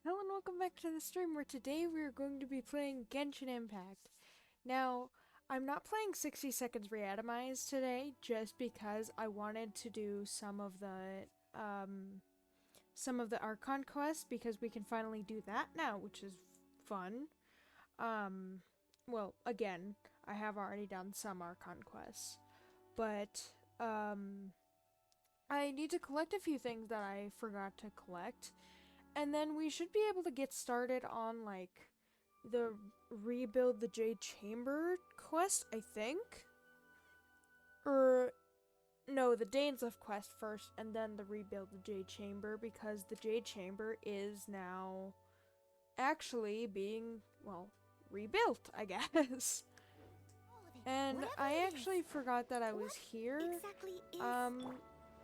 Hello and welcome back to the stream where today we are going to be playing Genshin Impact. Now, I'm not playing 60 Seconds Reatomize today just because I wanted to do some of the Archon quests because we can finally do that now, which is fun. Well, again, I have already done some Archon quests, but I need to collect a few things that I forgot to collect. And then we should be able to get started on, like, the rebuild the Jade Chamber quest, I think? Or, no, the Dainsleif quest first, and then the rebuild the Jade Chamber, because the Jade Chamber is now actually being, well, rebuilt, I guess. And I actually forgot that I was here.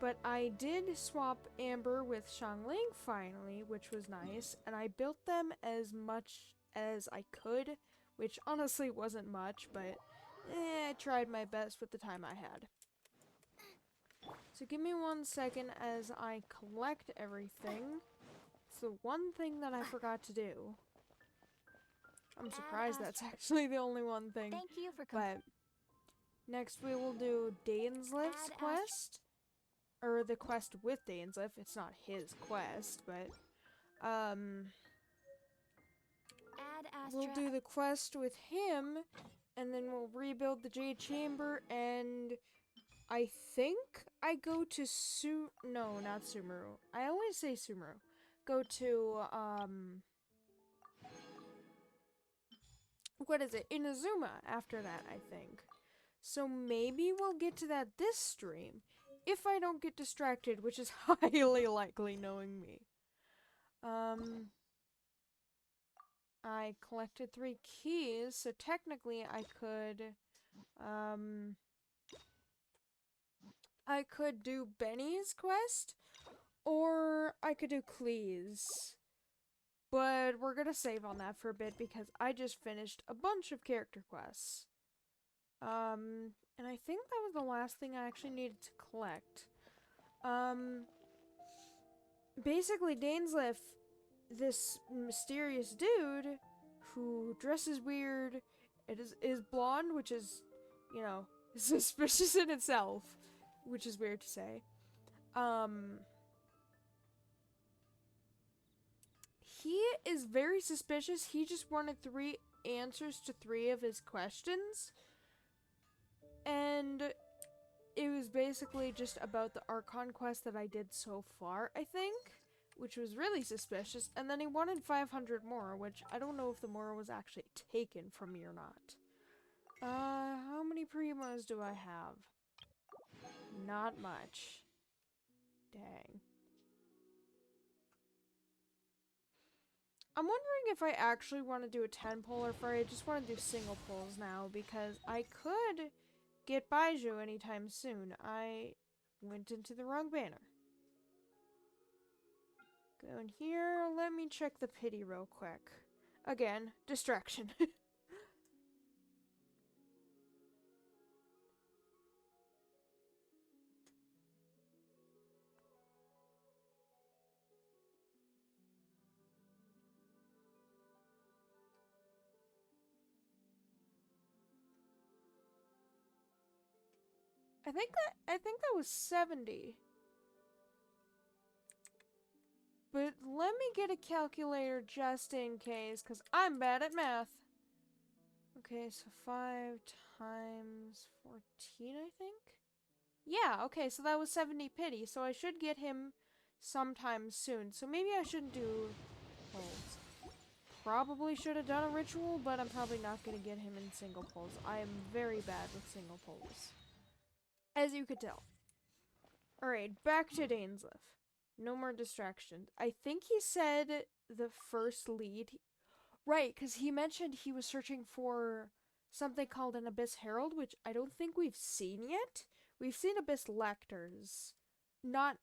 But I did swap Amber with Xiangling finally, which was nice, and I built them as much as I could, which honestly wasn't much, but I tried my best with the time I had. So give me 1 second as I collect everything. It's the one thing that I forgot to do. I'm surprised that's actually the only one thing. Thank you for But next we will do Dainsleif's quest. Or the quest with Dainsleif. It's not his quest, but we'll do the quest with him, and then we'll rebuild the Jade Chamber, and I think I go to no, not Sumeru. I always say Sumeru. Go to, what is it? Inazuma after that, I think. So maybe we'll get to that this stream. If I don't get distracted, which is highly likely knowing me. I collected 3 keys, so technically I could do Benny's quest, or I could do Clee's. But we're gonna save on that for a bit because I just finished a bunch of character quests. And I think that was the last thing I actually needed to collect. Basically, Dainsleif, this mysterious dude who dresses weird, is blonde, which is, you know, suspicious in itself, which is weird to say. He is very suspicious. He just wanted 3 answers to 3 of his questions. And it was basically just about the Archon quest that I did so far, I think, which was really suspicious. And then he wanted 500 more, which I don't know if the more was actually taken from me or not. How many primos do I have? Not much. Dang. I'm wondering if I actually want to do a 10 pull or if I just want to do single pulls now, because I could get Baiju anytime soon. I went into the wrong banner. Go in here, let me check the pity real quick. Again, distraction. I think that was 70. But let me get a calculator just in case, because I'm bad at math. Okay, so 5 times 14, I think? Yeah, okay, so that was 70 pity, so I should get him sometime soon. So maybe I shouldn't do pulls. Probably should have done a ritual, but I'm probably not going to get him in single pulls. I am very bad with single pulls, as you could tell. Alright, back to Dainsleif. No more distractions. I think he said the first lead. Right, because he mentioned he was searching for something called an Abyss Herald, which I don't think we've seen yet. We've seen Abyss Lectors. Not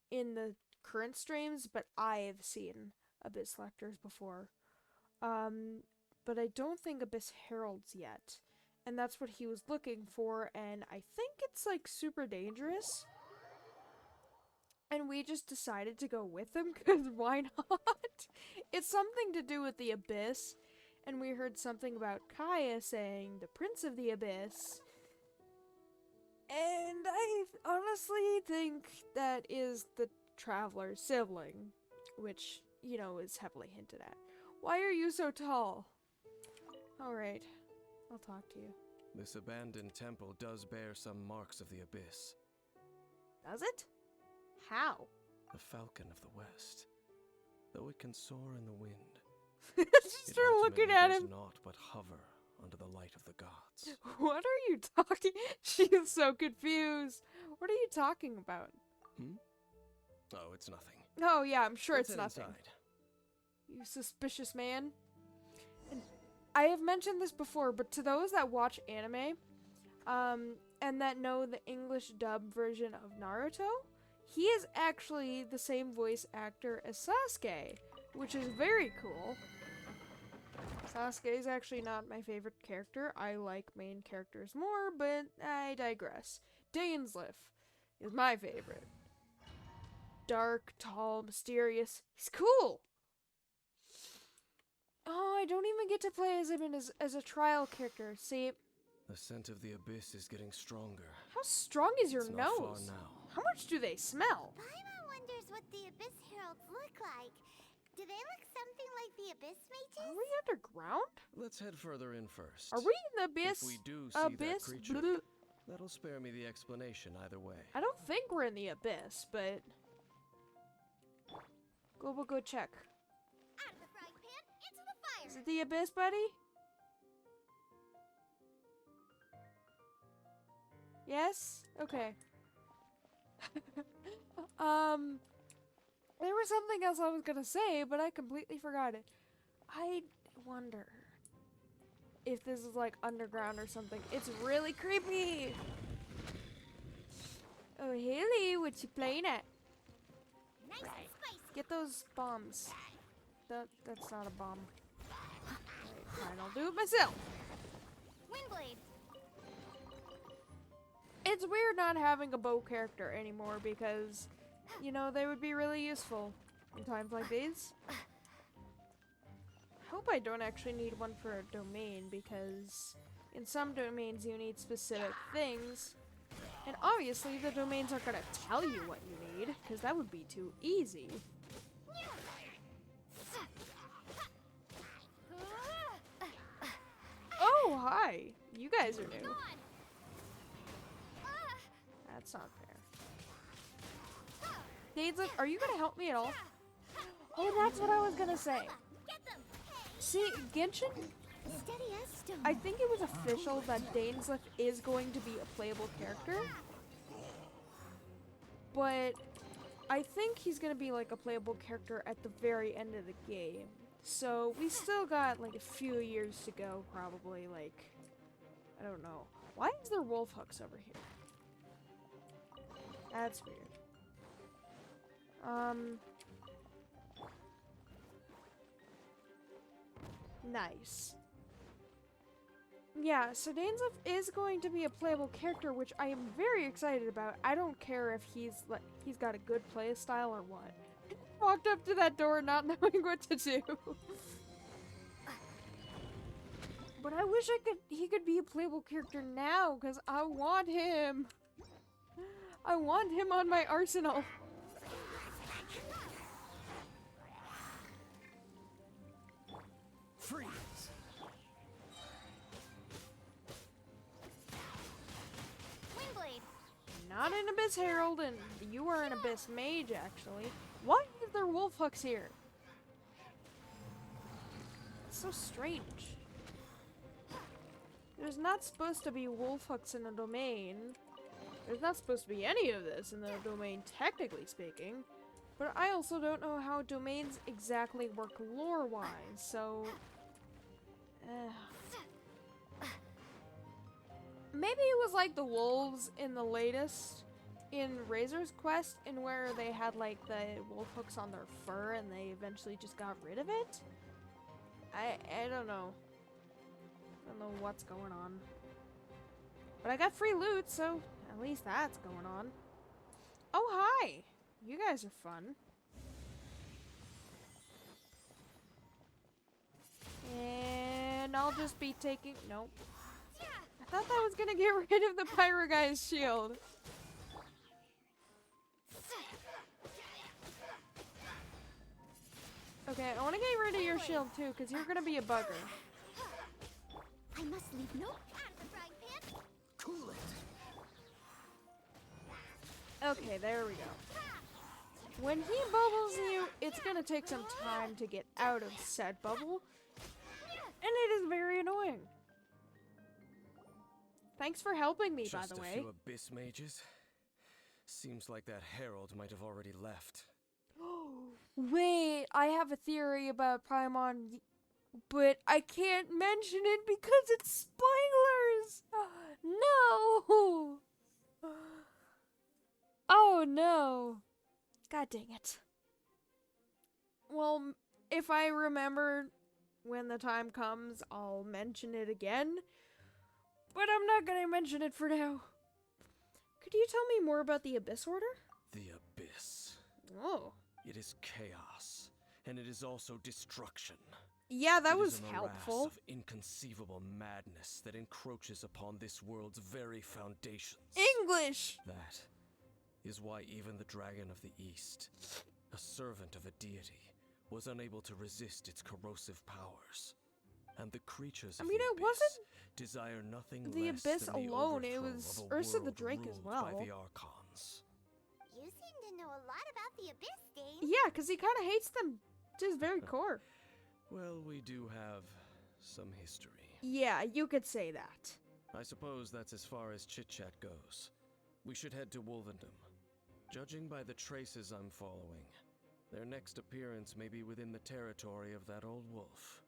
in the current streams, but I've seen Abyss Lectors before. But I don't think Abyss Heralds yet. And that's what he was looking for, and I think it's, like, super dangerous. and we just decided to go with them because why not? It's something to do with the Abyss, and we heard something about Kaya saying the Prince of the Abyss. And I honestly think that is the Traveler's sibling, which, you know, is heavily hinted at. Why are you so tall? Alright, I'll talk to you. This abandoned temple does bear some marks of the Abyss. Does it? How? The falcon of the west. Though it can soar in the wind, Just it start looking ultimately at does him. not but hover under the light of the gods. What are you talking? She is so confused. What are you talking about? Oh, it's nothing. Oh yeah, I'm sure Let's it's head nothing. inside. You suspicious man. And I have mentioned this before, but to those that watch anime, and that know the English dub version of Naruto, he is actually the same voice actor as Sasuke, which is very cool. Sasuke is actually not my favorite character. I like main characters more, but I digress. Dainsleif is my favorite. Dark, tall, mysterious. He's cool! Oh, I don't even get to play as him as a trial character. See, The scent of the Abyss is getting stronger. how strong is your It's not far nose? now. How much do they smell? Paimon wonders what the Abyss Heralds look like. Do they look something like the Abyss Are mages? we underground? Let's head further in first. Are we in the abyss? If we do see Abyss? that creature, Blah. that'll spare me the explanation either way. I don't think we're in the abyss, but we'll go check. Out of the frying pan, into the fire! Is it the abyss, buddy? Yes? Okay. There was something else I was gonna say, but I completely forgot it. I wonder if this is like underground or something. It's really creepy! Oh, Haley, what you playing at? Nice and spicy! Get those bombs. That's not a bomb. Alright, fine, I'll do it myself. Windblade! It's weird not having a bow character anymore because, you know, they would be really useful in times like these. I hope I don't actually need one for a domain because in some domains you need specific things. And obviously the domains aren't gonna tell you what you need because that would be too easy. Oh, hi. You guys are new. That's not fair. Dainsleif, are you gonna help me at all? Oh, that's what I was gonna say. Get them! See, Genshin, Steady as stone. I think it was official that Dainsleif is going to be a playable character. But I think he's gonna be like a playable character at the very end of the game. So we still got like a few years to go, probably. Like, I don't know. Why is there wolf hooks over here? That's weird. Nice. Yeah, so Dainsleif is going to be a playable character, which I am very excited about. I don't care if he's got a good play style or what. Walked up to that door not knowing what to do. But I wish he could be a playable character now, because I want him. I want him on my arsenal. Freeze! Windblade! Not an Abyss Herald, and you are an Abyss Mage, actually. Why is there wolf hooks here? It's so strange. There's not supposed to be wolf hooks in a domain. There's not supposed to be any of this in the domain, technically speaking. But I also don't know how domains exactly work lore-wise, so... Maybe it was like the wolves in the latest, in Razor's Quest, in where they had like the wolf hooks on their fur and they eventually just got rid of it? I don't know. I don't know what's going on. But I got free loot, so at least that's going on. Oh, hi! You guys are fun. And I'll just be taking... Nope. I thought that was gonna get rid of the Pyro guy's shield. Okay, I want to get rid of your shield too, because you're gonna be a bugger. I must leave no out of the frying pan. Cool it. Okay, there we go. When he bubbles you, it's gonna take some time to get out of said bubble, and it is very annoying. Thanks for helping me, by the way. Just a few abyss mages? Seems like that herald might have already left. Wait, I have a theory about Paimon, but I can't mention it because it's spoilers! No! Oh no! God dang it. Well, if I remember when the time comes, I'll mention it again. But I'm not gonna mention it for now. Could you tell me more about the Abyss Order? The Abyss. Oh. It is chaos, and it is also destruction. Yeah, that It was is a helpful. morass of inconceivable madness that encroaches upon this world's very foundations. English! That is why even the Dragon of the East, a servant of a deity, was unable to resist its corrosive powers. And the creatures of I mean, the it Abyss wasn't desire nothing the less Abyss than the alone, it overthrow was of a Ursa the world Drake as ruled well. by the Archons. You seem to know a lot about the Abyss, Dane. Yeah, because he kind of hates them to his very core. Well, we do have some history. Yeah, you could say that. I suppose that's as far as chit-chat goes. We should head to Wolvendom. Judging by the traces I'm following, their next appearance may be within the territory of that old wolf.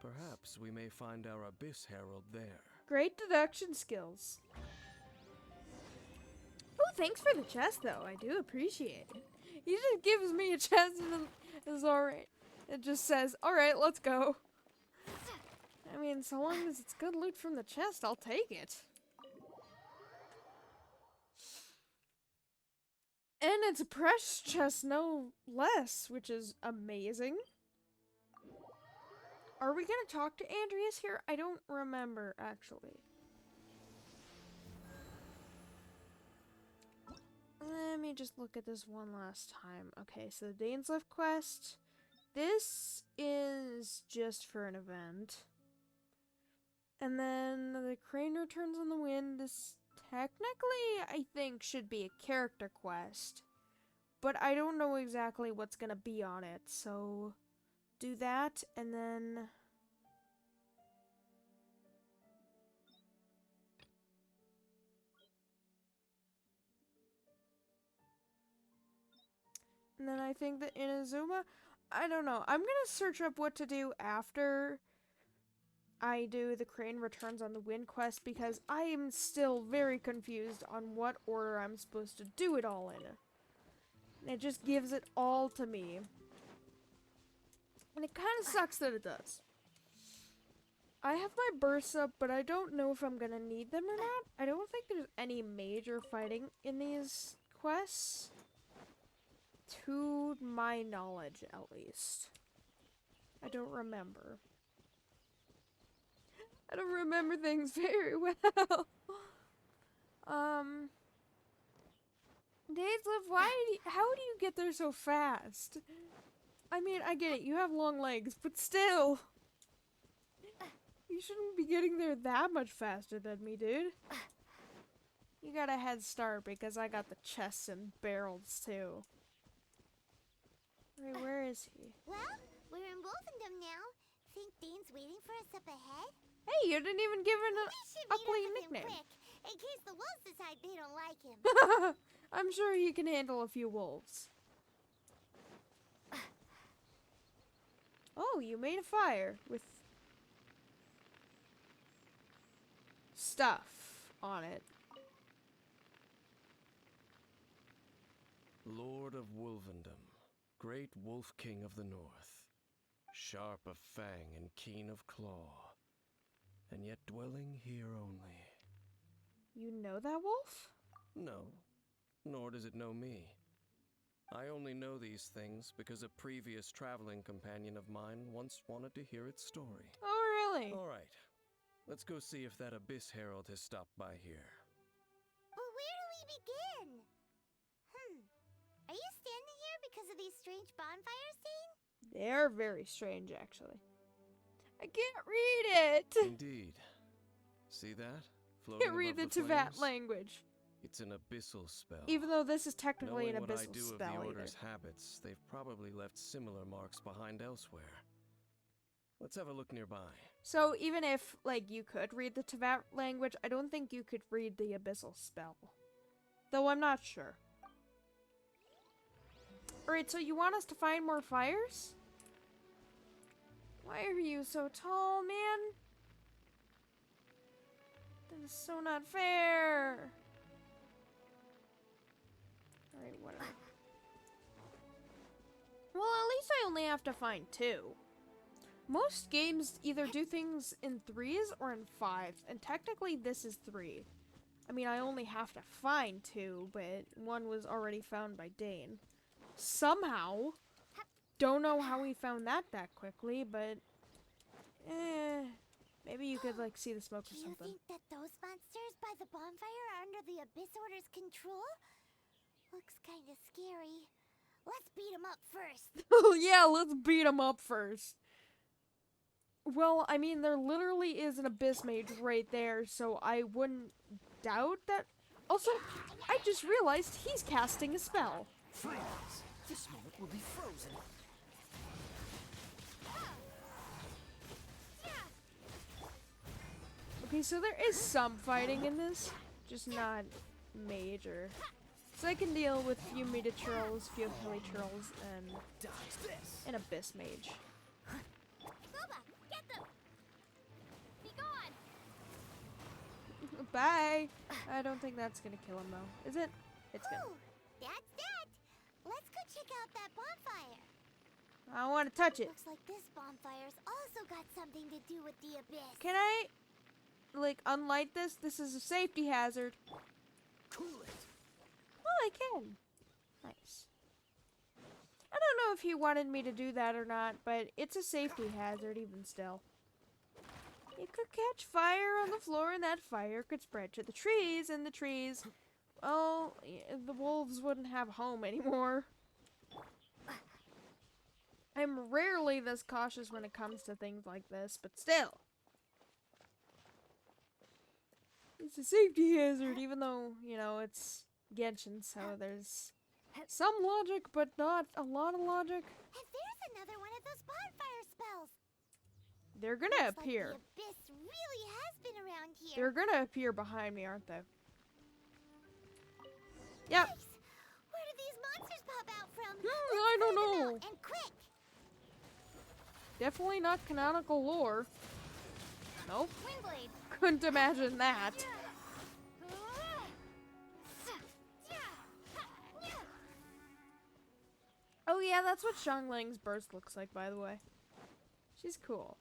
Perhaps we may find our Abyss Herald there. Great deduction skills. Oh, thanks for the chest, though. I do appreciate it. He just gives me a chest and it's alright. It just says, alright, let's go. I mean, so long as it's good loot from the chest, I'll take it. And it's a precious chest, no less, which is amazing. Are we gonna talk to Andreas here? I don't remember, actually. Let me just look at this one last time. Okay, so the Dainslift quest. This is just for an event. And then the Crane Returns on the Wind. This technically, I think, should be a character quest. But I don't know exactly what's gonna be on it, so do that, and then I think that Inazuma, I don't know. I'm gonna search up what to do after I do the Crane Returns on the Wind quest because I am still very confused on what order I'm supposed to do it all in. It just gives it all to me. And it kind of sucks that it does. I have my bursts up, but I don't know if I'm gonna need them or not. I don't think there's any major fighting in these quests. To my knowledge, at least. I don't remember. I don't remember things very well. Dainslift, how do you get there so fast? I mean, I get it, you have long legs, but still. You shouldn't be getting there that much faster than me, dude. You got a head start because I got the chests and barrels, too. Wait, where is he? Well, we're in Wolfendom now. Think Dane's waiting for us up ahead? Hey, you didn't even give him We an should meet ugly up with him nickname. quick, in case the wolves decide they don't like him. I'm sure he can handle a few wolves. Oh, you made a fire with stuff on it. Lord of Wolvendom, great wolf king of the north, sharp of fang and keen of claw, and yet dwelling here only. You know that wolf? No, nor does it know me. I only know these things because a previous traveling companion of mine once wanted to hear its story. Oh, really? All right, let's go see if that Abyss Herald has stopped by here. But where do we begin? Are you standing here because of these strange bonfires, Dane? They're very strange, actually. I can't read it! Indeed. See that? I Floating can't read the above the Teyvat flames? language. It's an abyssal spell. Even though this is technically Knowing an what I abyssal do spell of the either. Order's habits, they've probably left similar marks behind elsewhere. Let's have a look nearby. So even if, like, you could read the Teyvat language, I don't think you could read the abyssal spell. Though I'm not sure. Alright, so you want us to find more fires? Why are you so tall, man? That is so not fair. Alright, whatever. Well, at least I only have to find 2. Most games either do things in 3s or in 5s, and technically this is 3. I mean, I only have to find 2, but one was already found by Dane. Somehow. Don't know how he found that quickly, but maybe you could, like, see the smoke or Do you something. think that those monsters by the bonfire are under the Abyss Order's control? Looks kind of scary. Let's beat them up first. Yeah, let's beat him up first. Well, I mean, there literally is an Abyss Mage right there, so I wouldn't doubt that. Also, I just realized he's casting a spell. Freeze! This moment will be frozen. Okay, so there is some fighting in this, just not major. So I can deal with few Meta Trolls, few Hilly Trolls, and Dodge this. an Abyss Mage. Boba, get them! Be gone! Bye! I don't think that's gonna kill him though. Is it? It's gonna. Ooh, that's that. Let's go check out that bonfire. I don't want to touch it. Looks like this bonfire's also got something to do with the Abyss. Can I, like, unlight this? This is a safety hazard. Cool it. Oh, I can. Nice. I don't know if he wanted me to do that or not, but it's a safety hazard even still. It could catch fire on the floor, and that fire could spread to the trees, and the trees, well, the wolves wouldn't have a home anymore. I'm rarely this cautious when it comes to things like this, but still. It's a safety hazard, even though, you know, it's Genshin, so there's some logic, but not a lot of logic. And there's another one of those bonfire spells. They're gonna Looks appear. Like the Abyss really has been around here. They're gonna appear behind me, aren't they? Yep. Nice. Where did these monsters pop out from? I don't Let's clear them know. out, and quick. Definitely not canonical lore. Nope. Windblade. Couldn't imagine that. Oh yeah, that's what Xiangling's burst looks like, by the way. She's cool.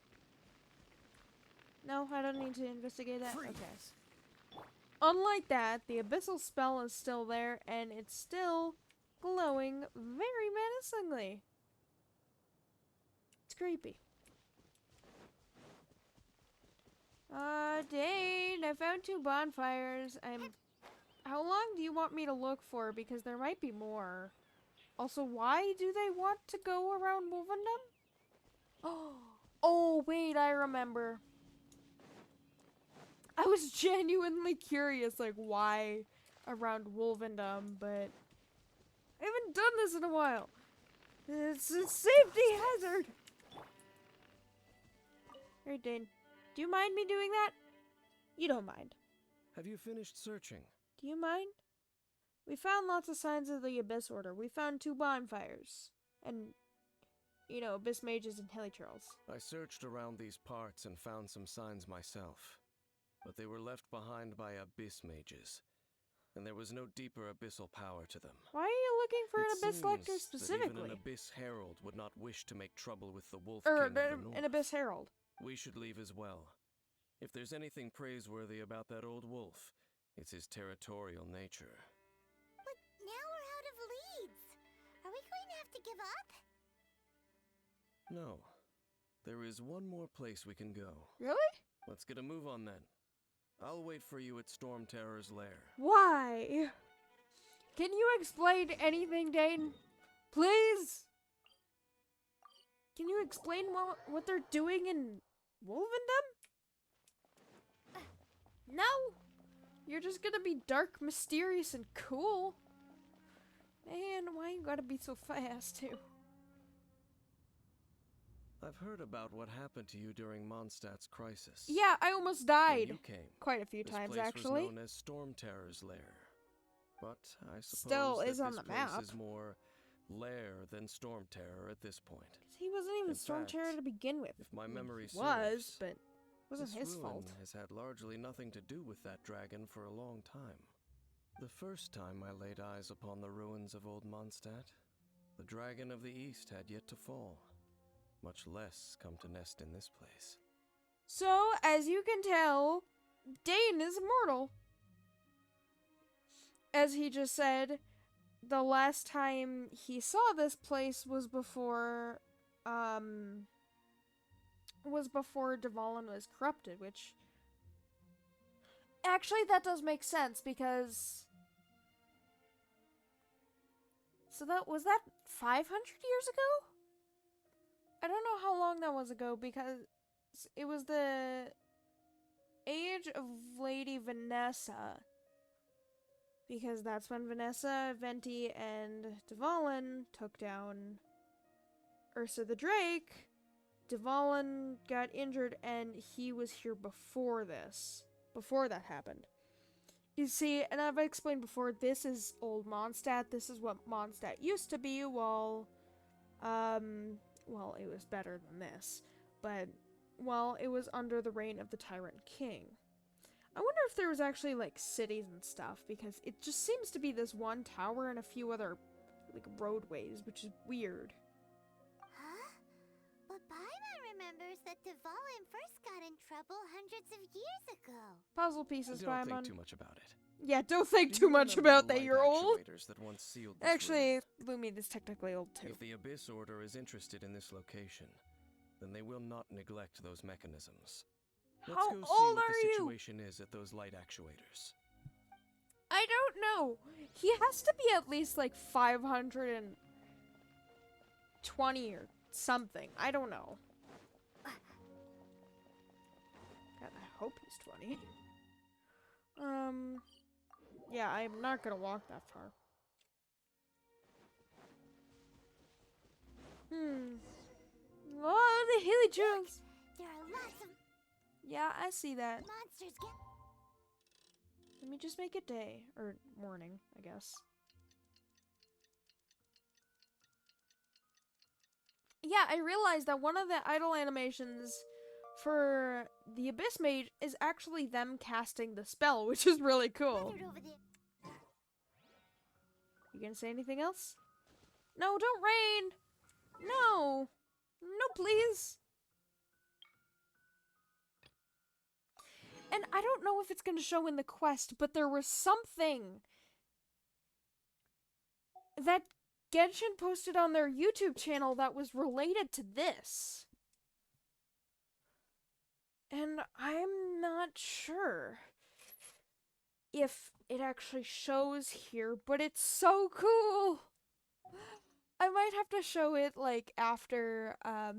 No, I don't need to investigate that. Okay. Unlike that, the abyssal spell is still there, and it's still glowing very menacingly. It's creepy. Dane, I found 2 bonfires. How long do you want me to look for? Because there might be more. Also, why do they want to go around Wolvendom? Oh, wait, I remember. I was genuinely curious, like, why around Wolvendom, but I haven't done this in a while. It's a safety hazard. Alright, Dane. Do you mind me doing that? You don't mind. Have you finished searching? Do you mind? We found lots of signs of the Abyss Order. We found 2 bonfires. And, you know, Abyss Mages and Helitrolls. I searched around these parts and found some signs myself, but they were left behind by Abyss Mages, and there was no deeper abyssal power to them. Why are you looking for an It Abyss Lector seems that specifically? even an Abyss Herald would not wish to make trouble with the Wolf Or King of the North. an Abyss Herald. We should leave as well. If there's anything praiseworthy about that old wolf, it's his territorial nature. But now we're out of leads. Are to give up? No. There is one more place we can go. Really? Let's get a move on then. I'll wait for you at Storm Terror's lair. Why? Can you explain anything, Dane? Please? Can you explain what they're doing in Wolvendom? No? You're just gonna be dark, mysterious, and cool. Man, why you gotta be so fast, too? I've heard about what happened to you during Mondstadt's crisis. Yeah, I almost When died. you came, Quite a few this times, place actually. was known as Storm Terror's lair. But I suppose Still that is on this the place map. is more lair than Storm Terror at this point. He wasn't even In Storm fact, Terror to begin with. If my I mean, memory he was, serves, but it wasn't this his ruin fault. has had largely nothing to do with that dragon for a long time. The first time I laid eyes upon the ruins of Old Mondstadt, the dragon of the East had yet to fall, much less come to nest in this place. So, as you can tell, Dane is immortal. As he just said, the last time he saw this place was before Dvalin was corrupted, which actually that does make sense because so that was that 500 years ago? I don't know how long that was ago because it was the age of Lady Vanessa. Because that's when Vanessa, Venti, and Dvalin took down Ursa the Drake. Dvalin got injured and he was here before this. Before that happened. You see, and I've explained before, this is old Mondstadt. This is what Mondstadt used to be while, well, it was better than this. But, well, it was under the reign of the Tyrant King. I wonder if there was actually, like, cities and stuff, because it just seems to be this one tower and a few other, like, roadways, which is weird. Huh? But Paimon remembers that Dvalin first got in trouble hundreds of years ago. Puzzle pieces, Don't think Paimon. too much about it. Yeah, don't think Do too you much remember about the that, light you're old. actuators that once sealed this Actually, ruin? Lumied is technically old, too. If the Abyss Order is interested in this location, then they will not neglect those mechanisms. Let's How go see old what are the you? situation is at those light actuators. I don't know. He has to be at least, like, 520 or something. I don't know. God, I hope he's 20. Yeah, I'm not gonna walk that far. Oh, the hilly trails. There are lots of Yeah, I see that. monsters Let me just make it day. Or morning, I guess. Yeah, I realized that one of the idle animations for the Abyss Mage is actually them casting the spell, which is really cool. gathered over there. You gonna say anything else? No, don't rain! No! No, please! And I don't know if it's gonna show in the quest, but there was something that Genshin posted on their YouTube channel that was related to this. And I'm not sure if it actually shows here, but it's so cool! I might have to show it, like, after I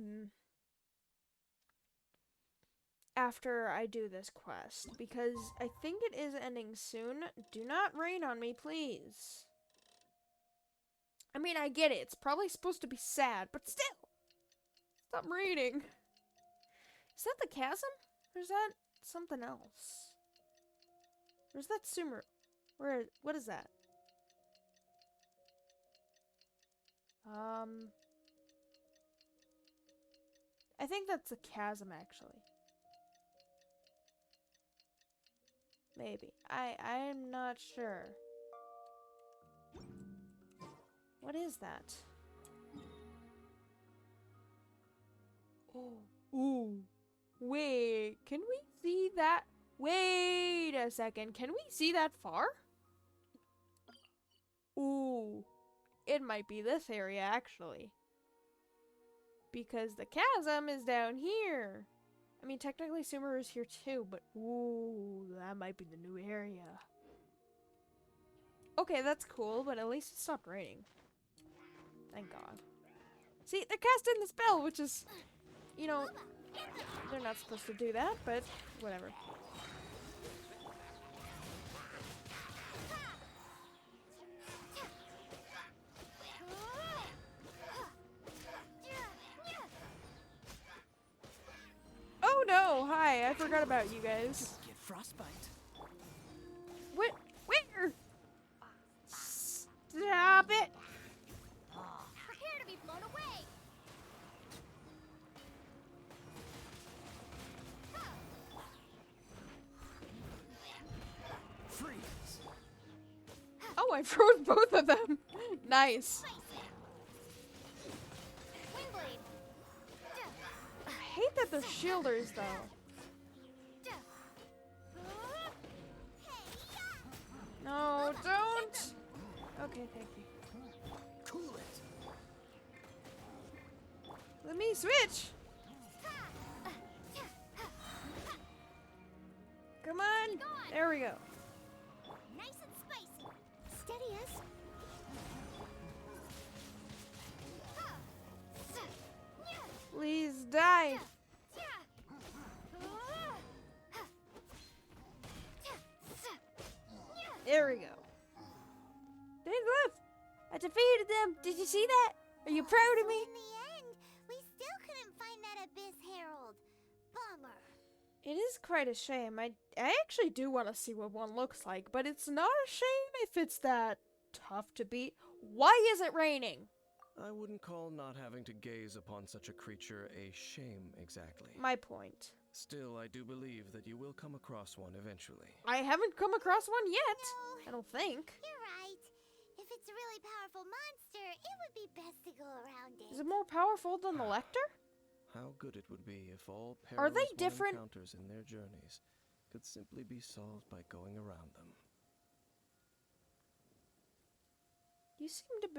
do this quest, because I think it is ending soon. Do not rain on me, please. I mean, I get it. It's probably supposed to be sad, but still! Stop raining. Is that the chasm? Or is that something else? Or is that Sumer? What is that? I think that's a chasm, actually. Maybe. I'm not sure. What is that? Oh. Ooh. Wait, can we see that? Wait a second. Can we see that far? Ooh. it might be this area, actually. Because the chasm is down here. I mean, technically Sumeru is here too, but ooh, that might be the new area. Okay, that's cool, but at least it stopped raining. Thank God. See, they're casting the spell, which is, you know, they're not supposed to do that, but whatever. Oh no, hi, I forgot about you guys. Get frostbite. What? Where? Stop it! Prepare to be blown away. Freeze. Oh, I froze both of them. Nice. Windblade. I hate that they're shielders, though. No, don't! Okay, thank you. Cool it. Let me switch! Come on! There we go. Nice and spicy. Steady as. Please die. There we go. They left. I defeated them. Did you see that? Are you proud of me? In the end, we still couldn't find that Abyss Herald. Bummer. It is quite a shame. I actually do want to see what one looks like, but it's not a shame if it's that tough to beat. Why is it raining? I wouldn't call not having to gaze upon such a creature a shame exactly. My point. Still, I do believe that you will come across one eventually. I haven't come across one yet. No, I don't think. you're right. If it's a really powerful monster, it would be best to go around it. Is it more powerful than the Lecter? How good it would be if all Are they perils one different? encounters in their journeys could simply be solved by going around them. You seem to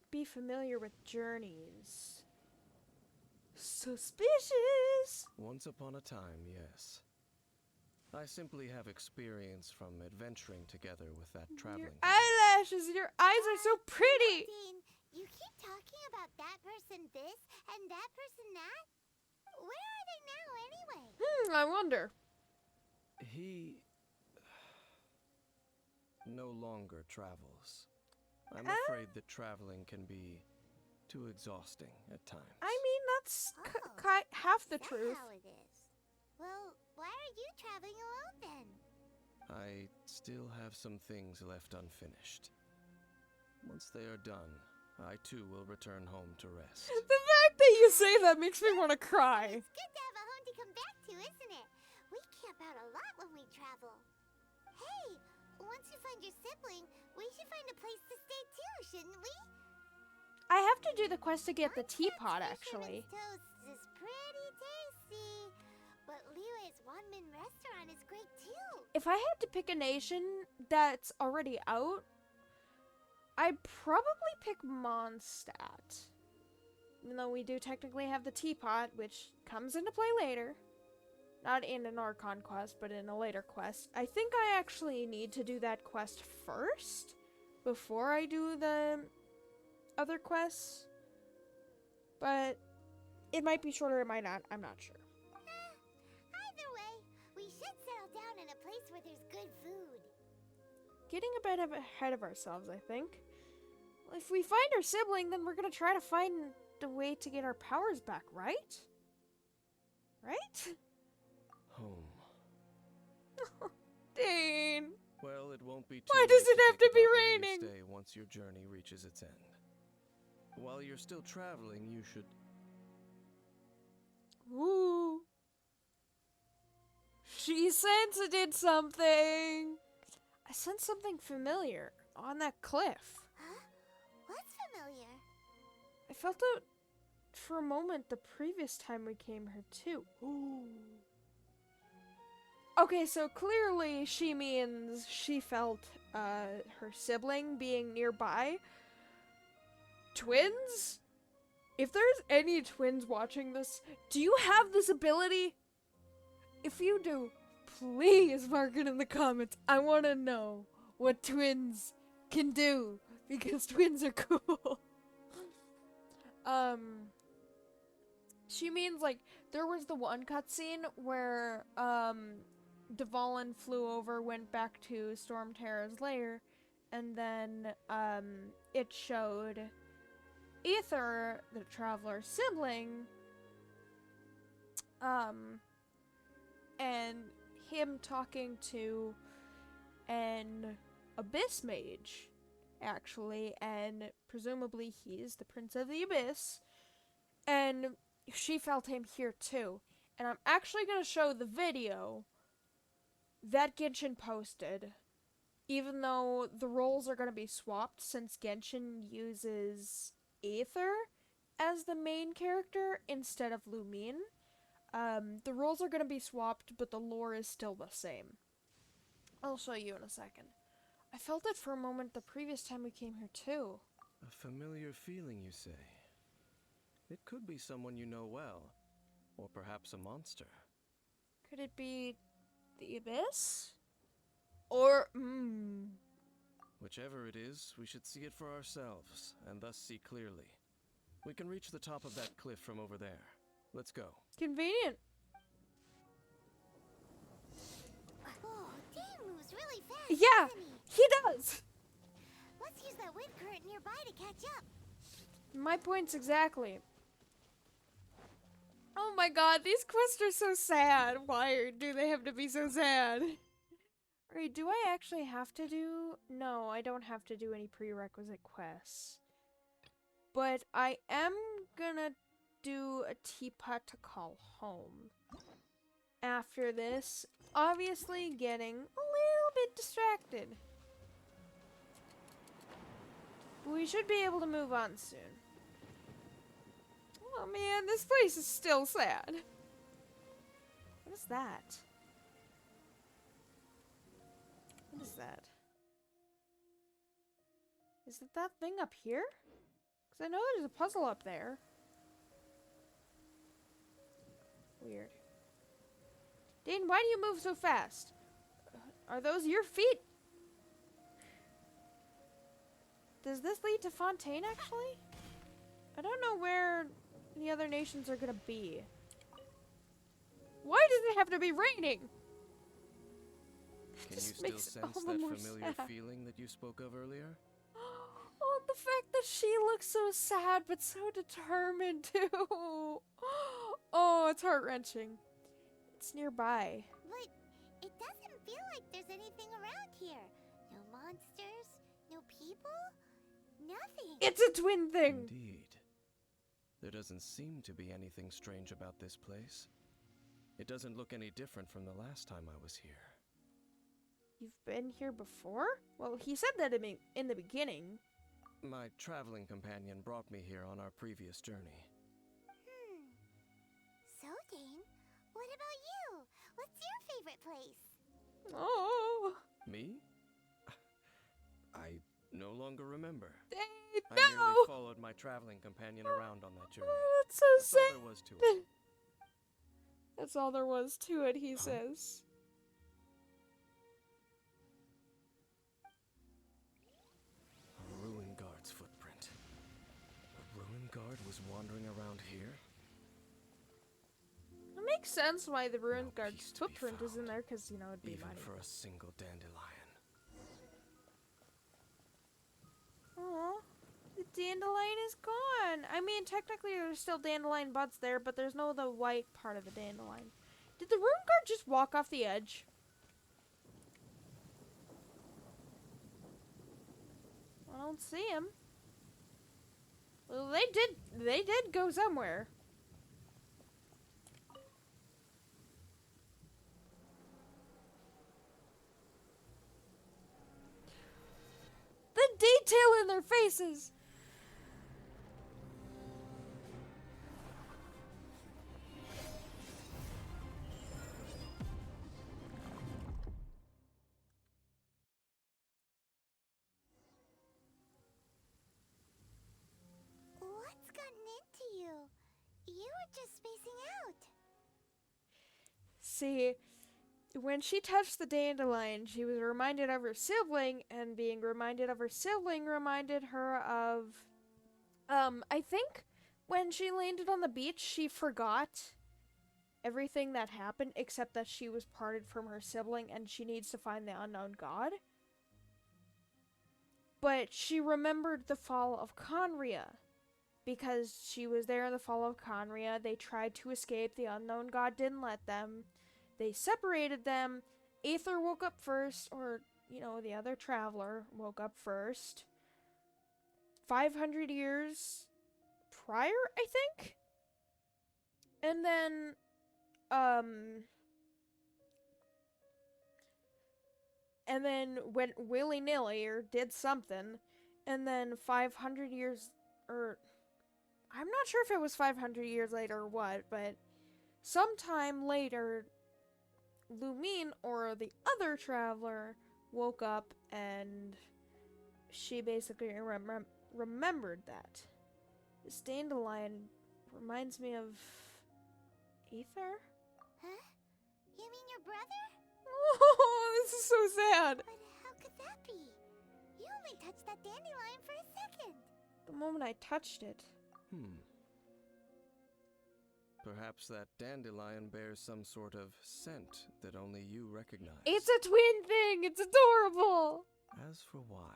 be familiar with journeys. Suspicious! Once upon a time, yes. I simply have experience from adventuring together with that Your traveling. eyelashes, your eyes are so pretty! Dean, you keep talking about that person this and that person that. Where are they now, anyway? I wonder. He no longer travels. I'm Ah. afraid that traveling can be too exhausting at times. I mean, that's Oh, half the That's truth. how it is. Well, why are you traveling alone then? I still have some things left unfinished. Once they are done, I too will return home to rest. The fact that you say that makes me want to cry. It's good to have a home to come back to, isn't it? We camp out a lot when we travel. Hey, once you find your sibling, we should find a place to stay too, shouldn't we? I have to do the quest to get the Mom teapot, said actually. Fisherman's toast is pretty tasty, but Liyue's one-man restaurant is great too. If I had to pick a nation that's already out, I'd probably pick Mondstadt. Even though we do technically have the teapot, which comes into play later. Not in an Archon quest, but in a later quest. I think I actually need to do that quest first, before I do the other quests. But it might be shorter, it might not, I'm not sure. Either way, we should settle down in a place where there's good food. Getting a bit ahead of ourselves, I think. If we find our sibling, then we're gonna try to find a way to get our powers back, right? Right? Home. Dane! Well, it won't be too Why late does it to have think to be about where you raining? stay once your journey reaches its end. While you're still traveling, you should... Ooh. She did something! I sensed something familiar on that cliff. Huh? What's familiar? I felt it for a moment the previous time we came here too. Ooh. Okay, so clearly she means she felt her sibling being nearby. twins? If there's any twins watching this, do you have this ability? If you do, please mark it in the comments. I want to know what twins can do, because twins are cool. She means, like, there was the one cutscene where, Dvalin flew over, went back to Storm Terra's lair, and then, it showed Aether, the Traveler's sibling, and him talking to an Abyss Mage, actually, and presumably he's the Prince of the Abyss, and she felt him here too. And I'm actually going to show the video that Genshin posted, even though the roles are going to be swapped since Genshin uses Aether as the main character instead of Lumine. The roles are going to be swapped, but the lore is still the same. I'll show you in a second. I felt it for a moment the previous time we came here too. A familiar feeling, you say? It could be someone you know well, or perhaps a monster. Could it be the Abyss? Or, Whichever it is, we should see it for ourselves, and thus see clearly. We can reach the top of that cliff from over there. Let's go. Convenient. Oh, Dan moves really fast. Yeah, doesn't he does. Let's use that wind current nearby to catch up. My points exactly. Oh my god, these quests are so sad. Why do they have to be so sad? Alright, do I actually have to do... No, I don't have to do any prerequisite quests. But I am gonna do a teapot to call home. After this, obviously getting a little bit distracted. We should be able to move on soon. Oh man, this place is still sad. What is that? What is that? Is it that thing up here? Because I know there's a puzzle up there. Weird. Dane, why do you move so fast? Are those your feet? Does this lead to Fontaine, actually? I don't know where the other nations are gonna be. Why does it have to be raining? Can you Just still makes it sense all that the more familiar sad. feeling that you spoke of earlier? Oh, the fact that she looks so sad but so determined too. Oh, it's heart-wrenching. It's nearby. But it doesn't feel like there's anything around here. No monsters, no people, nothing. It's a twin thing. Indeed. There doesn't seem to be anything strange about this place. It doesn't look any different from the last time I was here. You've been here before? Well, he said that in the beginning. My traveling companion brought me here on our previous journey. So, Dane, what about you? What's your favorite place? Oh, Me? I no longer remember. Dane, I no! merely followed my traveling companion around on that journey. Oh, that's so That's all sad. there was to it. That's all there was to it, he says. A ruin guard's footprint. A ruin guard was wandering around here? It makes sense why the ruined No guard's peace to be footprint is in found, there, because, you know, it'd be Even money. for a single dandelion. Aw, the dandelion is gone. I mean, technically there's still dandelion buds there, but there's no the white part of the dandelion. Did the ruin guard just walk off the edge? I don't see him. Well, they did go somewhere. The detail in their faces. You were just spacing out. See, when she touched the dandelion, she was reminded of her sibling, and being reminded of her sibling reminded her of, I think when she landed on the beach, she forgot everything that happened except that she was parted from her sibling and she needs to find the unknown god. But she remembered the fall of Conria because she was there in the fall of Conria. They tried to escape. The unknown god didn't let them. They separated them. Aether woke up first, or, the other traveler woke up first. 500 years prior, I think? And then, went willy-nilly or did something. And then 500 years, or I'm not sure if it was 500 years later or what, but sometime later, Lumine, or the other traveler, woke up and she basically remembered that. This dandelion reminds me of Aether? Huh? You mean your brother? Oh, this is so sad. But how could that be? You only touched that dandelion for a second. The moment I touched it. Perhaps that dandelion bears some sort of scent that only you recognize. It's a twin thing! It's adorable! As for why,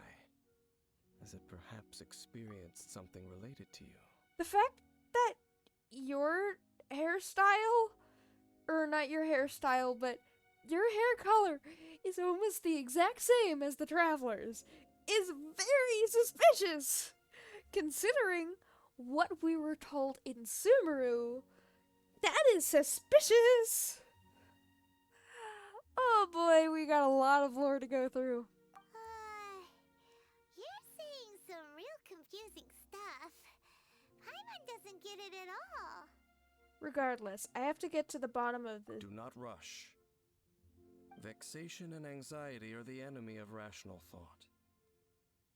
has it perhaps experienced something related to you? The fact that your hairstyle, or not your hairstyle, but your hair color is almost the exact same as the traveler's is very suspicious, considering what we were told in Sumeru. That is suspicious! Oh boy, we got a lot of lore to go through. You're saying some real confusing stuff. Paimon doesn't get it at all. Regardless, I have to get to the bottom of this. Do not rush. Vexation and anxiety are the enemy of rational thought.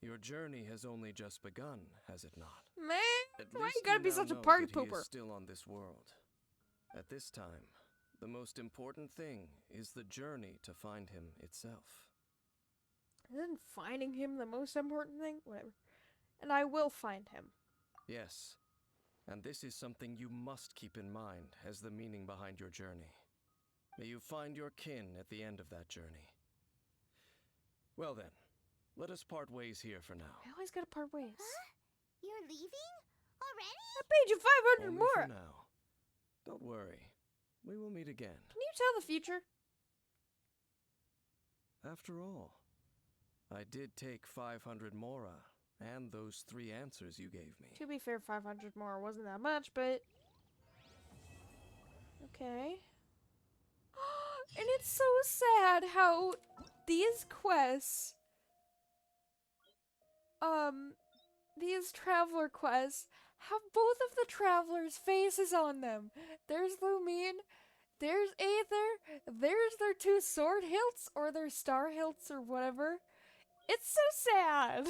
Your journey has only just begun, has it not? Man, At why least you gotta be now such a know party that he pooper? is still on this world. At this time, the most important thing is the journey to find him itself. Isn't finding him the most important thing? Whatever. And I will find him. Yes, and this is something you must keep in mind as the meaning behind your journey. May you find your kin at the end of that journey. Well then, let us part ways here for now. I always gotta part ways. Huh? You're leaving? Already? I paid you 500 Only more! for now. Don't worry, we will meet again. Can you tell the future? After all, I did take 500 Mora and those 3 answers you gave me. To be fair, 500 more wasn't that much, but... Okay. And it's so sad how these quests... These traveler quests have both of the travelers' faces on them. There's Lumine, there's Aether, there's their 2 sword hilts, or their star hilts, or whatever. It's so sad!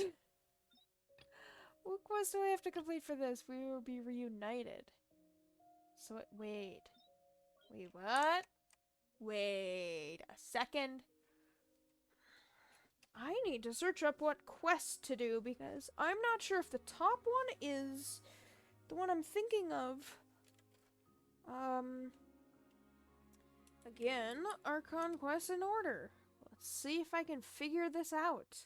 What quest do I have to complete for this? We will be reunited. So, wait, what? Wait a second. I need to search up what quest to do because I'm not sure if the top one is the one I'm thinking of. Again, Archon quest in order. Let's see if I can figure this out.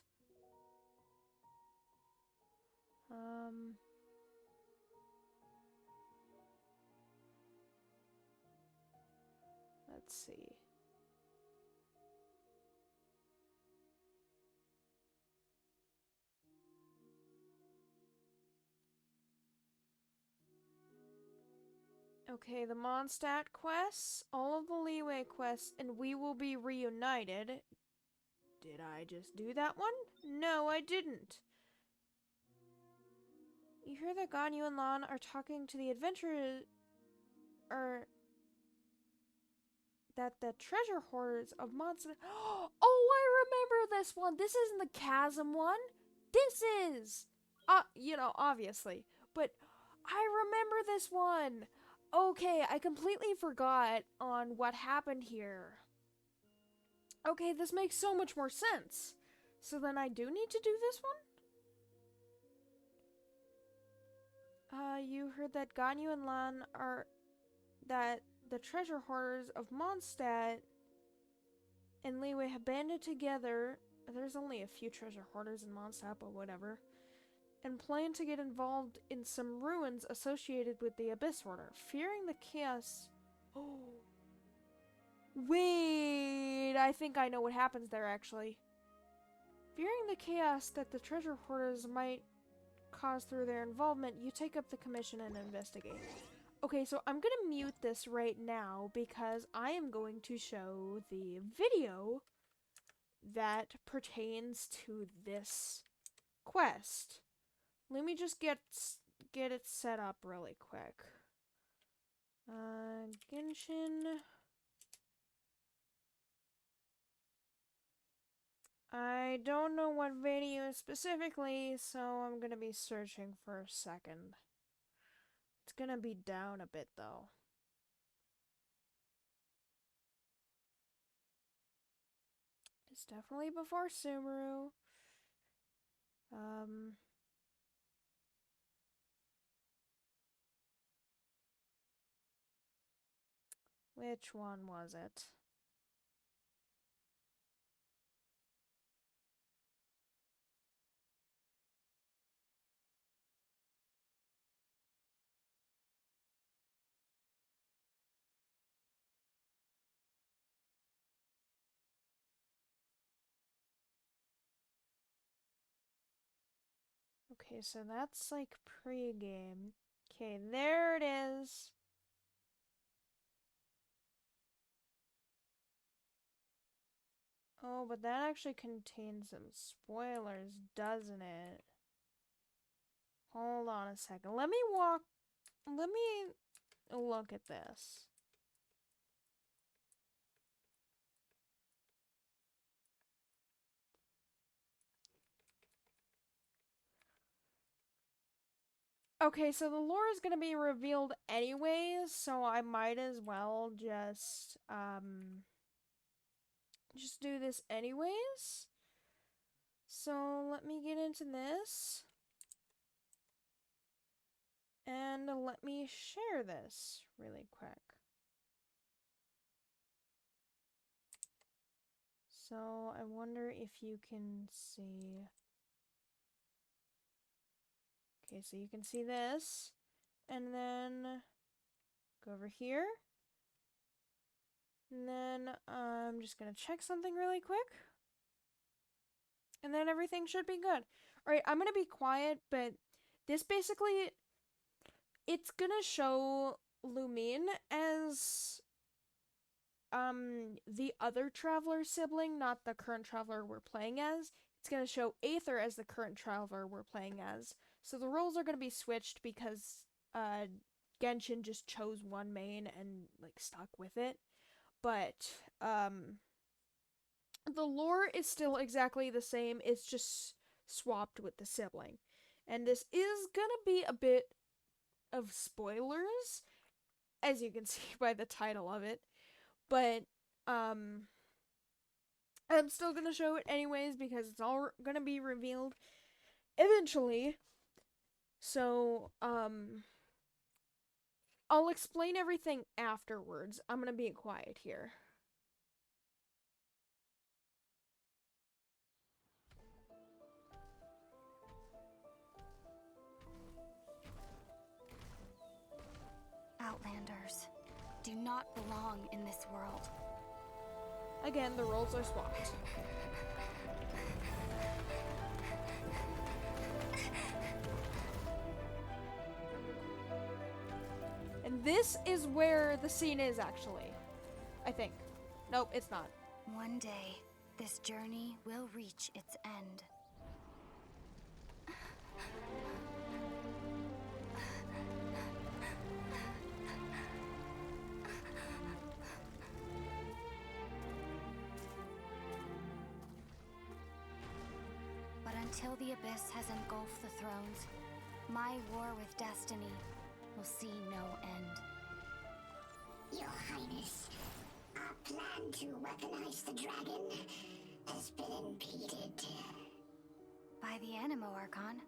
Let's see. Okay, the Mondstadt quests, all of the Leeway quests, and we will be reunited. Did I just do that one? No, I didn't. You hear that Ganyu and Lan are talking to the adventurers, or that the treasure hoarders of Mondstadt. Oh, I remember this one. This isn't the chasm one. This is, obviously, but I remember this one. Okay, I completely forgot on what happened here. Okay, this makes so much more sense. So then I do need to do this one? You heard that Ganyu and Lan are... that the treasure hoarders of Mondstadt and Liyue have banded together. There's only a few treasure hoarders in Mondstadt, but whatever. And plan to get involved in some ruins associated with the Abyss Order, fearing the chaos... Oh... Wait, I think I know what happens there, actually. Fearing the chaos that the treasure hoarders might cause through their involvement, you take up the commission and investigate. Okay, so I'm gonna mute this right now because I am going to show the video that pertains to this quest. Let me just get it set up really quick. Genshin. I don't know what video specifically, so I'm gonna be searching for a second. It's gonna be down a bit though. It's definitely before Subaru. Which one was it? Okay, so that's like pre-game. Okay, there it is. Oh, but that actually contains some spoilers, doesn't it? Hold on a second. Let me look at this. Okay, so the lore is gonna be revealed anyways, so I might as well just do this anyways. So let me get into this. And let me share this really quick. So I wonder if you can see. Okay, so you can see this. And then go over here. And then I'm just gonna check something really quick. And then everything should be good. Alright, I'm gonna be quiet, but this basically, it's gonna show Lumine as the other traveler sibling, not the current traveler we're playing as. It's gonna show Aether as the current traveler we're playing as. So the roles are gonna be switched because Genshin just chose one main and like stuck with it. But the lore is still exactly the same. It's just swapped with the sibling. And this is gonna be a bit of spoilers, as you can see by the title of it. But I'm still gonna show it anyways because it's all gonna be revealed eventually. So I'll explain everything afterwards. I'm gonna be quiet here. Outlanders do not belong in this world. Again, the roles are swapped. And this is where the scene is, actually. I think. Nope, it's not. One day, this journey will reach its end. But until the Abyss has engulfed the thrones, my war with destiny will see no end. Your Highness, our plan to weaponize the dragon has been impeded. By the Animo Archon.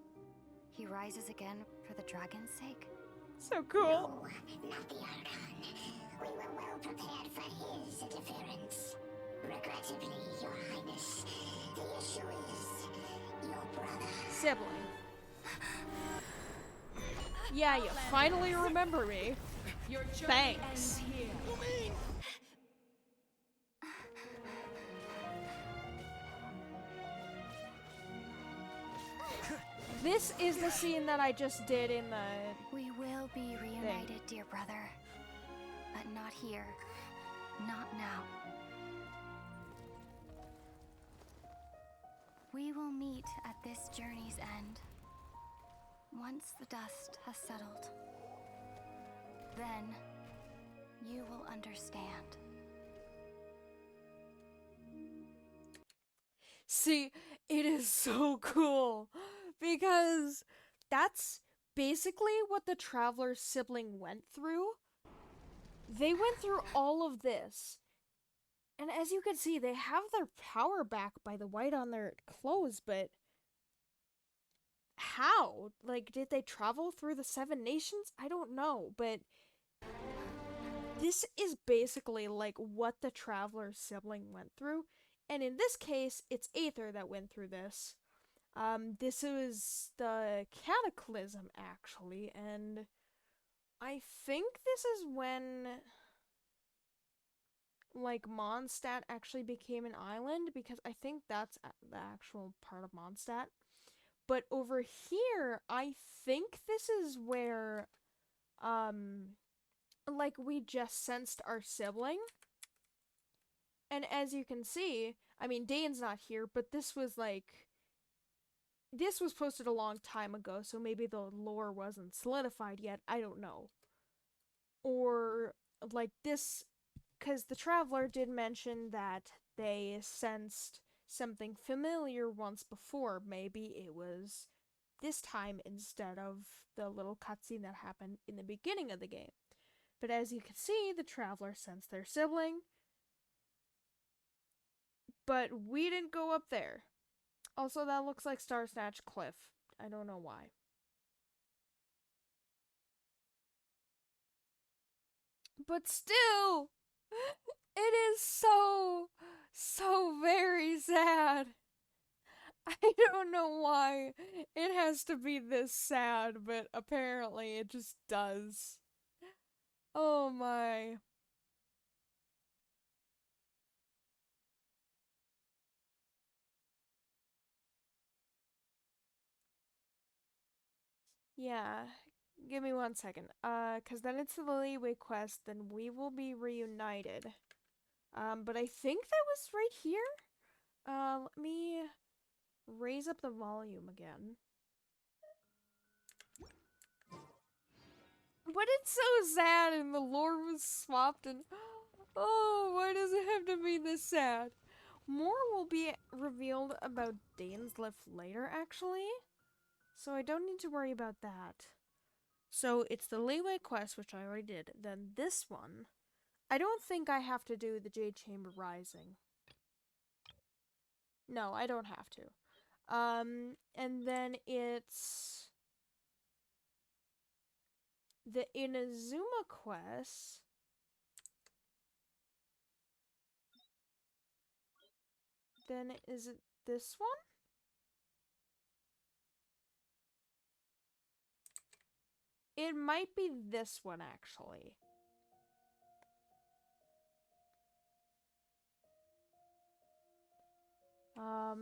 He rises again for the dragon's sake. So cool. No, not the Archon. We were well prepared for his interference. Regrettably, Your Highness, the issue is your brother. Sibling. Yeah, you finally remember me. Your journey Thanks. ends here. This is the scene that I just did in the... We will be reunited, dear brother. But not here. Not now. We will meet at this journey's end. Once the dust has settled. Then, you will understand. See, it is so cool because that's basically what the Traveler's sibling went through. They went through all of this. And as you can see, they have their power back by the white on their clothes, but how? Like, did they travel through the 7 nations? I don't know, but this is basically like what the Traveler's sibling went through. And in this case, it's Aether that went through this. This is the Cataclysm, actually, and I think this is when, like, Mondstadt actually became an island, because I think that's the actual part of Mondstadt. But over here, I think this is where, like, we just sensed our sibling. And as you can see, I mean, Dane's not here, but this was, like, this was posted a long time ago, so maybe the lore wasn't solidified yet, I don't know. Or, like, this, because the Traveler did mention that they sensed something familiar once before. Maybe it was this time instead of the little cutscene that happened in the beginning of the game. But as you can see, the Traveler sensed their sibling. But we didn't go up there. Also, that looks like Star Snatch Cliff. I don't know why. But still, it is so very sad. I don't know why it has to be this sad, but apparently it just does. Oh my. Yeah, give me 1 second. Cause then it's the Leeway quest, then we will be reunited. But I think that was right here. Let me raise up the volume again. But it's so sad and the lore was swapped and... Oh, why does it have to be this sad? More will be revealed about Dainsliff later, actually. So I don't need to worry about that. So it's the Leeway quest, which I already did. Then this one. I don't think I have to do the Jade Chamber Rising. No, I don't have to. And then it's the Inazuma quest. Then is it this one? It might be this one, actually. I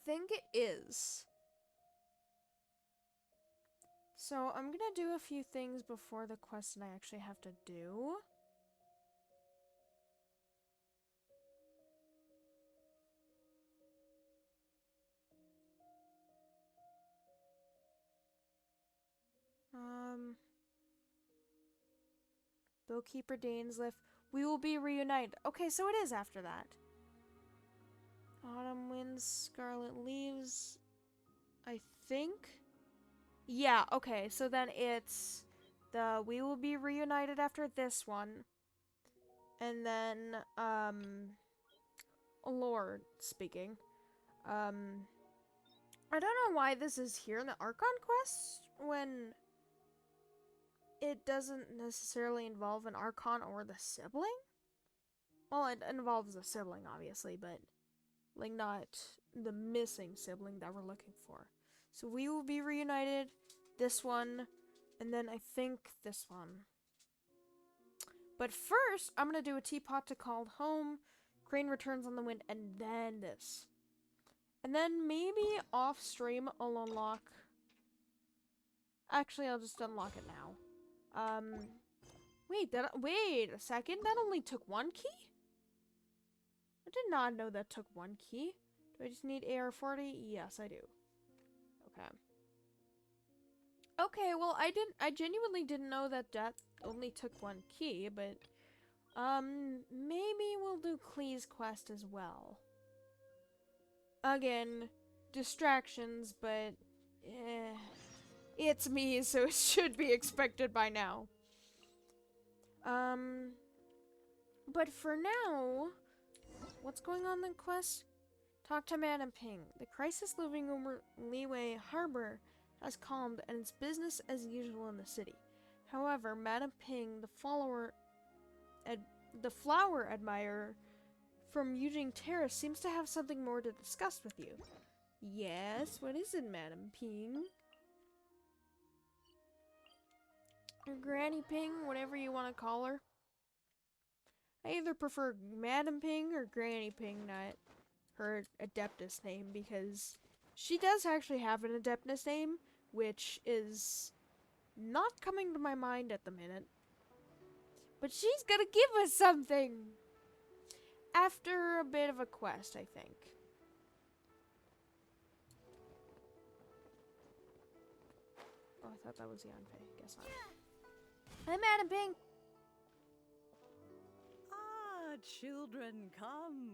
think it is. So I'm gonna do a few things before the quest that I actually have to do. Bowkeeper Dainsliff. We will be reunited. Okay, so it is after that. Autumn winds, scarlet leaves. I think. Yeah, okay, so then it's we will be reunited after this one. And then, lore speaking, I don't know why this is here in the Archon quest when it doesn't necessarily involve an Archon or the sibling. Well, it involves a sibling, obviously, but like not the missing sibling that we're looking for. So we will be reunited, this one, and then I think this one. But first, I'm gonna do a teapot to call home, Crane returns on the wind, and then this. And then maybe off stream I'll unlock. Actually, I'll just unlock it now. Wait a second. That only took one key? I did not know that took one key. Do I just need AR-40? Yes, I do. Okay. Okay, well, I genuinely didn't know that only took one key, but maybe we'll do Klee's quest as well. Again, distractions, but it's me, so it should be expected by now. But for now, what's going on in the quest? Talk to Madam Ping. The crisis looming over Leeway Harbor has calmed, and it's business as usual in the city. However, Madam Ping, the flower admirer from Eugene Terrace, seems to have something more to discuss with you. Yes, what is it, Madam Ping? Or Granny Ping, whatever you want to call her. I either prefer Madam Ping or Granny Ping, not her Adeptus name, because she does actually have an Adeptus name, which is not coming to my mind at the minute. But she's gonna give us something! After a bit of a quest, I think. Oh, I thought that was Yanfei. Guess not. Hi, Madam Ping! Ah, children, come.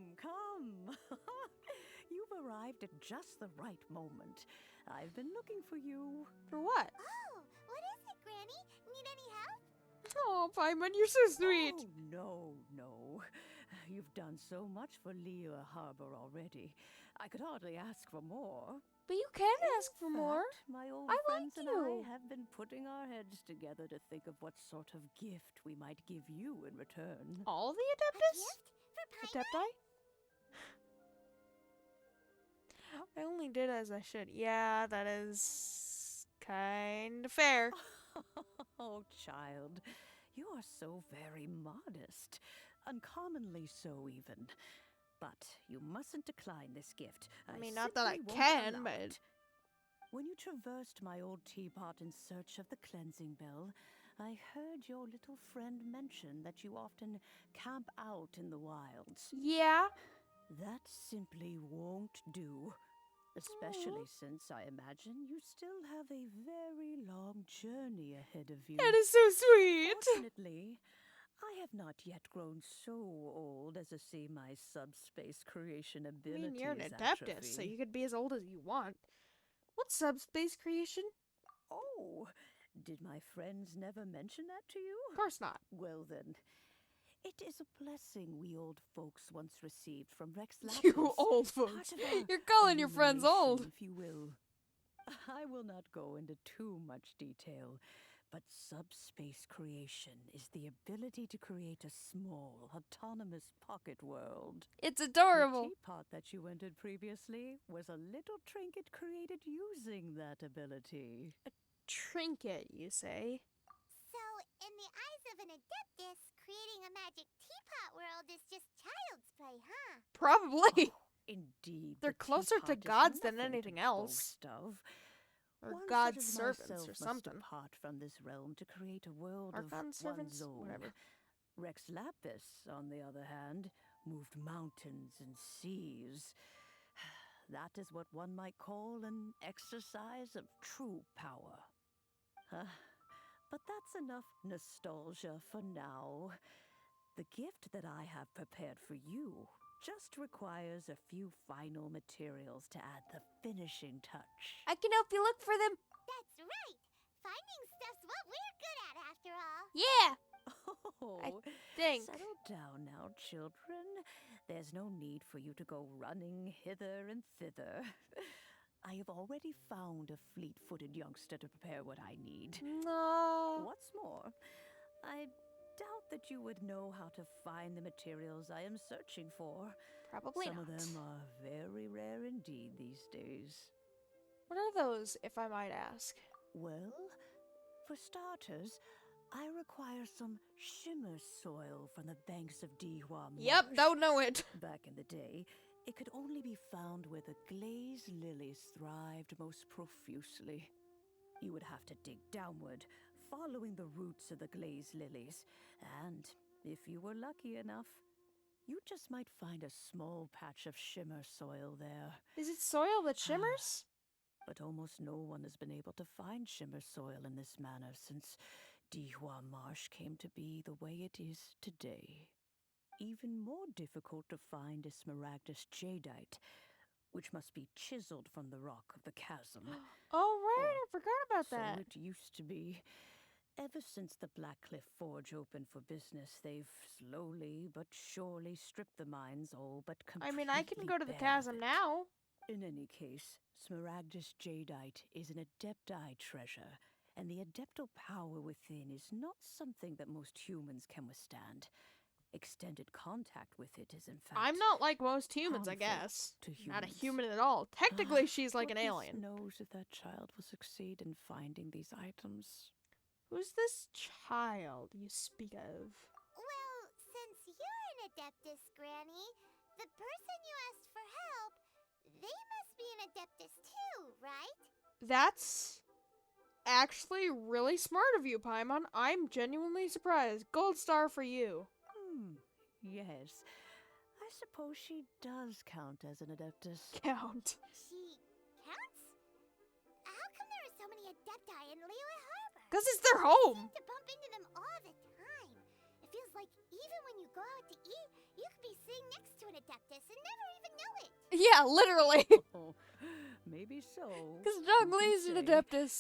You've arrived at just the right moment. I've been looking for you. For what? Oh, what is it, Granny? Need any help? Oh, Paimon, you're so sweet! Oh, no. You've done so much for Liyue Harbor already. I could hardly ask for more. But you can ask for more. My old I friends like and you. I have been putting our heads together to think of what sort of gift we might give you in return. All the A Adeptus? gift for Paimon? Adepti? I only did as I should. Yeah, that is kind of fair. Oh, child, you are so very modest. Uncommonly so, even. But you mustn't decline this gift. I mean, not that I simply won't can, allow but... it. When you traversed my old teapot in search of the cleansing bell, I heard your little friend mention that you often camp out in the wilds. Yeah? That simply won't do. Especially since I imagine you still have a very long journey ahead of you. That is so sweet! Fortunately, I have not yet grown so old as to see my subspace creation I abilities mean, you're an atrophy. Adeptus, so you could be as old as you want. What's subspace creation? Oh, did my friends never mention that to you? Of course not. Well then, it is a blessing we old folks once received from Rex Lapis. You old Part folks. of our You're calling your friends old. illumination, if you will. I will not go into too much detail, but subspace creation is the ability to create a small, autonomous pocket world. It's The adorable. teapot that you entered previously was a little trinket created using that ability. Trinket, you say? So, in the eyes of an Adeptus, creating a magic teapot world is just child's play, huh? Probably. Indeed, They're the closer to teapot is gods than nothing to anything else. boast of. Or One God's such as servants myself or must something. depart from this realm to create a world of Archon servants? one's own. Whatever. Rex Lapis, on the other hand, moved mountains and seas. That is what one might call an exercise of true power. But that's enough nostalgia for now. The gift that I have prepared for you just requires a few final materials to add the finishing touch. I can help you look for them. That's right! Finding stuff's what we're good at, Yeah, Oh, I think. settle down now, children. There's no need for you to go running hither and thither. I have already found a fleet-footed youngster to prepare what I need. No. What's more, I doubt that you would know how to find the materials I am searching for. Probably Some not. of them are very rare indeed these days. What are those, if I might ask? Well, for starters, I require some shimmer soil from the banks of Dihua Marsh. Yep, don't know it. Back in the day, it could only be found where the glazed lilies thrived most profusely. You would have to dig downward, following the roots of the glazed lilies, and if you were lucky enough, you just might find a small patch of shimmer soil there. Is it soil that shimmers? But almost no one has been able to find shimmer soil in this manner since Dihua Marsh came to be the way it is today. Even more difficult to find is smaragdus jadeite, which must be chiseled from the rock of the chasm. Oh, right, Or I forgot about so that. it used to be. Ever since the Blackcliff Forge opened for business, they've slowly but surely stripped the mines all but I completely mean, I can go to the bare of chasm it. now. In any case, smaragdus jadeite is an adepti treasure, and the adeptal power within is not something that most humans can withstand. Extended contact with it is, in fact, I'm not like most humans, I harmful guess. to Not a humans. human at all. Technically, she's like an Goodness alien. knows if that child will succeed in finding these items. Who's this child you speak of? Well, since you're an Adeptus, Granny, the person you asked for help, they must be an Adeptus too, right? That's actually really smart of you, Paimon. I'm genuinely surprised. Gold star for you. Yes. I suppose she does count as an adeptus. Count. She counts? How come there are so many Adepti in Liyue Harbor? Because it's their home. I seem to bump into them all the time. It feels like even when you go out to eat, you could be sitting next to an Adeptus and never even know it. Yeah, literally. Oh, maybe so. Because who Doug can Lee's an say? Adeptus.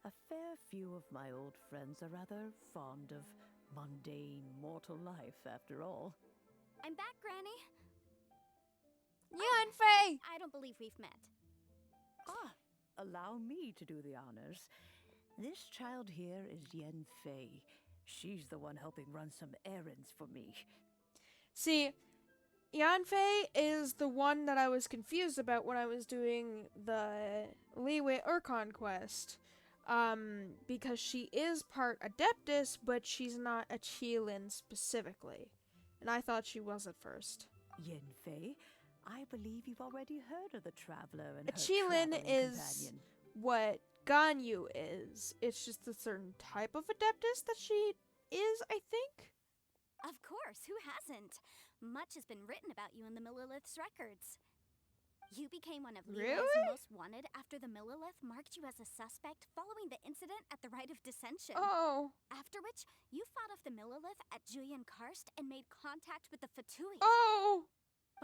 A fair few of my old friends are rather fond of mundane mortal life, after all. I'm back, Granny. Yeah, and Faye. I don't believe we've met. Ah, allow me to do the honors. This child here is Yen Fei. She's the one helping run some errands for me. See, Yanfei is the one that I was confused about when I was doing the Liyue Urkon quest. Because she is part Adeptus, but she's not a Qilin specifically. And I thought she was at first. Yen Fei, I believe you've already heard of the traveler and A her Qilin traveling is companion. what Ganyu is. It's just a certain type of Adeptus that she is, I think. Of course, who hasn't? Much has been written about you in the Millilith's records. You became one of Liyue's Really? most wanted after the Millilith marked you as a suspect following the incident at the Rite of Dissension. Oh. After which, you fought off the Millilith at Julian Karst and made contact with the Fatui. Oh!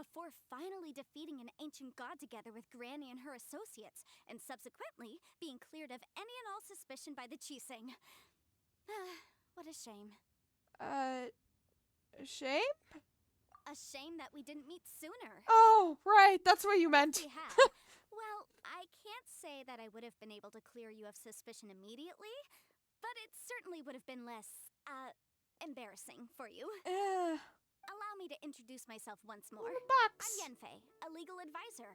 Before finally defeating an ancient god together with Granny and her associates, and subsequently being cleared of any and all suspicion by the Chiseng. What a shame. Shame? A shame that we didn't meet sooner. Oh, right, that's what you meant. We had. Well, I can't say that I would have been able to clear you of suspicion immediately, but it certainly would have been less, embarrassing for you. Allow me to introduce myself once more. The box. I'm Yenfei, a legal advisor.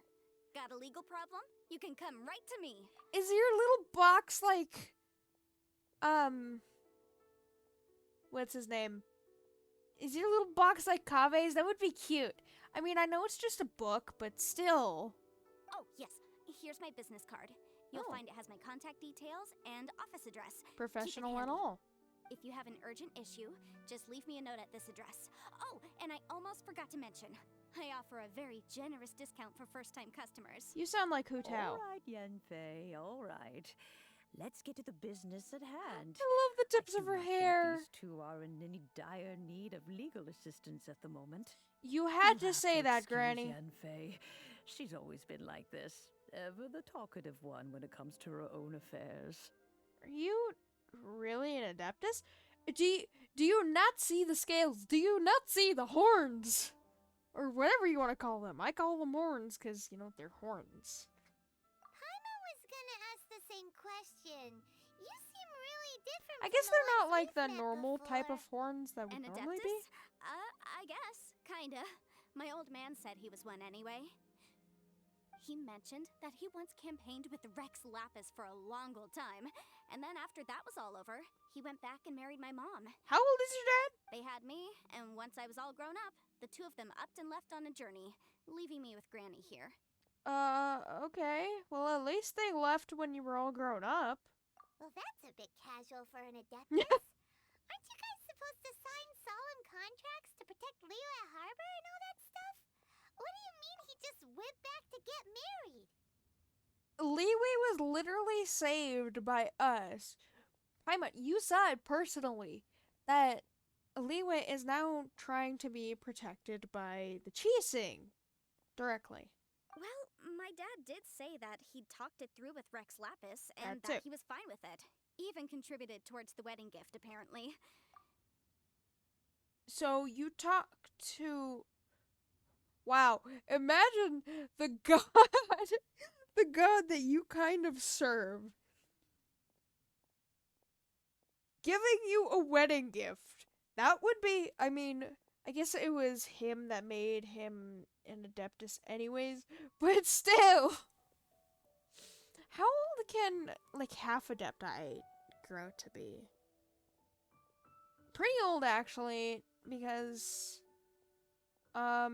Got a legal problem? You can come right to me. Is your little box like, what's his name? Is your little box like Kave's? That would be cute. I mean, I know it's just a book, but still. Oh, yes. Here's my business card. You'll Oh. find it has my contact details and office address. Professional and handy. all. If you have an urgent issue, just leave me a note at this address. Oh, and I almost forgot to mention, I offer a very generous discount for first-time customers. You sound like Hu All Tao. right, Yen Fei, all right. Let's get to the business at hand. I love the tips I of do her not think hair. These two are in any dire need of legal assistance at the moment. You had You'll to have say that, excuse Granny. Yen Fei. She's always been like this. Ever the talkative one when it comes to her own affairs. Are you really an Adeptus? Do you not see the scales? Do you not see the horns? Or whatever you want to call them. I call them horns because, you know, they're horns. Paimon was gonna ask the same question. You seem really different. I guess from the they're not ones like we've the met normal type of before. horns that would An normally adeptus? be. I guess. Kinda. My old man said he was one anyway. He mentioned that he once campaigned with Rex Lapis for a long old time, and then after that was all over, he went back and married my mom. How old is your dad? They had me, and once I was all grown up, the two of them upped and left on a journey, leaving me with Granny here. Okay. Well, at least they left when you were all grown up. Well, that's a bit casual for an adeptus. Aren't you guys supposed to sign solemn contracts to protect Liyue Harbor and all that stuff? What do you mean he just went back to get married? Liyue was literally saved by us. Paimon, you said personally that Liyue is now trying to be protected by the Qixing directly. Well, my dad did say that he'd talked it through with Rex Lapis, and That's it. that he was fine with it. Even contributed towards the wedding gift, apparently. So you talk to... Wow, imagine the god, the god that you kind of serve, giving you a wedding gift. That would be, I mean, I guess it was him that made him an adeptus anyways, but still. How old can, like, half adepti grow to be? Pretty old, actually, because, I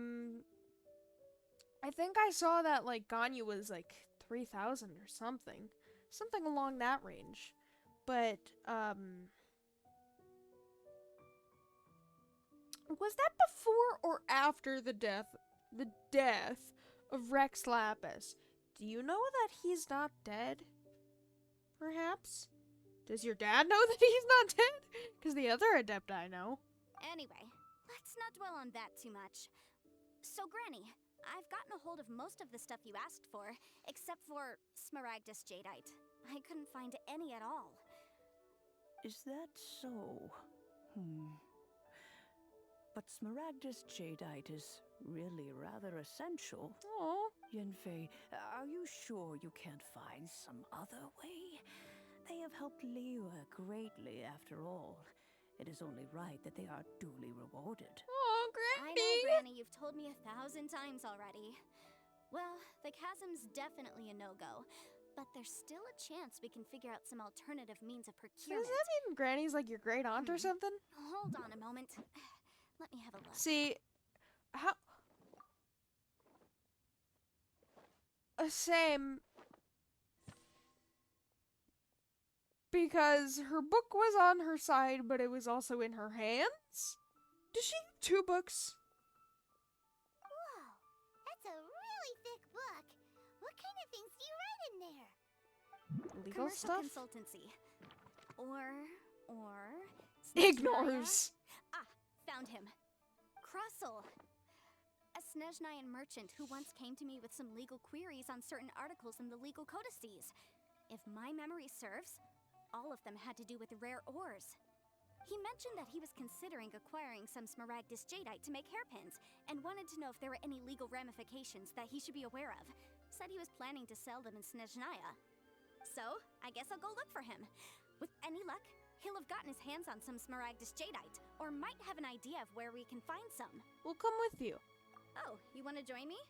think I saw that, like, Ganyu was, like, 3,000 or something. Something along that range. But, was that before or after the death of Rex Lapis? Do you know that he's not dead? Perhaps? Does your dad know that he's not dead? Because the other adepti know. Anyway, let's not dwell on that too much. So, Granny, I've gotten a hold of most of the stuff you asked for, except for Smaragdus Jadeite. I couldn't find any at all. Is that so? But Smaragdus Jadeite is really rather essential. Oh, Yenfei, are you sure you can't find some other way? They have helped Liyue greatly, after all. It is only right that they are duly rewarded. oh, I Granny. know, Granny, you've told me 1,000 times already. Well, the chasm's definitely a no-go, but there's still a chance we can figure out some alternative means of Does procurement. that mean Granny's like your great aunt or something? Hold on a moment. Let me have a look. See, how... Same. Because her book was on her side, but it was also in her hands? Does she have 2 books? Whoa, that's a really thick book. What kind of things do you write in there? Legal Commercial stuff? consultancy. Or... Ignores. Ah, found him. Krustle. A Snezhnayan merchant who once came to me with some legal queries on certain articles in the legal codices. If my memory serves, all of them had to do with rare ores. He mentioned that he was considering acquiring some Smaragdus Jadeite to make hairpins, and wanted to know if there were any legal ramifications that he should be aware of. Said he was planning to sell them in Snezhnaya. So, I guess I'll go look for him. With any luck, he'll have gotten his hands on some Smaragdus Jadeite, or might have an idea of where we can find some. We'll come with you. Oh, you want to join me?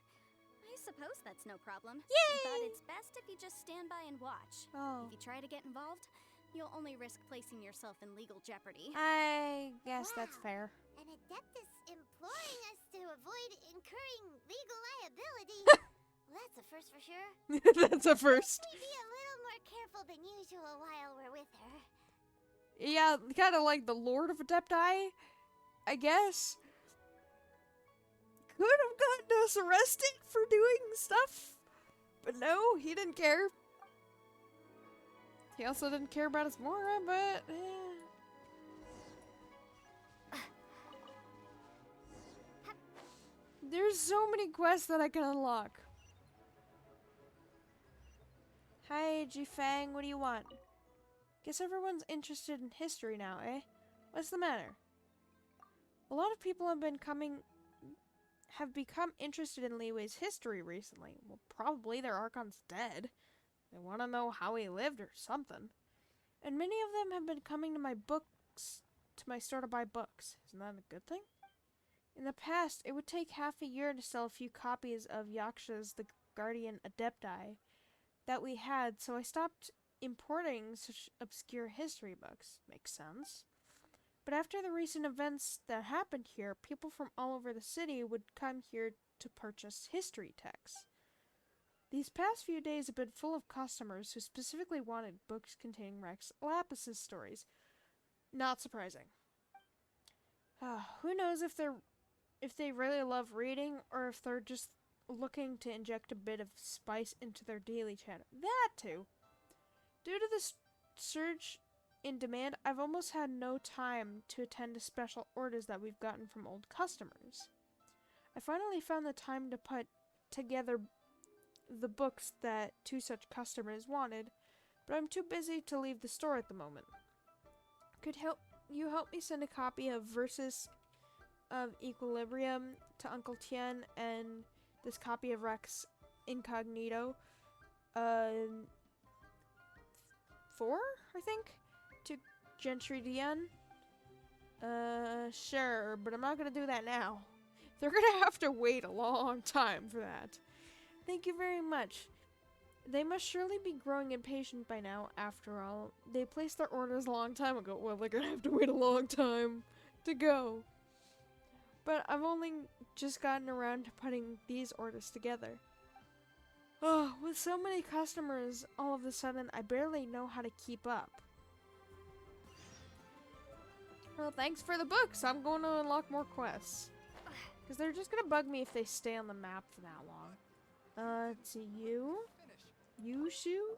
I suppose that's no problem. Yay! But it's best if you just stand by and watch. Oh. If you try to get involved, you'll only risk placing yourself in legal jeopardy. I guess that's Wow. fair. An adeptus imploring us to avoid incurring legal liability. Well, that's a first for sure. That's a first. We be a little more careful than usual while we're with her. Yeah, kind of like the Lord of Adepti, I guess. Could have gotten us arrested for doing stuff, but no, he didn't care. He also didn't care about his Mora, but there's so many quests that I can unlock. Hi, Jifang, what do you want? Guess everyone's interested in history now, eh? What's the matter? A lot of people have become interested in Li Wei's history recently. Well, probably their Archon's dead. They want to know how he lived or something. And many of them have been coming to my store to buy books. Isn't that a good thing? In the past, it would take half a year to sell a few copies of Yaksha's The Guardian Adepti that we had, so I stopped importing such obscure history books. Makes sense. But after the recent events that happened here, people from all over the city would come here to purchase history texts. These past few days have been full of customers who specifically wanted books containing Rex Lapis's stories. Not surprising. Who knows if they really love reading or if they're just looking to inject a bit of spice into their daily chatter. That too. Due to the surge in demand, I've almost had no time to attend to special orders that we've gotten from old customers. I finally found the time to put together the books that two such customers wanted, but I'm too busy to leave the store at the moment. Could you help me send a copy of Versus of Equilibrium to Uncle Tien and this copy of Rex Incognito? 4, I think? To Gentry Dian? Sure, but I'm not gonna do that now. They're gonna have to wait a long time for that. Thank you very much. They must surely be growing impatient by now, after all. They placed their orders a long time ago. Well, they're gonna have to wait a long time to go. But I've only just gotten around to putting these orders together. Oh, with so many customers, all of a sudden, I barely know how to keep up. Well, thanks for the books. I'm going to unlock more quests. Because they're just going to bug me if they stay on the map for that long. Let's see, Yushu?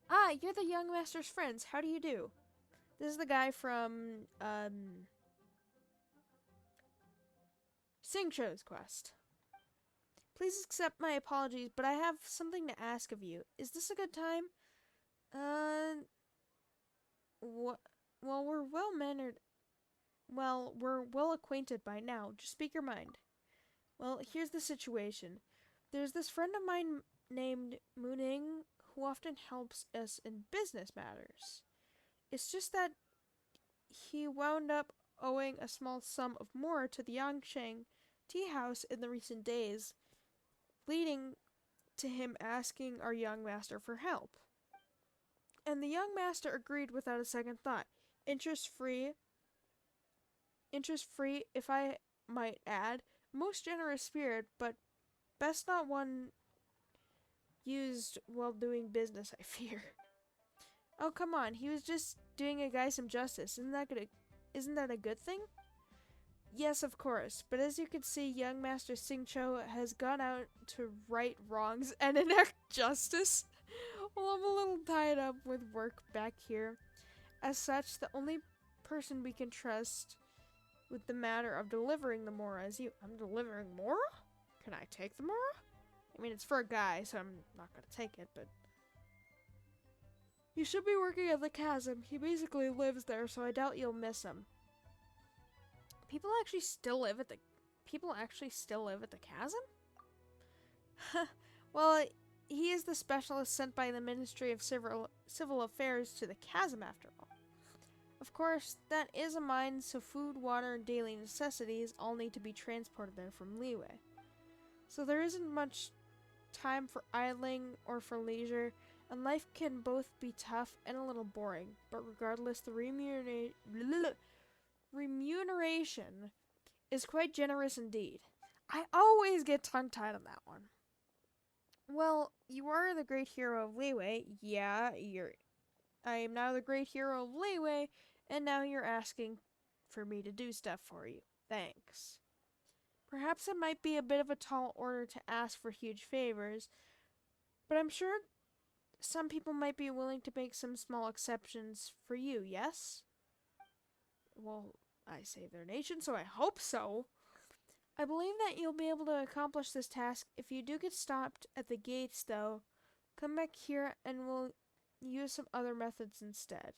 Ah, you're the young master's friends. How do you do? This is the guy from, Singcho's quest. Please accept my apologies, but I have something to ask of you. Is this a good time? Well, we're well-mannered. Well, we're well acquainted by now. Just speak your mind. Well, here's the situation. There's this friend of mine named Mooning who often helps us in business matters. It's just that he wound up owing a small sum of more to the Yangsheng tea house in the recent days, leading to him asking our young master for help. And the young master agreed without a second thought. Interest-free, if I might add. Most generous spirit, but best not one used while doing business, I fear. Oh, come on. He was just doing a guy some justice. Isn't that a good thing? Yes, of course. But as you can see, young Master Singcho has gone out to right wrongs and enact justice. Well, I'm a little tied up with work back here. As such, the only person we can trust with the matter of delivering the Mora is you. I'm delivering Mora? Can I take the Mora? I mean, it's for a guy, so I'm not gonna take it, but... You should be working at the chasm. He basically lives there, so I doubt you'll miss him. People actually still live at the chasm? Well, he is the specialist sent by the Ministry of Civil Affairs to the chasm, after all. Of course, that is a mine, so food, water, and daily necessities all need to be transported there from Li Wei. So there isn't much time for idling or for leisure, and life can both be tough and a little boring. But regardless, the remuneration is quite generous indeed. I always get tongue-tied on that one. Well, you are the great hero of Li Wei. Yeah, I am now the great hero of Li Wei, and now you're asking for me to do stuff for you. Thanks. Perhaps it might be a bit of a tall order to ask for huge favors, but I'm sure some people might be willing to make some small exceptions for you, yes? Well, I save their nation, so I hope so. I believe that you'll be able to accomplish this task. If you do get stopped at the gates, though, come back here and we'll use some other methods instead.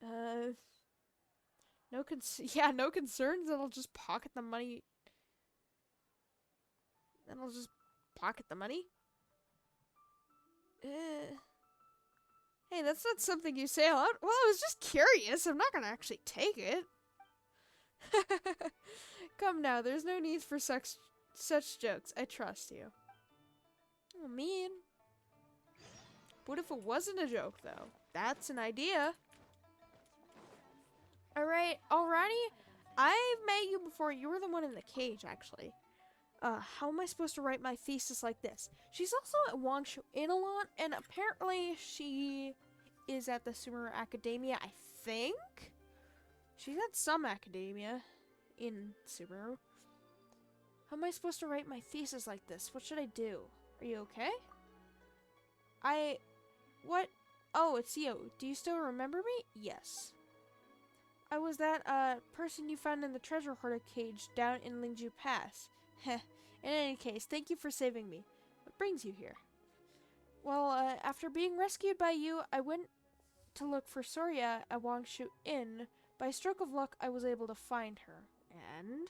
Yeah, no concerns. It'll just pocket the money. It'll just pocket the money. Hey, that's not something you say out. Well, I was just curious. I'm not gonna actually take it. Come now, there's no need for such jokes. I trust you. Oh, mean. What if it wasn't a joke, though? That's an idea. Alright, alrighty. I've met you before. You were the one in the cage, actually. How am I supposed to write my thesis like this? She's also at Wangshu in a lot, and apparently she is at the Sumeru Academia, I think? She's at some academia in Sumeru. How am I supposed to write my thesis like this? What should I do? Are you okay? What? Oh, it's you. Do you still remember me? Yes. I was that, person you found in the treasure hoarder cage down in Lingju Pass. Heh. In any case, thank you for saving me. What brings you here? Well, after being rescued by you, I went to look for Soria at Wangshu Inn. By a stroke of luck, I was able to find her. And?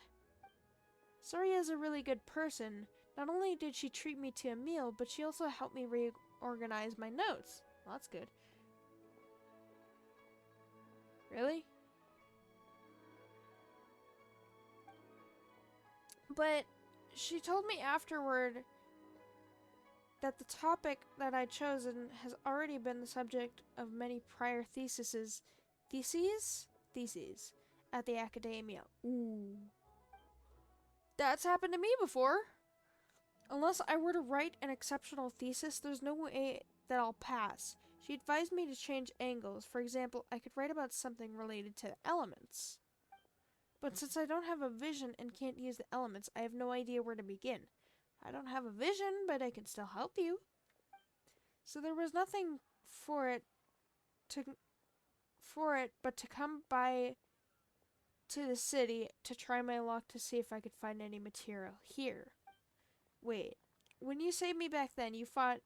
Soria is a really good person. Not only did she treat me to a meal, but she also helped me reorganize my notes. Well, that's good. Really? But she told me afterward that the topic that I'd chosen has already been the subject of many prior theses at the academia. Ooh. That's happened to me before. Unless I were to write an exceptional thesis, there's no way that I'll pass. She advised me to change angles. For example, I could write about something related to elements. But since I don't have a vision and can't use the elements, I have no idea where to begin. I don't have a vision, but I can still help you. So there was nothing for it but to come by to the city to try my luck to see if I could find any material here. Wait, when you saved me back then, you fought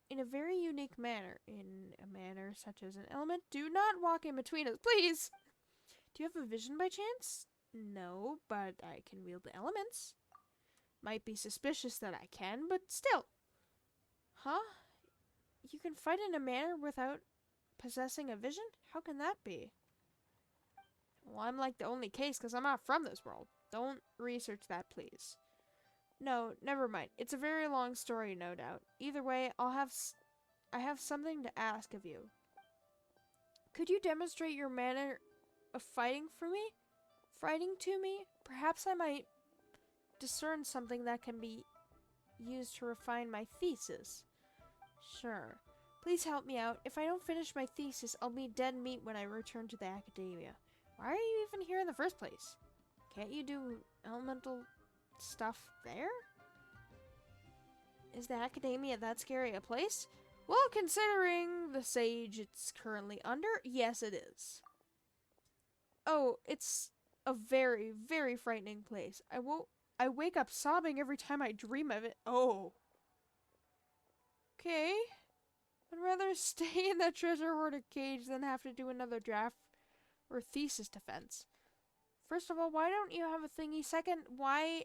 in a very unique manner. In a manner such as an element? Do not walk in between us, please! Do you have a vision by chance? No, but I can wield the elements. Might be suspicious that I can, but still. Huh? You can fight in a manner without possessing a vision? How can that be? Well, I'm like the only case because I'm not from this world. Don't research that, please. No, never mind. It's a very long story, no doubt. Either way, I have something to ask of you. Could you demonstrate your manner of fighting to me? Perhaps I might discern something that can be used to refine my thesis. Sure. Please help me out. If I don't finish my thesis, I'll be dead meat when I return to the academia. Why are you even here in the first place? Can't you do elemental stuff there? Is the academia that scary a place? Well, considering the sage it's currently under, yes it is. Oh, it's a very, very frightening place. I wake up sobbing every time I dream of it. Oh. Okay. I'd rather stay in that treasure hoarder cage than have to do another draft or thesis defense. First of all, why don't you have a thingy? Second, why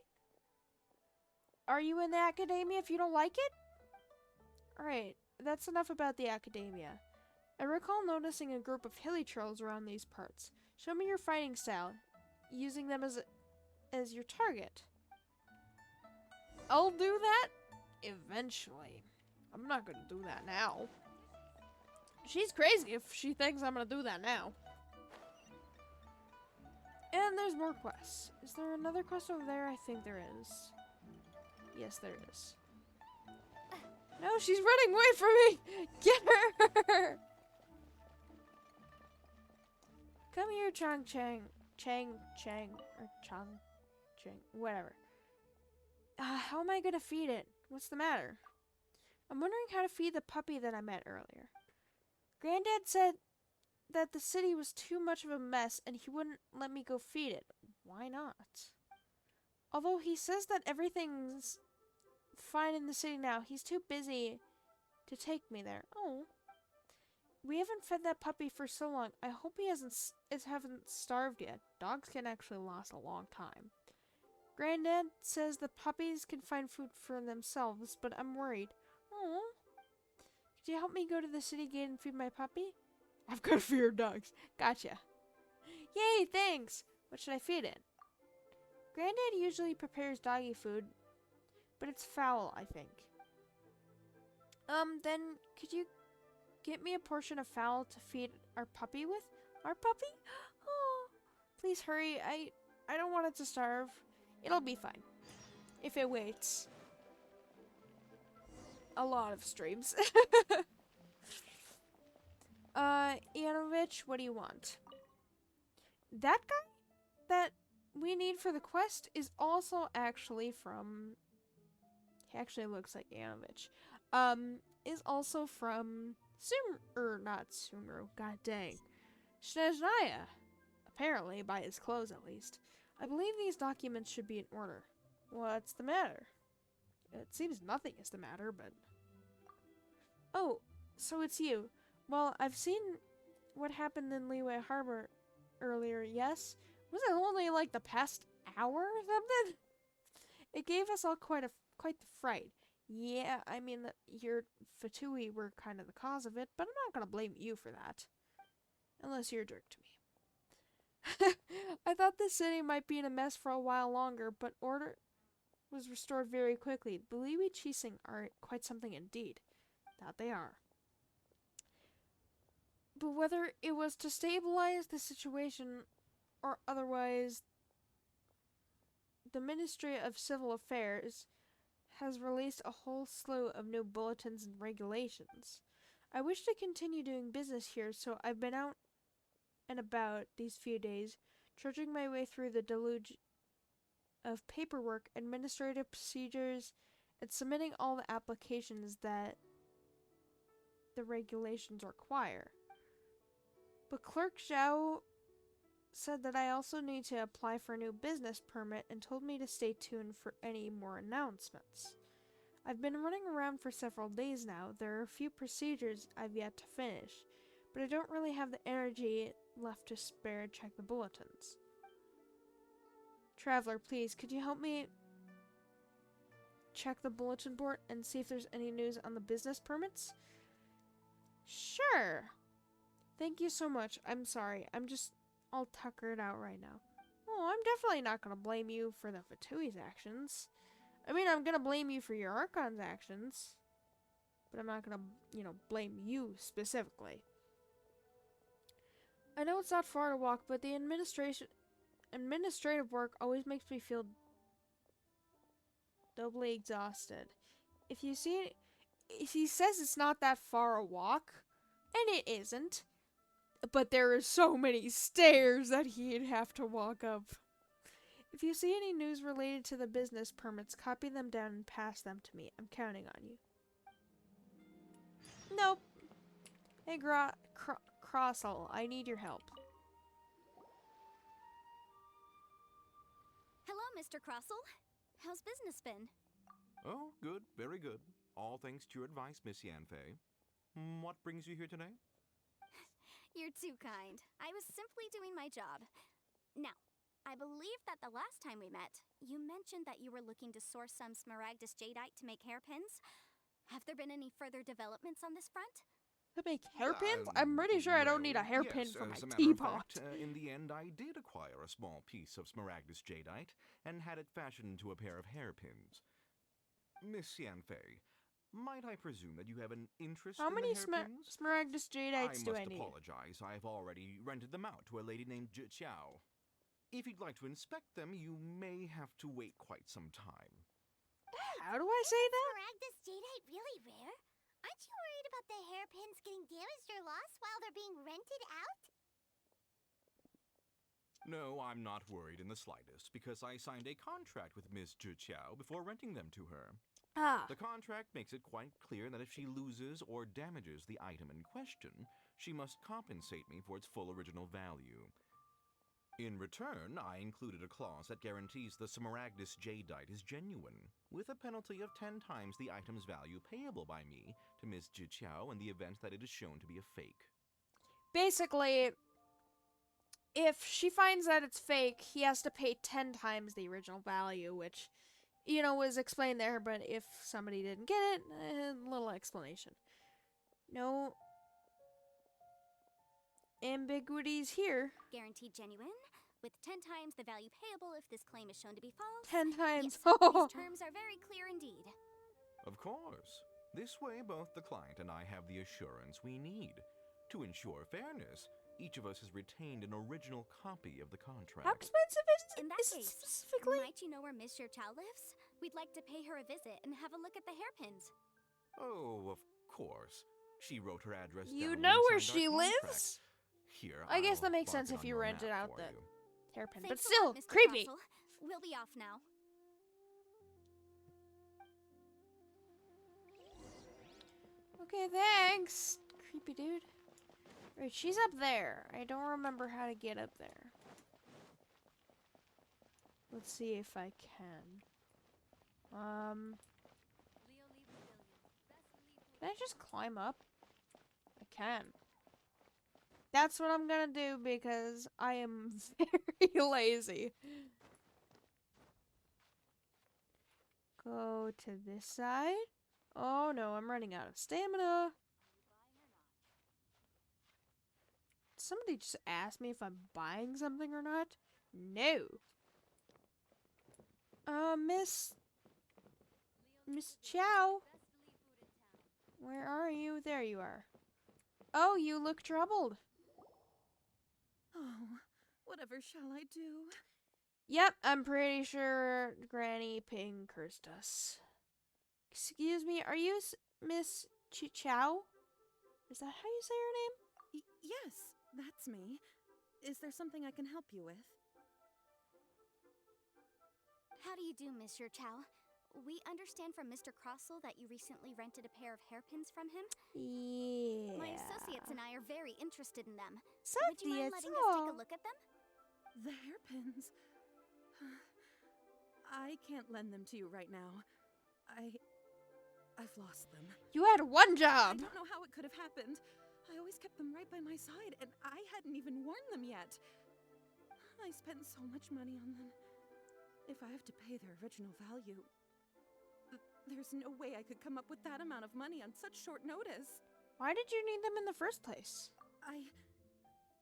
are you in the academia if you don't like it? Alright, that's enough about the academia. I recall noticing a group of hilly trolls around these parts. Show me your fighting style, using them as your target. I'll do that eventually. I'm not gonna do that now. She's crazy if she thinks I'm gonna do that now. And there's more quests. Is there another quest over there? I think there is. Yes, there is. No, she's running away from me! Get her! Come here, Chang, or Chang, whatever. How am I gonna feed it? What's the matter? I'm wondering how to feed the puppy that I met earlier. Granddad said that the city was too much of a mess and he wouldn't let me go feed it. Why not? Although he says that everything's fine in the city now, he's too busy to take me there. Oh. We haven't fed that puppy for so long. I hope he haven't starved yet. Dogs can actually last a long time. Granddad says the puppies can find food for themselves, but I'm worried. Oh, could you help me go to the city gate and feed my puppy? I've got a fear of dogs. Gotcha. Yay, thanks. What should I feed it? Granddad usually prepares doggy food, but it's foul, I think. Then could you get me a portion of fowl to feed our puppy with? Our puppy? Oh, please hurry. I don't want it to starve. It'll be fine. If it waits. A lot of streams. Ianovich, what do you want? That guy that we need for the quest is also actually from... He actually looks like Ianovich. Is also from not Sumru, god dang. Snezhnaya. Apparently, by his clothes at least. I believe these documents should be in order. What's the matter? It seems nothing is the matter, but... Oh, so it's you. Well, I've seen what happened in Liyue Harbor earlier, yes? Was it only like the past hour or something? It gave us all quite the fright. Yeah, I mean, your Fatui were kind of the cause of it, but I'm not gonna blame you for that. Unless you're a jerk to me. I thought the city might be in a mess for a while longer, but order was restored very quickly. The Liwi Chising are quite something indeed. That they are. But whether it was to stabilize the situation or otherwise, the Ministry of Civil Affairs has released a whole slew of new bulletins and regulations. I wish to continue doing business here, so I've been out and about these few days, trudging my way through the deluge of paperwork, administrative procedures, and submitting all the applications that the regulations require. But Clerk Zhao said that I also need to apply for a new business permit and told me to stay tuned for any more announcements. I've been running around for several days now. There are a few procedures I've yet to finish, but I don't really have the energy left to spare to check the bulletins. Traveler, please, could you help me check the bulletin board and see if there's any news on the business permits? Sure. Thank you so much. I'm sorry. I'm just all tuckered out right now. Oh, I'm definitely not gonna blame you for the Fatui's actions. I mean, I'm gonna blame you for your Archon's actions. But I'm not gonna, blame you specifically. I know it's not far to walk, but the administrative work always makes me feel doubly exhausted. If he says it's not that far a walk, and it isn't, but there are so many stairs that he'd have to walk up. If you see any news related to the business permits, copy them down and pass them to me. I'm counting on you. Nope. Hey, Crossle, I need your help. Hello, Mr. Crossell. How's business been? Oh, good, very good. All thanks to your advice, Miss Yanfei. What brings you here today? You're too kind. I was simply doing my job. Now, I believe that the last time we met, you mentioned that you were looking to source some Smaragdus Jadeite to make hairpins. Have there been any further developments on this front? To make hairpins? I'm pretty sure I don't need a hairpin for my teapot. In the end, I did acquire a small piece of Smaragdus Jadeite and had it fashioned into a pair of hairpins. Miss Yanfei, might I presume that you have an interest How in many the hairpins? Smaragdus Jadeites do I must need? apologize. I've already rented them out to a lady named Zhiqiao. If you'd like to inspect them, you may have to wait quite some time. How do I say that? Smaragdus Jadeite really rare? Aren't you worried about the hairpins getting damaged or lost while they're being rented out? No, I'm not worried in the slightest, because I signed a contract with Miss Zhiqiao before renting them to her. Ah. The contract makes it quite clear that if she loses or damages the item in question, she must compensate me for its full original value. In return, I included a clause that guarantees the Smaragdus Jadeite is genuine, with a penalty of 10 times the item's value payable by me to Miss Zhiqiao in the event that it is shown to be a fake. basically, if she finds that it's fake, he has to pay 10 times the original value, which, you know, was explained there, but if somebody didn't get it, a little explanation. No ambiguities here. Guaranteed genuine, with 10 times the value payable if this claim is shown to be false. 10 times. Yes, these terms are very clear indeed. Of course. This way, both the client and I have the assurance we need. To ensure fairness, each of us has retained an original copy of the contract. How expensive In that is it case, specifically? might you know where Miss Chow lives? We'd like to pay her a visit and have a look at the hairpins. Oh, of course. She wrote her address down You when know we where signed she our contract. lives? Here, I guess I'll that makes mark sense it if on you your rented map out for the you. hairpin, but Thanks a still, lot, Mr. creepy. Castle. We'll be off now. Okay, thanks. Creepy dude. Right, she's up there. I don't remember how to get up there. Let's see if I can. Can I just climb up? I can. That's what I'm gonna do because I am very lazy. Go to this side. Oh no, I'm running out of stamina. Somebody just asked me if I'm buying something or not. No. Miss Chow. Where are you? There you are. Oh, you look troubled. Oh, whatever shall I do? Yep, I'm pretty sure Granny Ping cursed us. Excuse me, are you Miss Chow? Is that how you say her name? Yes, that's me. Is there something I can help you with? How do you do, Mr. Chow? We understand from Mr. Crossell that you recently rented a pair of hairpins from him. Yeah. My associates and I are very interested in them. Would Associates, you mind letting us take a look at them? The hairpins. I can't lend them to you right now. I've lost them. You had one I job. don't know how it could have happened. I always kept them right by my side, and I hadn't even worn them yet. I spent so much money on them. If I have to pay their original value, there's no way I could come up with that amount of money on such short notice. Why did you need them in the first place?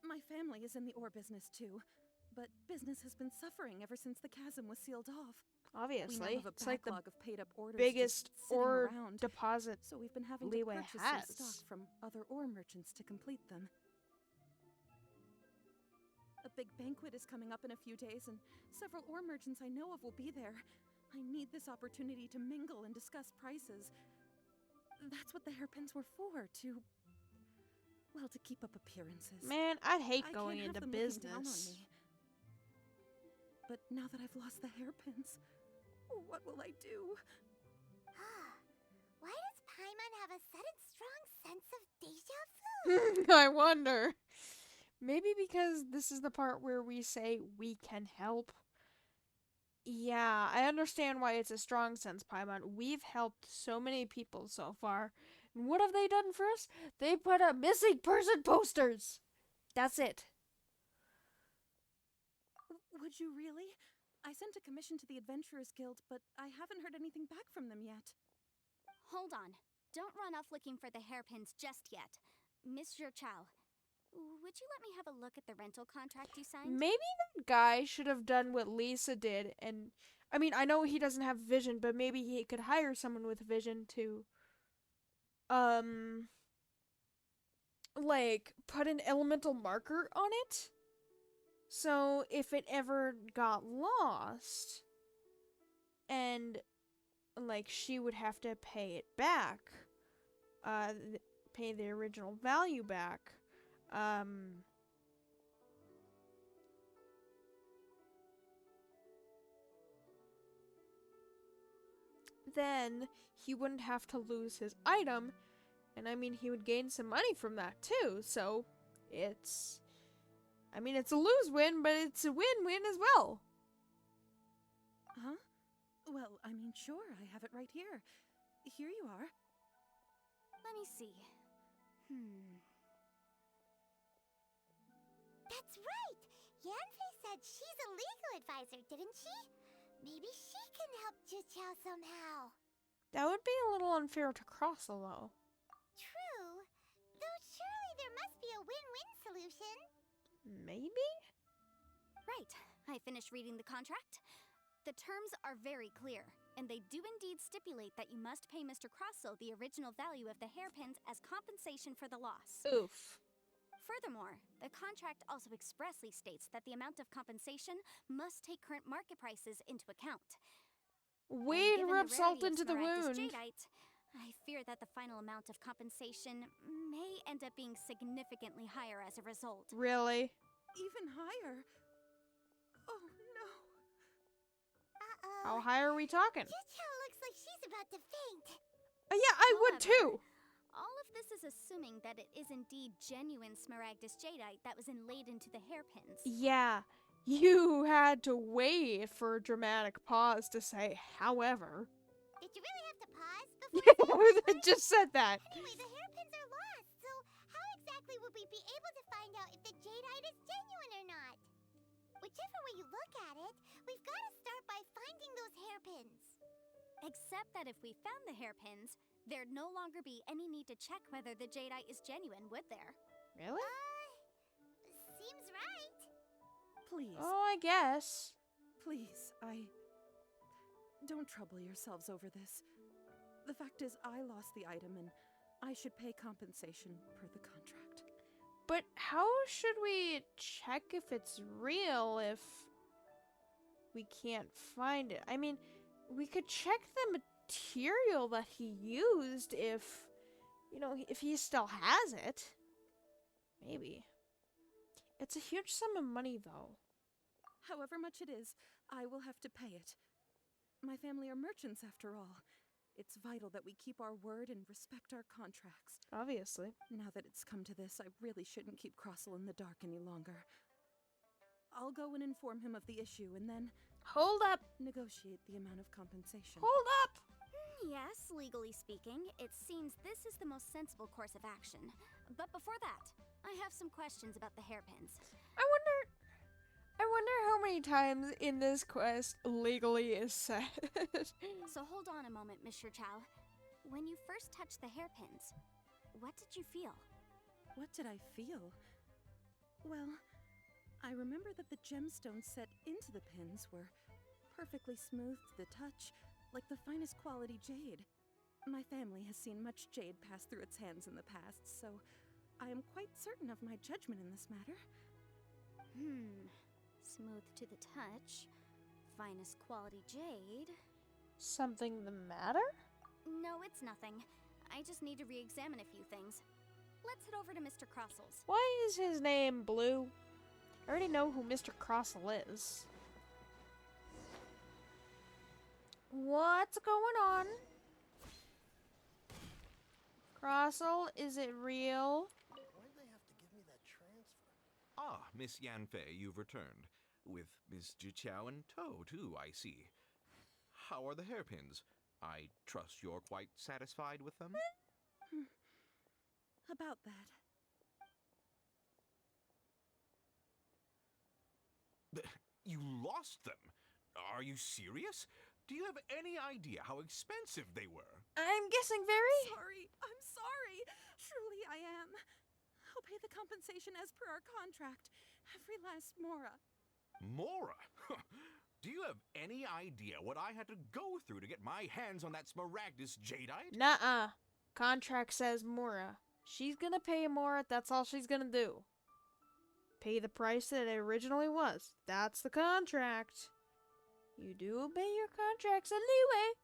My family is in the ore business too, but business has been suffering ever since the chasm was sealed off. Obviously, We now have a it's like the backlog of paid-up orders biggest just sitting ore around, deposit. so we've been having leeway to purchase has. some stock from other ore merchants to complete them. A big banquet is coming up in a few days, and several ore merchants I know of will be there. I need this opportunity to mingle and discuss prices. That's what the hairpins were for, to keep up appearances. Man, I'd hate I going can't into have them looking down on business. me. But now that I've lost the hairpins, what will I do? Why does Paimon have a sudden strong sense of deja vu? I wonder. Maybe because this is the part where we say we can help. Yeah, I understand why it's a strong sense, Paimon. We've helped so many people so far. And what have they done for us? They put up missing person posters. That's it. Would you really? I sent a commission to the Adventurers Guild, but I haven't heard anything back from them yet. Hold on. Don't run off looking for the hairpins just yet. Mr. Chow, would you let me have a look at the rental contract you signed? Maybe that guy should have done what Lisa did. And, I mean, I know he doesn't have vision, but maybe he could hire someone with vision to, like, put an elemental marker on it. So if it ever got lost, and, like, she would have to pay it back, pay the original value back, then he wouldn't have to lose his item, and I mean, he would gain some money from that too, so it's a lose-win, but it's a win-win as well. Huh? Well, I mean, sure, I have it right here. Here you are. Let me see. That's right! Yanfei said she's a legal advisor, didn't she? Maybe she can help Juqiao somehow. That would be a little unfair to Crossel, though. True. Though surely there must be a win-win solution. Maybe? Right. I finished reading the contract. The terms are very clear, and they do indeed stipulate that you must pay Mr. Crossel the original value of the hairpins as compensation for the loss. Oof. Furthermore, the contract also expressly states that the amount of compensation must take current market prices into account. Way to And given rub the salt rarity of into the Smaragdus wound. jadeite, I fear that the final amount of compensation may end up being significantly higher as a result. Really? Even higher? Oh no. Uh-oh. How high are we talking? Juqiao looks like she's about to faint. Yeah, I would However, too. All of this is assuming that it is indeed genuine Smaragdus jadeite that was inlaid into the hairpins. Yeah, you had to wait for a dramatic pause to say, however. Did you really have to pause before I just said that. Anyway, the hairpins are lost, so how exactly would we be able to find out if the jadeite is genuine or not? Whichever way you look at it, we've got to start by finding those hairpins. Except that if we found the hairpins, there'd no longer be any need to check whether the jadeite is genuine, would there? Really? Seems right. Please, Oh, I guess. please, don't trouble yourselves over this. The fact is, I lost the item and I should pay compensation per the contract. But how should we check if it's real if we can't find it? I mean, we could check the material that he used if, you know, if he still has it. Maybe. It's a huge sum of money, though. However much it is, I will have to pay it. My family are merchants, after all. It's vital that we keep our word and respect our contracts. Obviously. Now that it's come to this, I really shouldn't keep Crossel in the dark any longer. I'll go and inform him of the issue and then Hold up! negotiate the amount of compensation. Hold up! Yes, legally speaking, it seems this is the most sensible course of action. But before that, I have some questions about the hairpins. I wonder how many times in this quest legally is said. So hold on a moment, Mr. Chow. When you first touched the hairpins, what did you feel? What did I feel? Well, I remember that the gemstones set into the pins were perfectly smooth to the touch, like the finest quality jade. My family has seen much jade pass through its hands in the past, so I am quite certain of my judgment in this matter. Smooth to the touch, finest quality jade. Something the matter? No, it's nothing. I just need to re-examine a few things. Let's head over to Mr. Crossel's. Why is his name Blue? I already know who Mr. Crossel is. What's going on? Crossel, is it real? Why'd they have to give me that transfer? Ah, Miss Yanfei, you've returned. With Miss Juqiao in tow, too, I see. How are the hairpins? I trust you're quite satisfied with them? About that. You lost them? Are you serious? Do you have any idea how expensive they were? I'm guessing very. Sorry, I'm sorry. Truly I am. I'll pay the compensation as per our contract. Every last mora. Mora? Do you have any idea what I had to go through to get my hands on that Smaragdus jadeite? Nuh-uh. Contract says Mora. She's gonna pay Mora, that's all she's gonna do. Pay the price that it originally was. That's the contract. You do obey your contracts anyway.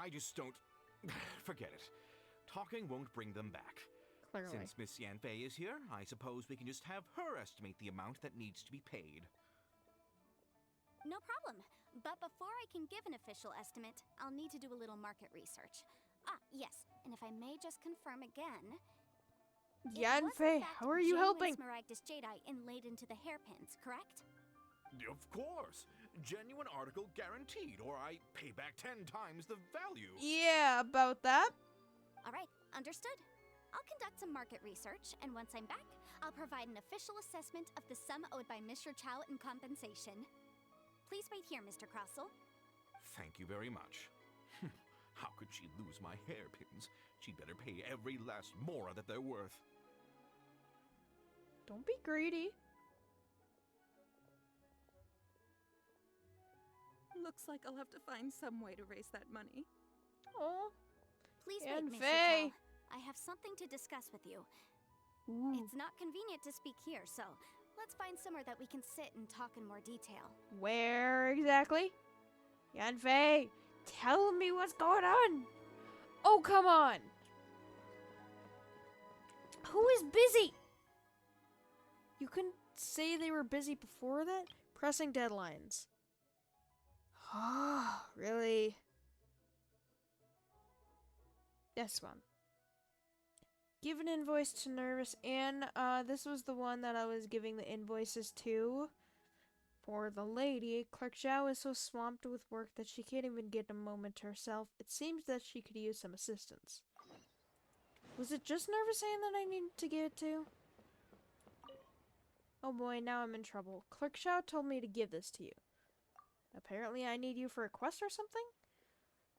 I just don't... Forget it. Talking won't bring them back. Clearly. Since Miss Yanfei is here, I suppose we can just have her estimate the amount that needs to be paid. No problem. But before I can give an official estimate, I'll need to do a little market research. Ah, yes, and if I may just confirm again... it was, in Yanfei, fact, how are you helping? genuine Smaragdus jadeite inlaid into the hairpins, correct? Of course. Genuine article guaranteed, or I pay back 10 times the value. Yeah, about that. All right, understood. I'll conduct some market research, and once I'm back, I'll provide an official assessment of the sum owed by Mr. Chow in compensation. Please wait here, Mr. Crossell. Thank you very much. How could she lose my hairpins? She'd better pay every last mora that they're worth. Don't be greedy. Looks like I'll have to find some way to raise that money. Oh. Please wait, Mr. Faye. Chow. I have something to discuss with you. Ooh. It's not convenient to speak here, so let's find somewhere that we can sit and talk in more detail. Where exactly? Yanfei, tell me what's going on. Oh, come on. Who is busy? You couldn't say they were busy before that? Pressing deadlines. Oh, really? This one. Give an invoice to Nervous Ann. This was the one that I was giving the invoices to. For the lady, Clerk Zhao is so swamped with work that she can't even get a moment to herself. It seems that she could use some assistance. Was it just Nervous Ann that I needed to give it to? Oh boy, now I'm in trouble. Clerk Zhao told me to give this to you. Apparently I need you for a quest or something?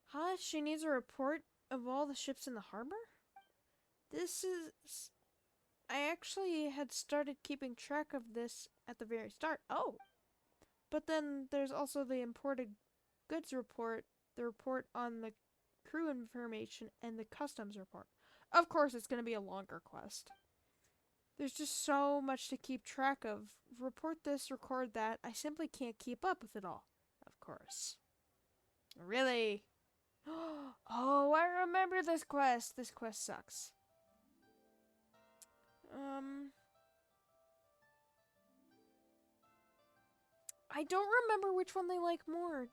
Huh? She needs a report of all the ships in the harbor? This is... I actually had started keeping track of this at the very start. Oh! But then there's also the imported goods report, the report on the crew information, and the customs report. Of course, it's going to be a longer quest. There's just so much to keep track of. Report this, record that. I simply can't keep up with it all. Of course. Really? Oh, I remember this quest. This quest sucks. I don't remember which one they like more.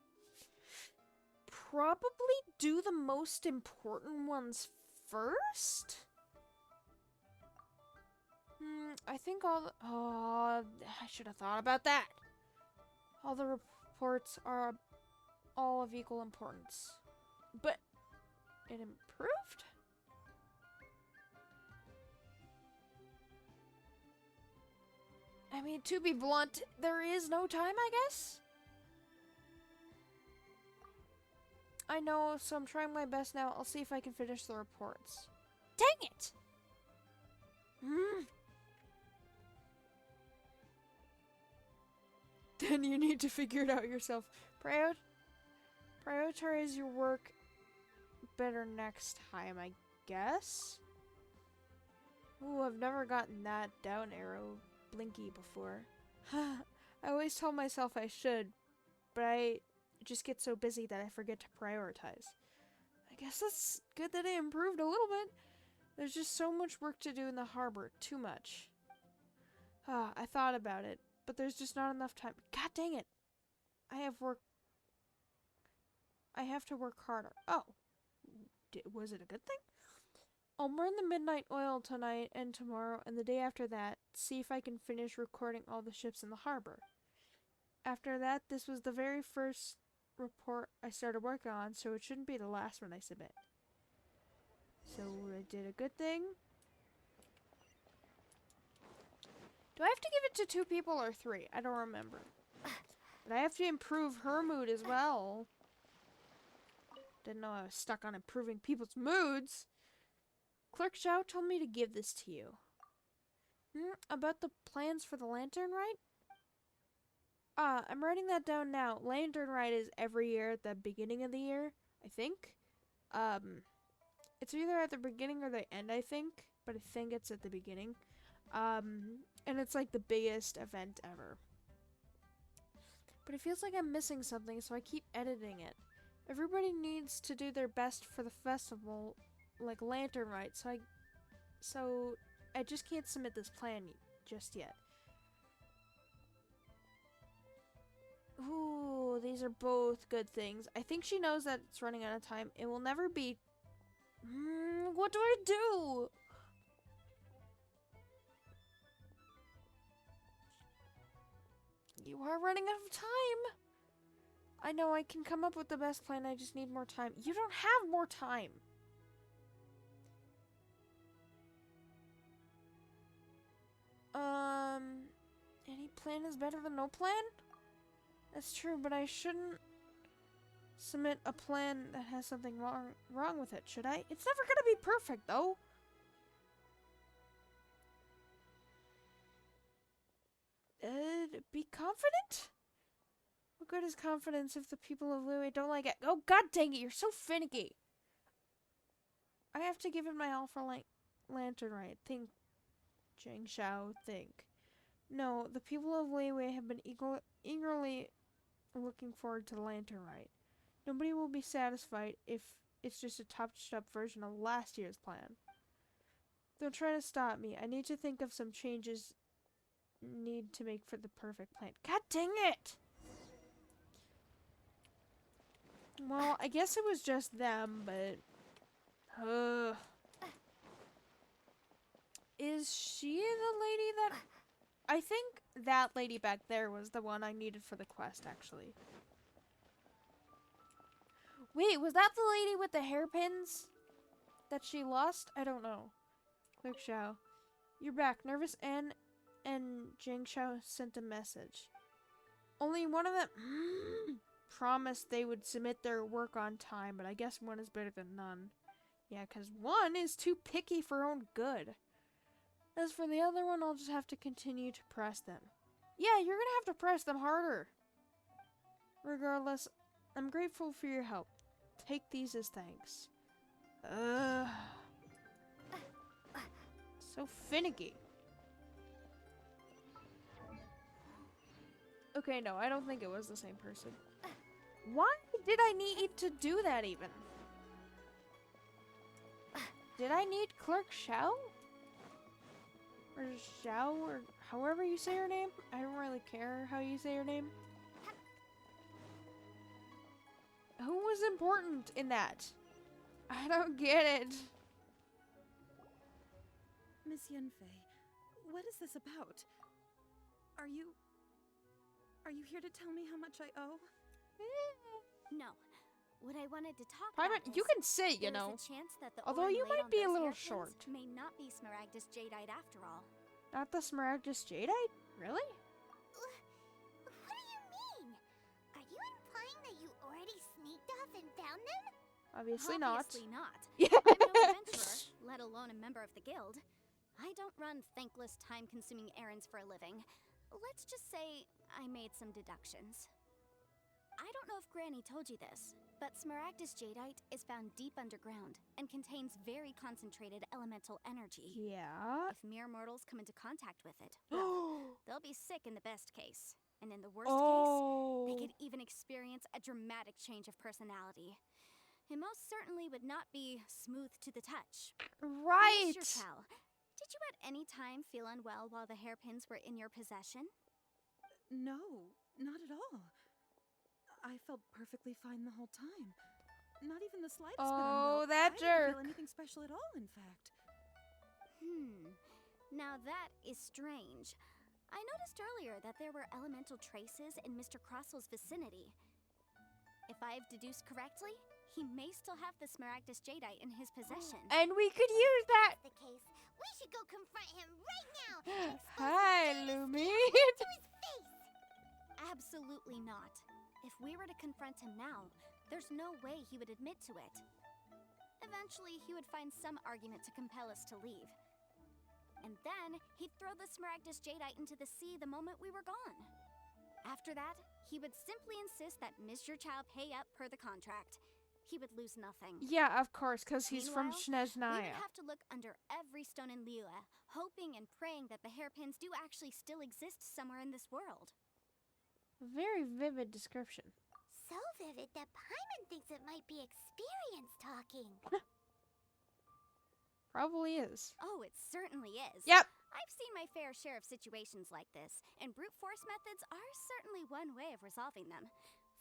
Probably do the most important ones first? I think all the... Oh, I should have thought about that. All the reports are all of equal importance. But it improved? I mean, to be blunt, there is no time, I guess? I know, so I'm trying my best now. I'll see if I can finish the reports. Dang it! Then you need to figure it out yourself. Prioritize your work better next time, I guess? Ooh, I've never gotten that down arrow blinky before. I always told myself I should, but I just get so busy that I forget to prioritize. I guess it's good that it improved a little bit. There's just so much work to do in the harbor. Too much. I thought about it, but there's just not enough time. God dang it. I have to work harder. Oh. Was it a good thing? I'll burn the midnight oil tonight and tomorrow and the day after that. See if I can finish recording all the ships in the harbor. After that, this was the very first report I started working on, so it shouldn't be the last one I submit. So I did a good thing. Do I have to give it to 2 people or 3? I don't remember. But I have to improve her mood as well. Didn't know I was stuck on improving people's moods. Clerk Zhao told me to give this to you. About the plans for the lantern rite? I'm writing that down now. Lantern rite is every year at the beginning of the year, I think. It's either at the beginning or the end, I think. But I think it's at the beginning. And it's like the biggest event ever. But it feels like I'm missing something, so I keep editing it. Everybody needs to do their best for the festival, like lantern rite, so I just can't submit this plan just yet. Ooh, these are both good things. I think she knows that it's running out of time. It will never be... what do I do? You are running out of time. I know I can come up with the best plan. I just need more time. You don't have more time. plan is better than no plan? That's true, but I shouldn't submit a plan that has something wrong with it, should I? It's never gonna be perfect, though. Be confident? What good is confidence if the people of Liyue don't like it? Oh, god dang it, you're so finicky. I have to give it my all for Lantern Rite. Think, Jing Shao, think. No, the people of Liyue have been eagerly looking forward to the Lantern Rite. Nobody will be satisfied if it's just a touched-up version of last year's plan. Don't try to stop me. I need to think of some changes need to make for the perfect plan. God dang it! Well, I guess it was just them, but... Is she the lady that... I think that lady back there was the one I needed for the quest, actually. Wait, was that the lady with the hairpins that she lost? I don't know. Clerk Xiao. You're back. Nervous Anne and Jing Shao sent a message. Only one of them promised they would submit their work on time, but I guess one is better than none. Yeah, because one is too picky for her own good. As for the other one, I'll just have to continue to press them. Yeah, you're gonna have to press them harder. Regardless, I'm grateful for your help. Take these as thanks. So finicky. Okay, no, I don't think it was the same person. Why did I need to do that even? Did I need Clerk Xiao? Or Xiao, or however you say her name? I don't really care how you say her name. Who was important in that? I don't get it. Miss Yunfei, what is this about? Are you here to tell me how much I owe? No. What I wanted to talk Private, about you is can say, you there's know. a chance that the Although ore you laid might on be a those little hairpins short. may not be Smaragdus Jadeite after all. Not the Smaragdus Jadeite? Really? What do you mean? Are you implying that you already sneaked off and found them? Obviously Obviously not. not. I'm no adventurer, let alone a member of the guild. I don't run thankless, time-consuming errands for a living. Let's just say I made some deductions. I don't know if Granny told you this, but Smaragdus Jadeite is found deep underground and contains very concentrated elemental energy. Yeah. If mere mortals come into contact with it, well, they'll be sick in the best case. And in the worst case, they could even experience a dramatic change of personality. It most certainly would not be smooth to the touch. Right. Mr. Chow, did you at any time feel unwell while the hairpins were in your possession? No, not at all. I felt perfectly fine the whole time. Not even the slightest bit unwell. That I didn't jerk. feel anything special at all, in fact. Now that is strange. I noticed earlier that there were elemental traces in Mr. Crossel's vicinity. If I've deduced correctly, he may still have the Smaragdus Jadeite in his possession. And we could use that. The case. We should go confront him right now and expose Hi, his Lumi. to his face. Absolutely not. If we were to confront him now, there's no way he would admit to it. Eventually, he would find some argument to compel us to leave. And then, he'd throw the Smaragdus Jadeite into the sea the moment we were gone. After that, he would simply insist that Mr. Chow pay up per the contract. He would lose nothing. Yeah, of course, because he's from Meanwhile, we Snezhnaya. would have to look under every stone in Liyue, hoping and praying that the hairpins do actually still exist somewhere in this world. Very vivid description. So vivid that Paimon thinks it might be experience talking. Probably is. Oh, it certainly is. Yep. I've seen my fair share of situations like this, and brute force methods are certainly one way of resolving them.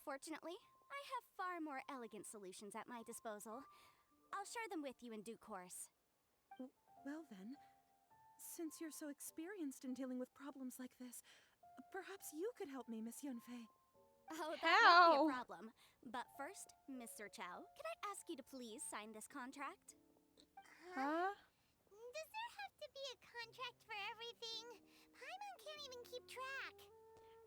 Fortunately, I have far more elegant solutions at my disposal. I'll share them with you in due course. Well then, since you're so experienced in dealing with problems like this, perhaps you could help me, Miss Yunfei. Oh, that How? won't be a problem. But first, Mr. Chow, could I ask you to please sign this contract? Huh? Does there have to be a contract for everything? Paimon can't even keep track.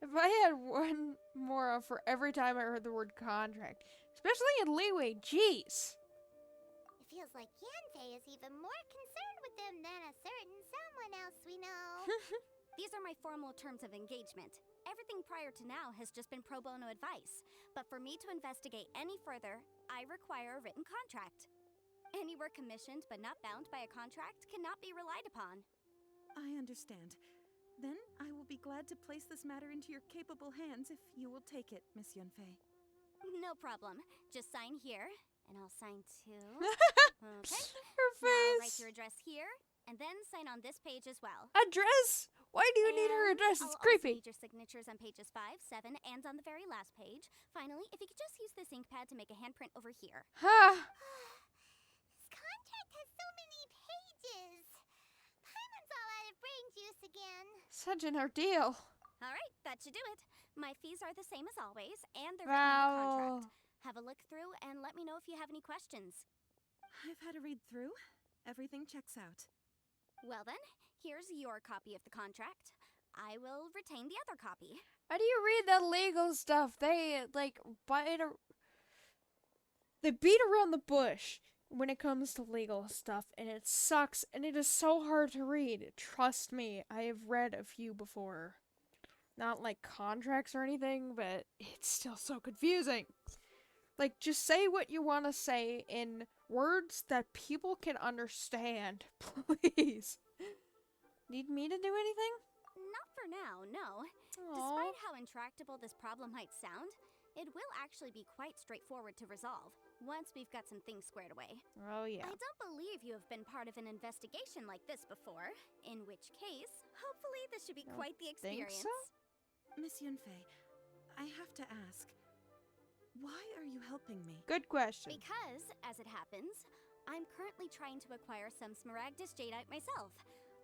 If I had one more for every time I heard the word contract, especially in leeway, jeez. It feels like Yanfei is even more concerned with them than a certain someone else we know. These are my formal terms of engagement. Everything prior to now has just been pro bono advice. But for me to investigate any further, I require a written contract. Any work commissioned but not bound by a contract cannot be relied upon. I understand. Then I will be glad to place this matter into your capable hands if you will take it, Miss Yunfei. No problem. Just sign here, and I'll sign too. Okay. Her Now write face. your address here, and then sign on this page as well. Address? Why do you need her And address? I'll It's also creepy. need your signatures on pages 5, 7, and on the very last page. Finally, if you could just use this ink pad to make a handprint over here. Ha! This contract has so many pages. Paimon's all out of brain juice again. Such an ordeal. All right, that should do it. My fees are the same as always, and they're written in the contract. Have a look through and let me know if you have any questions. I've had a read through. Everything checks out. Well then, here's your copy of the contract. I will retain the other copy. How do you read that legal stuff? They like they beat around the bush when it comes to legal stuff, and it sucks, and it is so hard to read. Trust me, I have read a few before. Not like contracts or anything, but it's still so confusing. Like, just say what you want to say in words that people can understand, please. Need me to do anything? Not for now, no. Aw. Despite how intractable this problem might sound, it will actually be quite straightforward to resolve once we've got some things squared away. Oh, yeah. I don't believe you have been part of an investigation like this before, in which case, hopefully this should be Don't quite the think experience. so? Miss Yunfei, I have to ask, why are you helping me? Good question. Because, as it happens, I'm currently trying to acquire some Smaragdus Jadeite myself.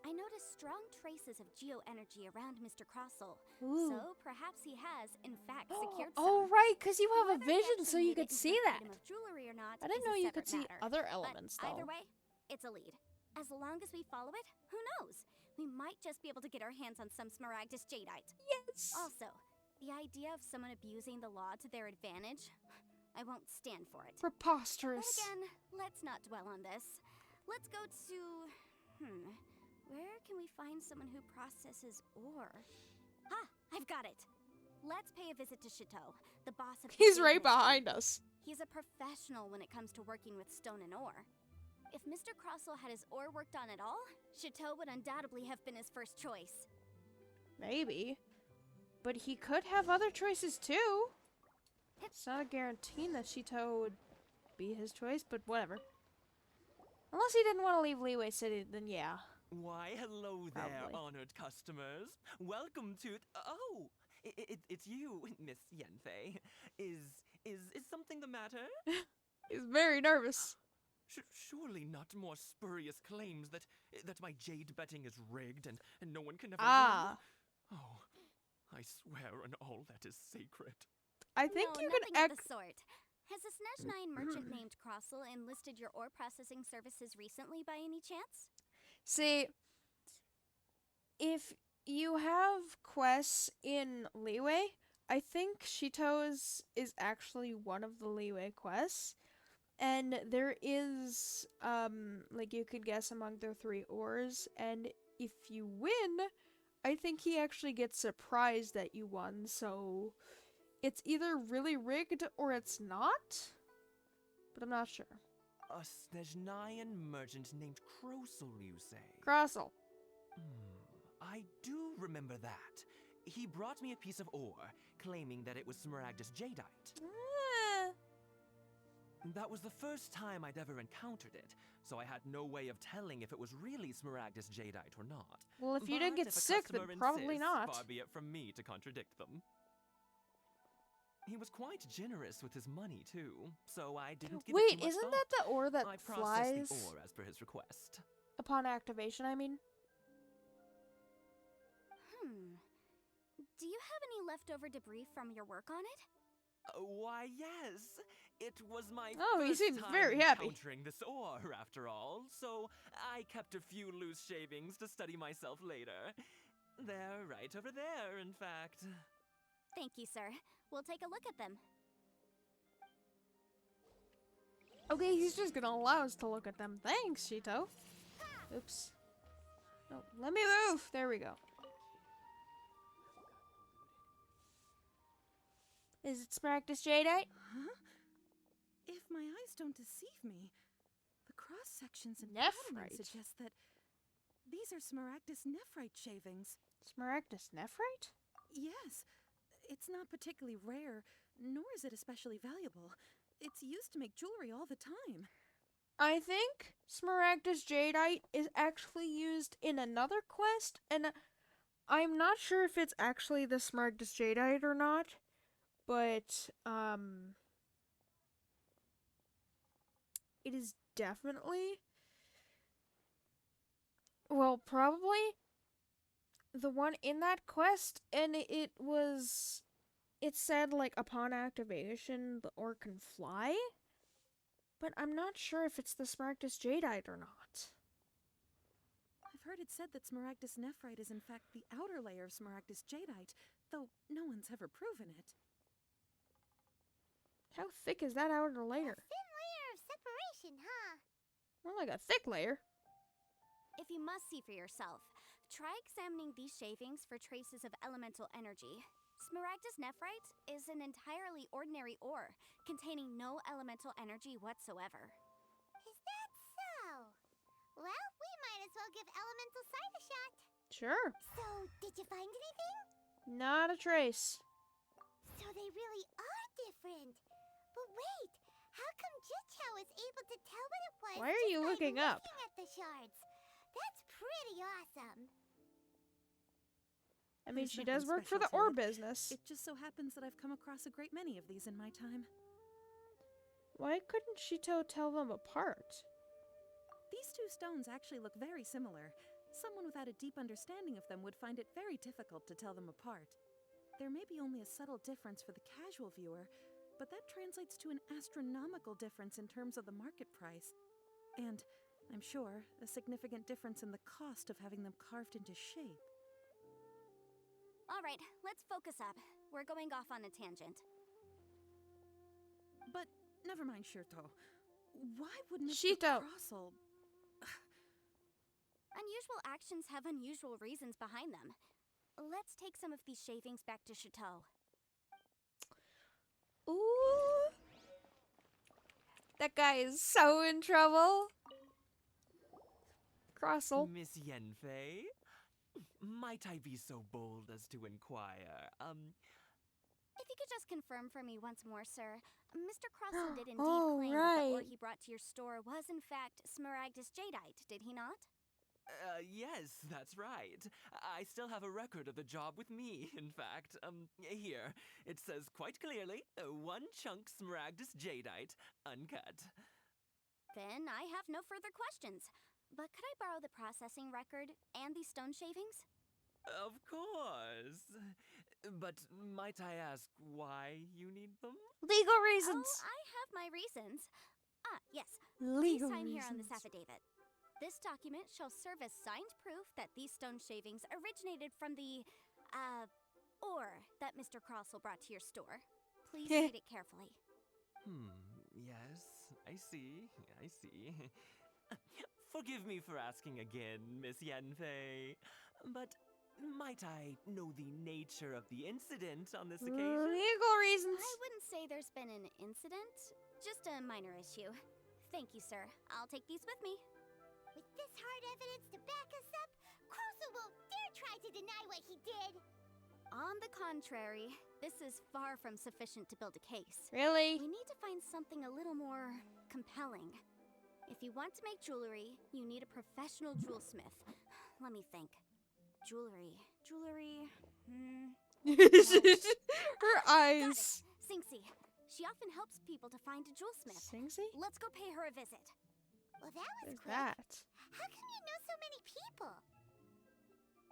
I noticed strong traces of geoenergy around Mr. Crossel, Ooh. so perhaps he has, in fact, secured some. Oh, right, because you have a Whether he vision so actually you made it could into see an that. item of jewelry or not I didn't is a know you could separate see matter. other elements, But though. either way, it's a lead. As long as we follow it, who knows? We might just be able to get our hands on some Smaragdus Jadeite. Yes! Also, the idea of someone abusing the law to their advantage, I won't stand for it. But Preposterous. again, let's not dwell on this. Let's go to... where can we find someone who processes ore? Ha! I've got it! Let's pay a visit to Chateau, the boss of the He's Jade right Mystery. behind us. He's a professional when it comes to working with stone and ore. If Mr. Crossel had his ore worked on at all, Chateau would undoubtedly have been his first choice. Maybe. But he could have other choices too. It's not a guarantee that Shito would be his choice, but whatever. Unless he didn't want to leave Leeway City, then yeah. Why, hello there, Probably. honored customers. Welcome to... Oh! It's you, Miss Yenfei. Is something the matter? He's very nervous. Surely not more spurious claims that my jade betting is rigged and no one can ever Ah. win? Oh, I swear on all that is sacred. I think no, you nothing can of the sort. Has a Snezhnine merchant named Crossel enlisted your ore processing services recently by any chance? See, if you have quests in Leeway, I think Shito's is actually one of the Leeway quests. And there is, like you could guess among the 3 ores, and if you win, I think he actually gets surprised that you won, so it's either really rigged or it's not, but I'm not sure. A Snezhnine merchant named Crossel, you say? Crossel. I do remember that. He brought me a piece of ore, claiming that it was Smaragdus Jadeite. That was the first time I'd ever encountered it, so I had no way of telling if it was really Smaragdus Jadeite or not. Well, if you But didn't get if a sick, then customer probably insists, not. Far be it from me to contradict them. He was quite generous with his money, too, so I didn't give it Wait, too much isn't thought. that the ore that I flies processed the ore as per his request. upon activation, I mean? Do you have any leftover debris from your work on it? Why, yes. It was my Oh, he first seems time very happy. encountering this ore, after all, so I kept a few loose shavings to study myself later. They're right over there, in fact. Thank you, sir. We'll take a look at them. Okay, he's just gonna allow us to look at them. Thanks, Shito. Oops. No, let me move! There we go. Is it Smaragdus Jadeite? Huh? If my eyes don't deceive me, the cross sections and Nephrite. patterning suggest that these are Smaragdus nephrite shavings. Smaragdus Nephrite? Yes, it's not particularly rare, nor is it especially valuable. It's used to make jewelry all the time. I think Smaragdus Jadeite is actually used in another quest, and I'm not sure if it's actually the Smaragdus Jadeite or not, but, it is definitely, well, probably the one in that quest, and it said, like, upon activation, the orc can fly? But I'm not sure if it's the Smaragdus Jadeite or not. I've heard it said that Smaragdus nephrite is in fact the outer layer of Smaragdus jadeite, though no one's ever proven it. How thick is that outer layer? Thin layer of separation, huh? More like a thick layer. If you must see for yourself, try examining these shavings for traces of elemental energy. Smaragdus nephrite is an entirely ordinary ore, containing no elemental energy whatsoever. Is that so? Well, we might as well give elemental sight a shot. Sure. So, did you find anything? Not a trace. So they really are different. But wait, how come Jichao was able to tell what it was? Why are you just by looking up? Looking at the shards. That's pretty awesome. I mean, There's she nothing does work for special the to ore it. business. It just so happens that I've come across a great many of these in my time. Why couldn't Shito tell them apart? These two stones actually look very similar. Someone without a deep understanding of them would find it very difficult to tell them apart. There may be only a subtle difference for the casual viewer, but that translates to an astronomical difference in terms of the market price. And, I'm sure, a significant difference in the cost of having them carved into shape. All right, let's focus up. We're going off on a tangent. But, never mind, Shirto. Why would Mr. Shito. Crossel... Unusual actions have unusual reasons behind them. Let's take some of these shavings back to Chateau. Ooh. That guy is so in trouble. Crossel. Miss Yenfei? Might I be so bold as to inquire, If you could just confirm for me once more, sir. Mr. Crossel did indeed Oh, claim that the ore right. he brought to your store was in fact Smaragdus jadeite, did he not? Yes, that's right. I still have a record of the job with me, in fact. Here. It says quite clearly, 1 chunk Smaragdus jadeite, uncut. Then I have no further questions. But could I borrow the processing record and these stone shavings? Of course. But might I ask why you need them? Legal reasons. Oh, I have my reasons. Ah, yes. Legal Please sign reasons. here on this affidavit. This document shall serve as signed proof that these stone shavings originated from the, ore that Mr. Crossel brought to your store. Please read it carefully. Yes, I see. Forgive me for asking again, Miss Yenfei, but might I know the nature of the incident on this occasion? Legal reasons. I wouldn't say there's been an incident, just a minor issue. Thank you, sir. I'll take these with me. With this hard evidence to back us up, Crossel won't dare try to deny what he did. On the contrary, this is far from sufficient to build a case. Really? We need to find something a little more compelling. If you want to make jewelry, you need a professional jewelsmith. Let me think. Jewelry. Her Got eyes. it. Singsi. She often helps people to find a jewelsmith. Singsy? Let's go pay her a visit. Well, that was There's quick. that. How come you know so many people?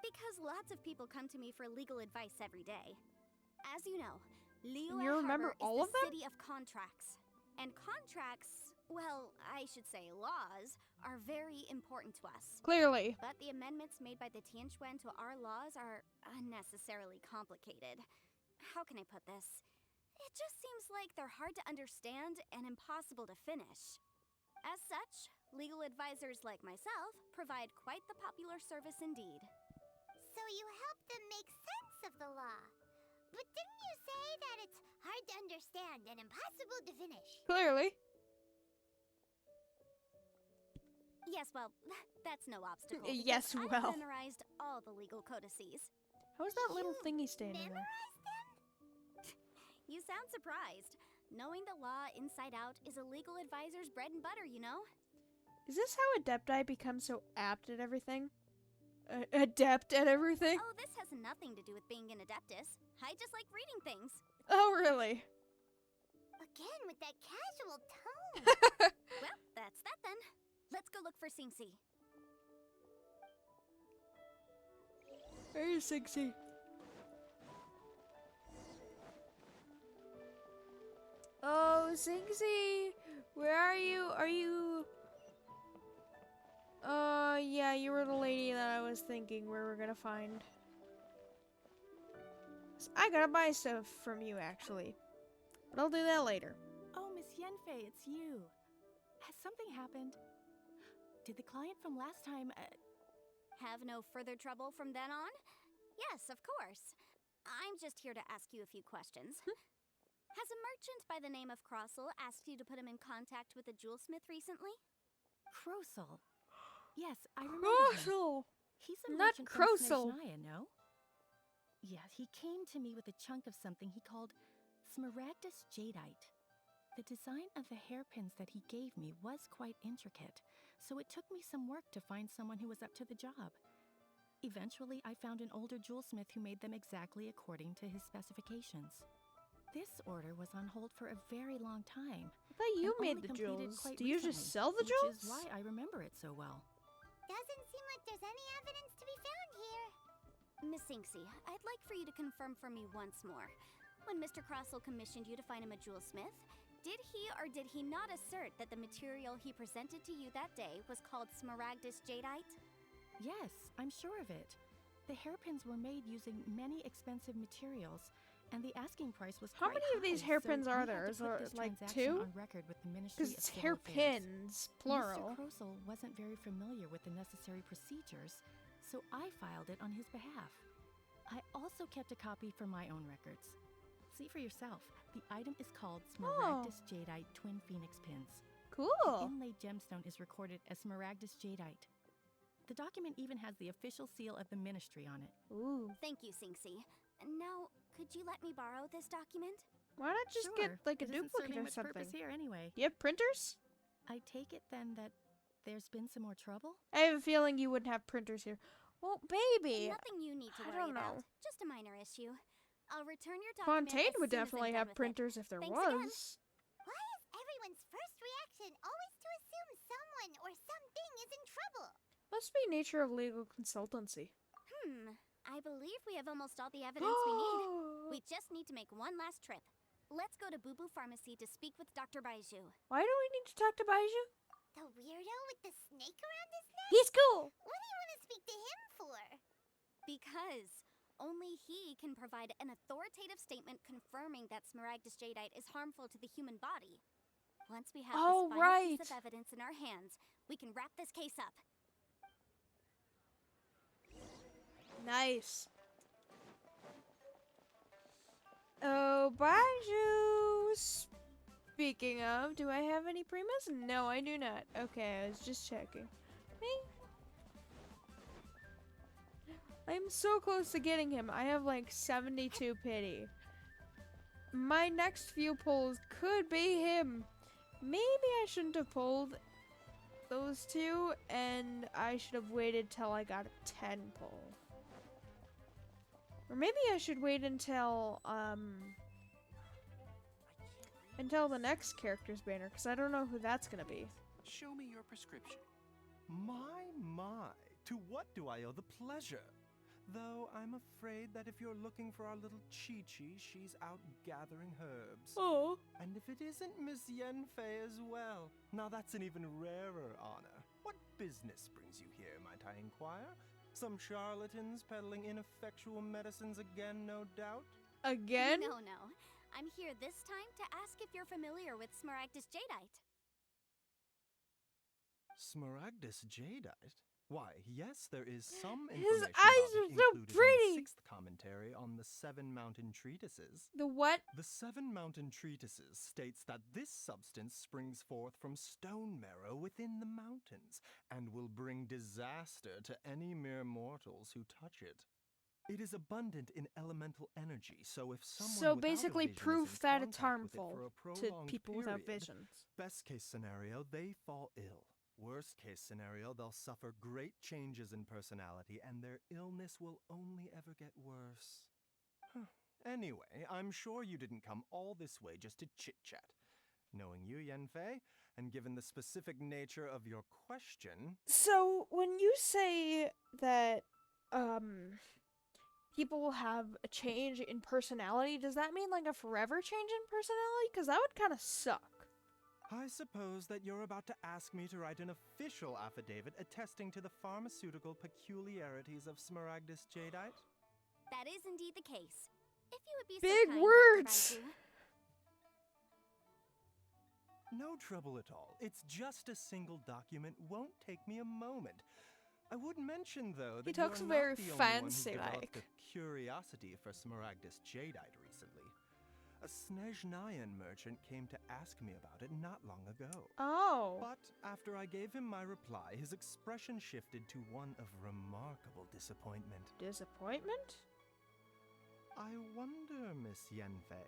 Because lots of people come to me for legal advice every day. As you know, Liyue You remember Harbor all is of the them? city of contracts. And contracts, well, I should say laws, are very important to us. Clearly. But the amendments made by the Tianquan to our laws are unnecessarily complicated. how can I put this? It just seems like they're hard to understand and impossible to finish. As such, legal advisors like myself provide quite the popular service indeed. So you help them make sense of the law. But didn't you say that it's hard to understand and impossible to finish? Clearly. Yes, well, that's no obstacle. Yes, because well. I've memorized all the legal codices. How is that little thingy staying in there? Memorize them? You sound surprised. Knowing the law inside out is a legal advisor's bread and butter, you know? Is this how Adepti become so apt at everything? Adept at everything? Oh, this has nothing to do with being an adeptus. I just like reading things. Oh, really? Again with that casual tone. Well, that's that then. Let's go look for Singsi. Where's Sixie? Oh, Singsi! Where are you? Are you... yeah, you were the lady that I was thinking we were gonna find. I gotta buy stuff from you, actually. But I'll do that later. Oh, Miss Yenfei, it's you. Has something happened? Did the client from last time, Have no further trouble from then on? Yes, of course. I'm just here to ask you a few questions. Has a merchant by the name of Crossel asked you to put him in contact with a jewelsmith recently? Crossel? Yes, I remember him. Crossel! He's a Not merchant Crossel. from Snezhnaya, no? Yeah, he came to me with a chunk of something he called smaragdus jadeite. The design of the hairpins that he gave me was quite intricate, so it took me some work to find someone who was up to the job. Eventually, I found an older jewelsmith who made them exactly according to his specifications. This order was on hold for a very long time. I thought you and made only the completed jewels. quite Do you recently, just sell the which jewels? is why I remember it so well. Doesn't seem like there's any evidence to be found here. Miss Singsi, I'd like for you to confirm for me once more. When Mr. Crossel commissioned you to find him a jewelsmith, did he or did he not assert that the material he presented to you that day was called smaragdus jadeite? Yes, I'm sure of it. The hairpins were made using many expensive materials, and the asking price was How quite many of these high, hairpins so are we there? had to Is put there, this like, transaction 2? on record with the Ministry Because of it's Civil Affairs. hairpins, plural. Mr. Crossel wasn't very familiar with the necessary procedures, so I filed it on his behalf. I also kept a copy for my own records. See for yourself. The item is called Smaragdus Jadeite Twin Phoenix Pins. The Cool. inlaid gemstone is recorded as Smaragdus Jadeite. The document even has the official seal of the ministry on it. Ooh. Thank you, Singsi. Now, could you let me borrow this document? Why not just get, Sure, like, a it isn't duplicate serving or much something? purpose here anyway. Do you have printers? I take it then that there's been some more trouble? I have a feeling you wouldn't have printers here. Well, baby. Nothing you need to I worry don't about. know. Just a minor issue. I'll return your document Fontaine as would soon as I'm definitely done have with it. printers if there Thanks was. again. Why is everyone's first reaction always to assume someone or something is in trouble? Must be nature of legal consultancy. I believe we have almost all the evidence we need. We just need to make one last trip. Let's go to Boo Boo Pharmacy to speak with Dr. Baiju. Why do we need to talk to Baiju? The weirdo with the snake around his neck? He's cool. What do you want to speak to him for? Because only he can provide an authoritative statement confirming that smaragdus jadeite is harmful to the human body. Once we have Oh, this final right. piece of evidence in our hands, we can wrap this case up. Nice. Oh, Baiju. Speaking of, do I have any primas? No, I do not. Okay, I was just checking. I'm so close to getting him. I have like 72 pity. My next few pulls could be him. Maybe I shouldn't have pulled those two, and I should have waited till I got a 10 pull. Or maybe I should wait until the next character's banner, because I don't know who that's gonna be. Show me your prescription. My, to what do I owe the pleasure? Though I'm afraid that if you're looking for our little Chi-Chi, she's out gathering herbs. Oh. And if it isn't Miss Yenfei as well, now that's an even rarer honor. What business brings you here, might I inquire? Some charlatans peddling ineffectual medicines again, no doubt? Again? No. I'm here this time to ask if you're familiar with Smaragdus Jadeite. Smaragdus Jadeite? Why, yes, there is some His information eyes about are it so included in pretty! the 6th commentary on the 7 Mountain Treatises. The what? The 7 Mountain Treatises states that this substance springs forth from stone marrow within the mountains, and will bring disaster to any mere mortals who touch it. It is abundant in elemental energy, so if someone So without a basically vision is proof in that it's contact with it harmful for a to prolonged people without period, visions. best case scenario, they fall ill. Worst case scenario, they'll suffer great changes in personality, and their illness will only ever get worse. Anyway, I'm sure you didn't come all this way just to chit-chat. Knowing you, Yanfei, and given the specific nature of your question... So, when you say that, people will have a change in personality, does that mean like a forever change in personality? Because that would kind of suck. I suppose that you're about to ask me to write an official affidavit attesting to the pharmaceutical peculiarities of Smaragdus Jadeite? That is indeed the case. If you would be Big so kind, words! Dr. Baizu. No trouble at all. It's just a single document. Won't take me a moment. I would mention, though, that He talks you're very not the only fancy, one who's developed like. a curiosity for Smaragdus Jadeite recently. A Snezhnayan merchant came to ask me about it not long ago. Oh. But after I gave him my reply, his expression shifted to one of remarkable disappointment. Disappointment? I wonder, Miss Yanfei,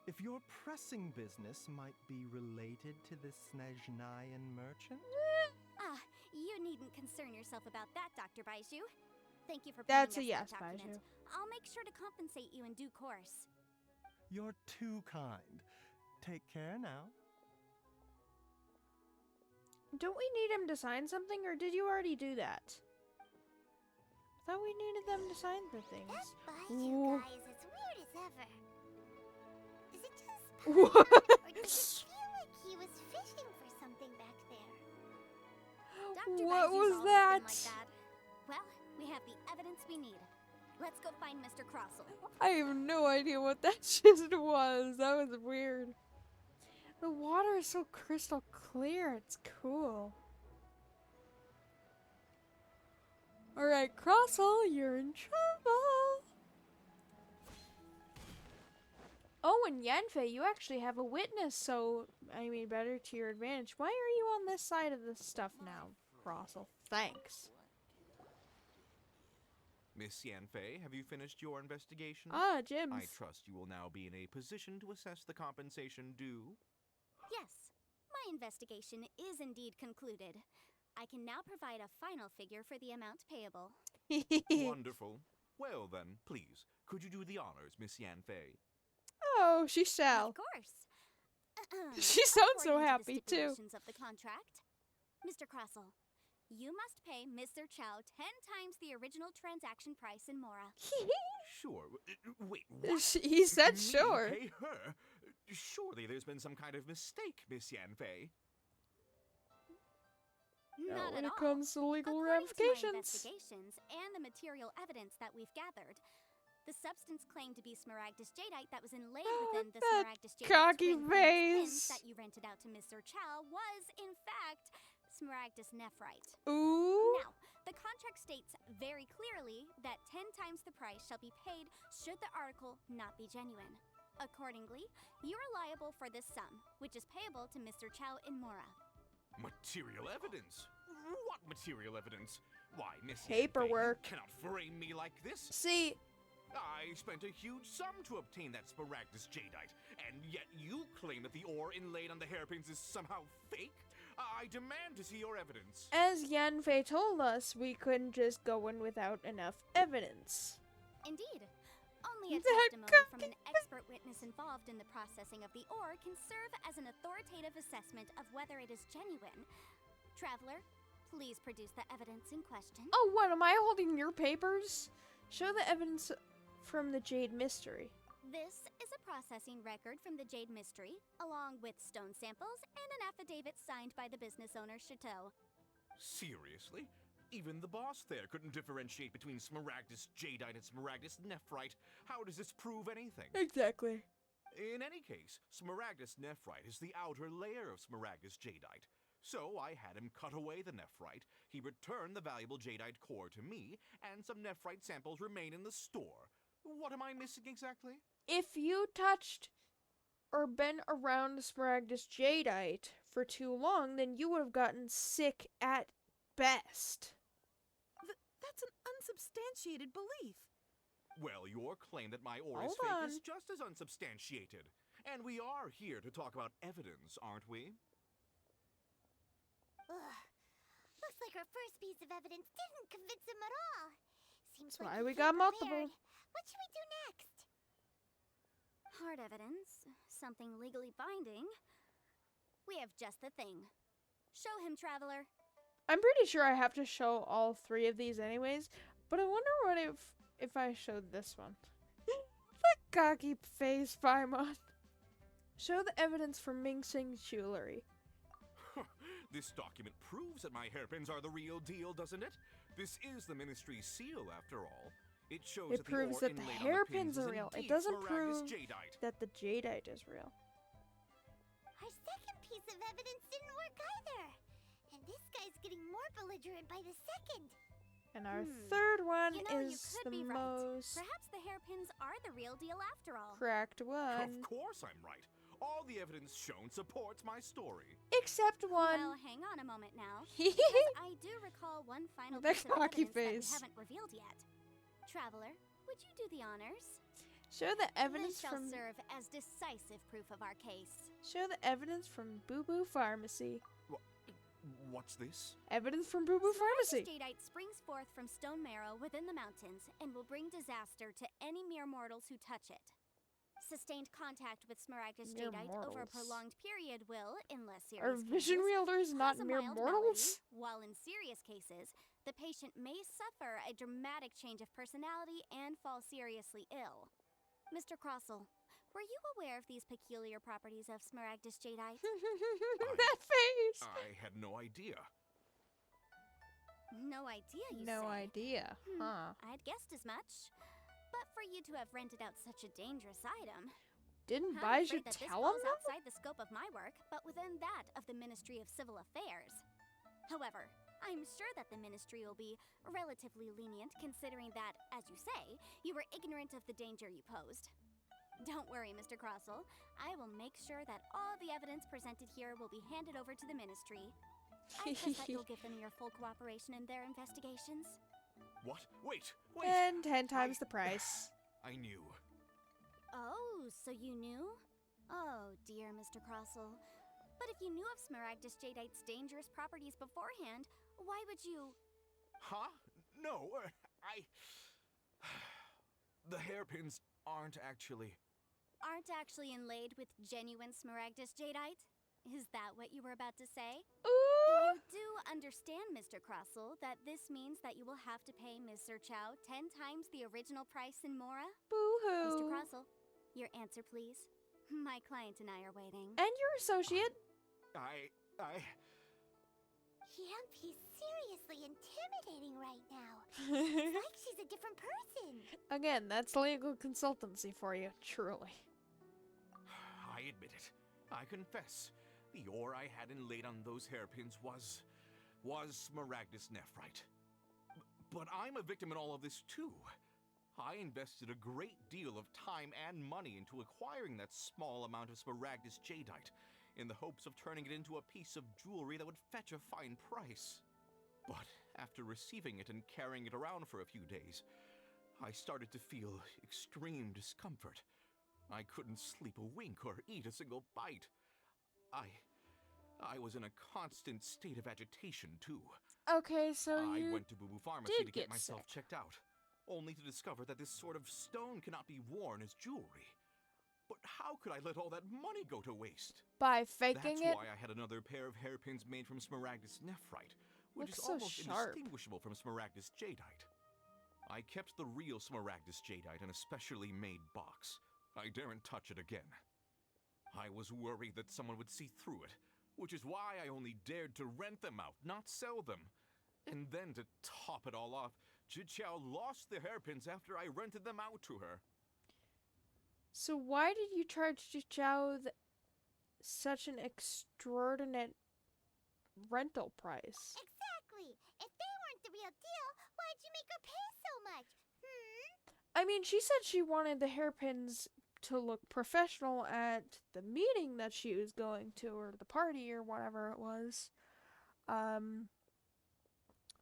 if your pressing business might be related to the Snezhnayan merchant? You needn't concern yourself about that, Dr. Baizu. Thank you for That's bringing a us yes, that document. Baizu. I'll make sure to compensate you in due course. You're too kind. Take care now. Don't we need him to sign something, or did you already do that? I thought we needed them to sign the things. That Baizu Ooh. guy is as weird as ever. Is it just What? or does it feel like he was fishing for something back there? Dr. What Baizu's was always that? been like that? Well, we have the evidence we need. Let's go find Mr. Crossell. I have no idea what that just was. That was weird. The water is so crystal clear. It's cool. Alright, Crossell, you're in trouble. Oh, and Yanfei, you actually have a witness, so, I mean, better to your advantage. Why are you on this side of this stuff now, Crossell? Thanks. Miss Yanfei, have you finished your investigation? Ah, Jims. I trust you will now be in a position to assess the compensation due. Yes, my investigation is indeed concluded. I can now provide a final figure for the amount payable. Wonderful. Well then, please, could you do the honors, Miss Yanfei? Oh, she shall. Of course. She sounds so According to the happy, too. stipulations of the contract, Mr. Crossell, you must pay Mr. Chow 10 times the original transaction price in Mora. Sure. Wait, what? He said Me sure. Pay her? Surely there's been some kind of mistake, Miss Yanfei. Not when at it all. comes to legal According to my ramifications. investigations and the material evidence that we've gathered, the substance claimed to be Smaragdus Jadeite that was inlaid within the that Smaragdus Jadeite cocky twin phoenix face. pins that you rented out to Mr. Chow was, in fact, Smaragdus nephrite. Ooh. Now, the contract states very clearly that 10 times the price shall be paid should the article not be genuine. Accordingly, you are liable for this sum, which is payable to Mr. Chow in Mora. Material evidence? What material evidence? Why, Miss Paperwork. Yanfei, you cannot frame me like this. See, I spent a huge sum to obtain that Smaragdus Jadeite, and yet you claim that the ore inlaid on the hairpins is somehow fake? I demand to see your evidence. as Yanfei told us, we couldn't just go in without enough evidence. Indeed. Only a That testimony from an expert witness involved in the processing of the ore can serve as an authoritative assessment of whether it is genuine. Traveler, please produce the evidence in question. Oh, what, am I holding your papers? Show the evidence from the Jade Mystery. This is a processing record from the Jade Mystery, along with stone samples and an affidavit signed by the business owner, Chateau. Seriously? Even the boss there couldn't differentiate between Smaragdus Jadeite and Smaragdus Nephrite. How does this prove anything? Exactly. In any case, Smaragdus Nephrite is the outer layer of Smaragdus Jadeite. So I had him cut away the Nephrite, he returned the valuable Jadeite core to me, and some Nephrite samples remain in the store. What am I missing exactly? If you touched or been around Smaragdus Jadeite for too long, then you would have gotten sick at best. That's an unsubstantiated belief. Well, your claim that my aura is Hold fake on. is just as unsubstantiated. And we are here to talk about evidence, aren't we? Ugh. Looks like our first piece of evidence didn't convince him at all. Seems That's like why he we came got multiple. prepared. What should we do next? Hard evidence, something legally binding. We have just the thing. Show him, Traveler. I'm pretty sure I have to show all 3 of these anyways, but I wonder what if I showed this one. The cocky face, Paimon. Show the evidence from Ming Xing's jewelry. This document proves that my hairpins are the real deal, doesn't it? This is the Ministry's seal, after all. It shows It proves the ore that the inlaid on hairpins pins is are real. It indeed doesn't Smaragdus prove Jadeite. that the Jadeite is real. Our second piece of evidence didn't work either. And this guy's getting more belligerent by the second. And our third one You know, you is could the be right. most Perhaps the hairpins are the real deal after all. correct Of one. course I'm right. All the evidence shown supports my story. Except one. Well, hang on a moment now. Because I do recall one final That piece of cocky evidence that we face. haven't revealed yet. Traveler, would you do the honors? Show the This evidence shall from serve as decisive proof of our case. show the evidence from Boo Boo Pharmacy. What's this? Evidence from Boo Boo Pharmacy. Jadeite springs forth from stone marrow within the mountains and will bring disaster to any mere mortals who touch it. Sustained contact with Smaragdus Mere Jadeite over a mortals. prolonged period will, in less Are serious vision cases, wielders not cause a mere mild mortals? malady, while in serious cases, the patient may suffer a dramatic change of personality and fall seriously ill. Mr. Crossell, were you aware of these peculiar properties of Smaragdus Jadeite? That face. I had no idea. No idea, you No say? idea, huh? I'd guessed as much. But for you to have rented out such a dangerous item, Didn't I'm Baiju afraid that this tell him falls that? outside the scope of my work, but within that of the Ministry of Civil Affairs. However, I'm sure that the Ministry will be relatively lenient considering that, as you say, you were ignorant of the danger you posed. Don't worry, Mr. Crossell. I will make sure that all the evidence presented here will be handed over to the Ministry. I trust that you'll give them your full cooperation in their investigations. What? Wait! And 10 times the price. I knew. Oh, so you knew? Oh, dear Mr. Crossell. But if you knew of Smaragdus Jadeite's dangerous properties beforehand, why would you... Huh? No, The hairpins aren't actually... aren't actually inlaid with genuine Smaragdus Jadeite? Is that what you were about to say? Ooh! You do understand, Mr. Crossell, that this means that you will have to pay Ms. Sir Chow 10 times the original price in Mora? Boo-hoo. Mr. Crossell, your answer, please. My client and I are waiting. And your associate? Yep, he's seriously intimidating right now. It's like she's a different person. Again, that's legal consultancy for you, truly. I admit it. I confess. The ore I had inlaid on those hairpins was Smaragdus Nephrite. But I'm a victim in all of this too. I invested a great deal of time and money into acquiring that small amount of Smaragdus Jadeite in the hopes of turning it into a piece of jewelry that would fetch a fine price. But after receiving it and carrying it around for a few days, I started to feel extreme discomfort. I couldn't sleep a wink or eat a single bite. I was in a constant state of agitation, too. Okay, so I you went to Boo Boo Pharmacy did to get get myself sick. checked out, only to discover that this sort of stone cannot be worn as jewelry. But how could I let all that money go to waste? by faking That's it. why I had another pair of hairpins made from Smaragdus Nephrite, which Looks is so almost sharp. indistinguishable from Smaragdus Jadeite. I kept the real Smaragdus Jadeite in a specially made box. I daren't touch it again. I was worried that someone would see through it, which is why I only dared to rent them out, not sell them. And then to top it all off, Jiqiao lost the hairpins after I rented them out to her. So why did you charge Zhao such an extraordinary rental price? Exactly. If they weren't the real deal, why'd you make her pay so much? I mean, she said she wanted the hairpins to look professional at the meeting that she was going to, or the party, or whatever it was.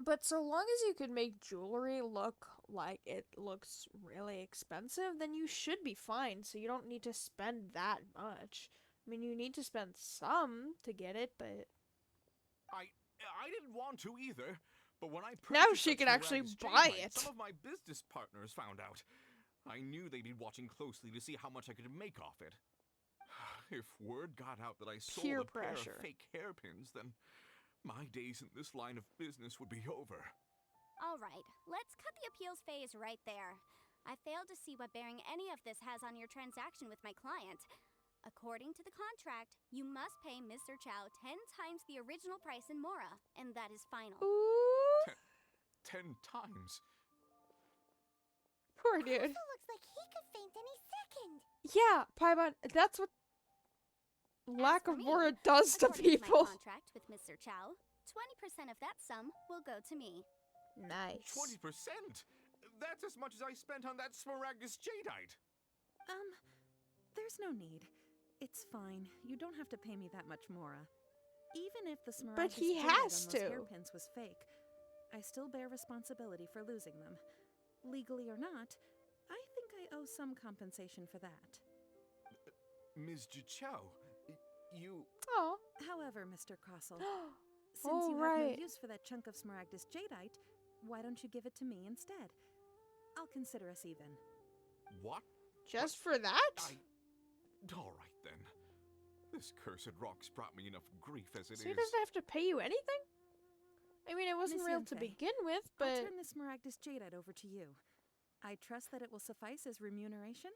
But so long as you could make jewelry look like it looks really expensive, then you should be fine. So you don't need to spend that much. I mean, you need to spend some to get it, but I didn't want to either, but when I now purchased she that can actually Smaragdus buy jadeite, it. some of my business partners found out. I knew they'd be watching closely to see how much I could make off it. If word got out that I sold Peer a pair pressure. of fake hairpins, then my days in this line of business would be over. All right, let's cut the appeals phase right there. I failed to see what bearing any of this has on your transaction with my client. According to the contract, you must pay Mr. Chow 10 times the original price in Mora, and that is final. Ooh, 10 times? poor dude. Also looks like he could faint any second. Yeah, Paimon, that's what lack As of for me, Mora does to according people. my contract with Mr. Chow, 20% of that sum will go to me. Nice. 20%? That's as much as I spent on that Smaragdus jadeite. There's no need. It's fine. You don't have to pay me that much, Mora. Even if the Smaragdus he jadeite has on those to. hairpins was fake, I still bear responsibility for losing them. Legally or not, I think I owe some compensation for that. Ms. Jiqiao, you... Oh. However, Mr. Crossel, since Oh, you have right. no use for that chunk of Smaragdus jadeite, why don't you give it to me instead? I'll consider us even. What? Just for that? All right, then. This cursed rock's brought me enough grief as it So he is. doesn't have to pay you anything? I mean, it wasn't Miss real to Yunfei, begin with, I'll but turn the Smaragdus jadeite over to you. I trust that it will suffice as remuneration?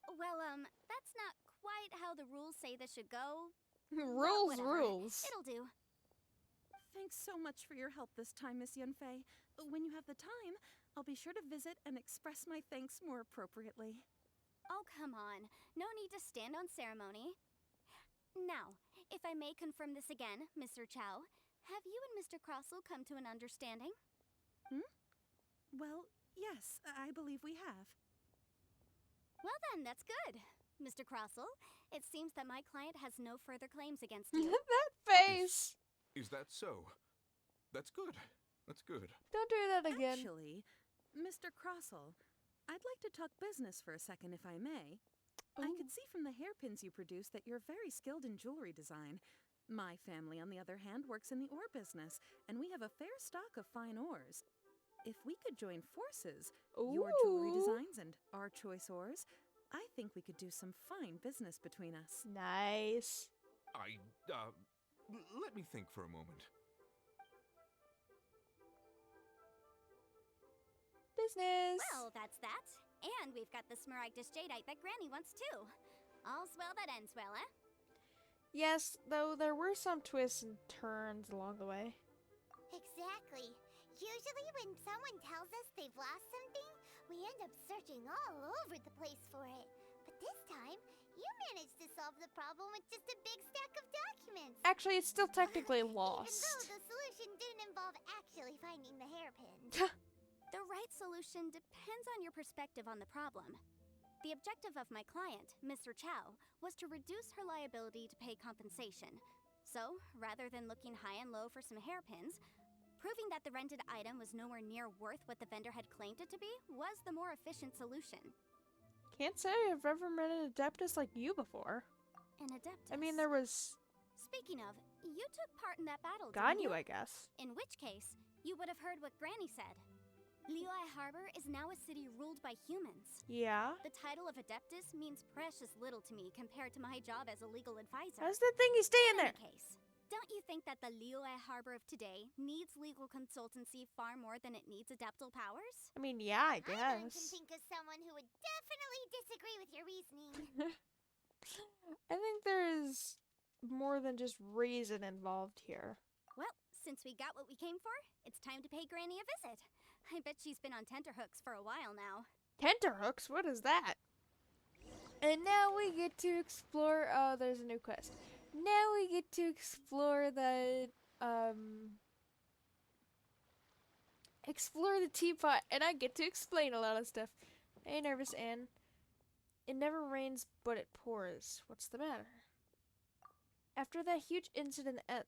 Well, that's not quite how the rules say this should go. rules, Whatever. rules. It'll do. Thanks so much for your help this time, Miss Yunfei. When you have the time, I'll be sure to visit and express my thanks more appropriately. Oh, come on. No need to stand on ceremony. Now, if I may confirm this again, Mr. Chow, have you and Mr. Crossel come to an understanding? Well, yes, I believe we have. Well then, that's good. Mr. Crossel, it seems that my client has no further claims against you. That face. Is that so? That's good. That's good. Don't do that again. Actually, Mr. Crossel, I'd like to talk business for a second, if I may. I Ooh. could see from the hairpins you produce that you're very skilled in jewelry design. My family, on the other hand, works in the ore business, and we have a fair stock of fine ores. If we could join forces, your jewelry Ooh. designs and our choice ores, I think we could do some fine business between us. Nice. Let me think for a moment. Business. Well, that's that. And we've got the Smaragdus jadeite that Granny wants too. All's well that ends well, eh? Yes, though there were some twists and turns along the way. Exactly. Usually when someone tells us they've lost something, we end up searching all over the place for it. But this time, you managed to solve the problem with just a big stack of documents. Actually, it's still technically Even lost. though the solution didn't involve actually finding the hairpin. The right solution depends on your perspective on the problem. The objective of my client, Mr. Chow, was to reduce her liability to pay compensation. So, rather than looking high and low for some hairpins, proving that the rented item was nowhere near worth what the vendor had claimed it to be was the more efficient solution. Can't say I've ever met an Adeptus like you before. An Adeptus. I mean, there was Speaking of, you took part in that battle, didn't Ganyu, you? I guess. In which case, you would have heard what Granny said. Liyue Harbor is now a city ruled by humans. Yeah? The title of Adeptus means precious little to me compared to my job as a legal advisor. How's the thing you stay in In there? any case, don't you think that the Liyue Harbor of today needs legal consultancy far more than it needs adeptal powers? I mean, yeah, I I can guess. think of someone who would definitely disagree with your reasoning. I think there's more than just reason involved here. Well, since we got what we came for, it's time to pay Granny a visit. I bet she's been on tenterhooks for a while now. Tenterhooks? What is that? And now we get to explore. Oh, there's a new quest. Now we get to explore the teapot, and I get to explain a lot of stuff. Hey, nervous Anne. It never rains, but it pours. What's the matter? After that huge incident at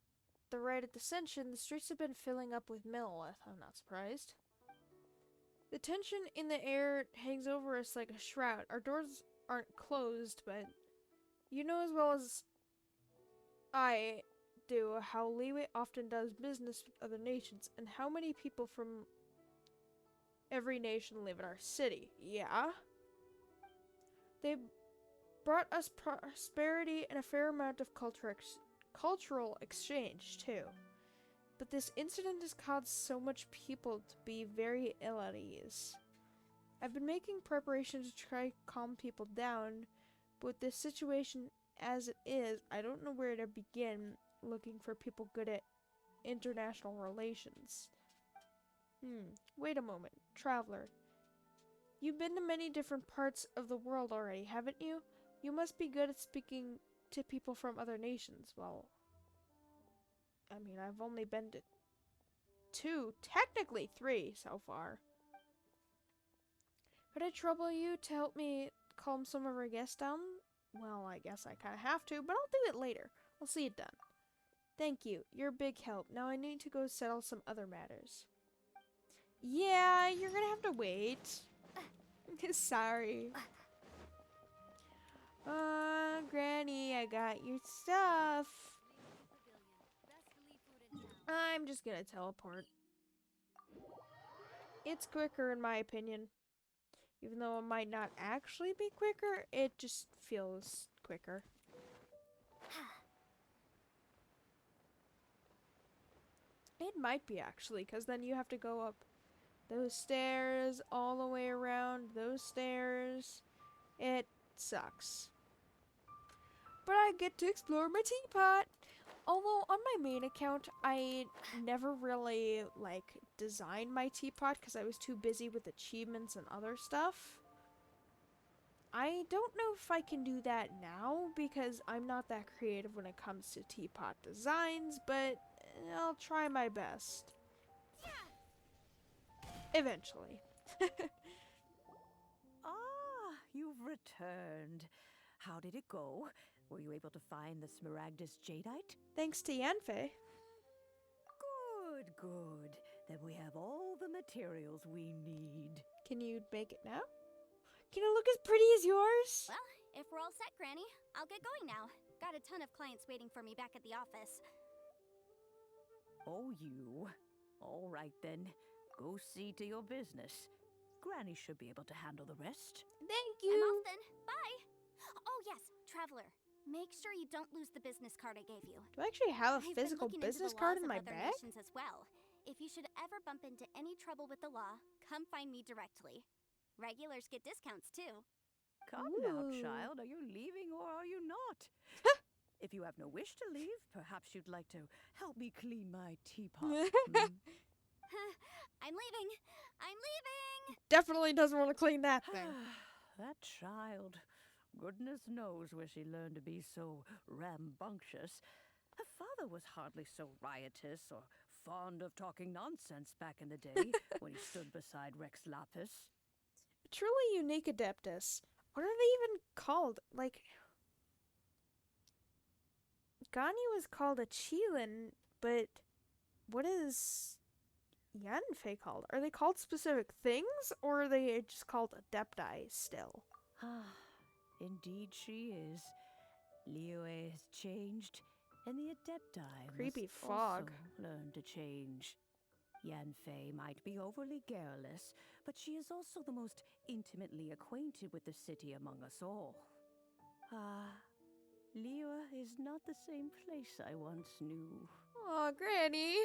the Rite of Descension, the streets have been filling up with Millilith. I'm not surprised. The tension in the air hangs over us like a shroud. Our doors aren't closed, but you know as well as I do how Liyue often does business with other nations, and how many people from every nation live in our city. Yeah? They brought us prosperity and a fair amount of cultural exchange, too. But this incident has caused so much people to be very ill at ease. I've been making preparations to try to calm people down, but with this situation as it is, I don't know where to begin looking for people good at international relations. Wait a moment. Traveler. You've been to many different parts of the world already, haven't you? You must be good at speaking to people from other nations. Well, I mean, I've only been to 2, technically 3 so far. Could I trouble you to help me calm some of our guests down? Well, I guess I kind of have to, but I'll do it later. I'll see it done. Thank you. You're a big help. Now I need to go settle some other matters. Yeah, you're gonna have to wait. Sorry. Granny, I got your stuff. I'm just gonna teleport. It's quicker in my opinion. Even though it might not actually be quicker, it just feels quicker. It might be actually, because then you have to go up those stairs all the way around those stairs. It sucks. But I get to explore my teapot. Although on my main account, I never really designed my teapot because I was too busy with achievements and other stuff. I don't know if I can do that now because I'm not that creative when it comes to teapot designs, but I'll try my best. Eventually. You've returned. How did it go? Were you able to find the Smaragdus Jadeite? Thanks to Yanfei. Good. Then we have all the materials we need. Can you make it now? Can it look as pretty as yours? Well, if we're all set, Granny, I'll get going now. Got a ton of clients waiting for me back at the office. Oh, you. All right, then. Go see to your business. Granny should be able to handle the rest. Thank you. I'm off then. Bye. Oh, yes, Traveler. Make sure you don't lose the business card I gave you. Do I actually have a I've physical been looking business into the card laws in my of other bag? nations as well. If you should ever bump into any trouble with the law, come find me directly. Regulars get discounts too. Come now, Ooh. child. Are you leaving or are you not? If you have no wish to leave, perhaps you'd like to help me clean my teapot. I'm leaving. I'm leaving. Definitely doesn't want to clean that thing. That child. Goodness knows where she learned to be so rambunctious. Her father was hardly so riotous or fond of talking nonsense back in the day when he stood beside Rex Lapis. Truly unique Adeptus. What are they even called? Gani was called a Qilin, but what is Yanfei called? Are they called specific things, or are they just called Adepti still? Indeed she is. Liyue has changed, and the Adepti Creepy must fog. also learn to change. Yanfei might be overly garrulous, but she is also the most intimately acquainted with the city among us all. Liyue is not the same place I once knew. Aw, Granny.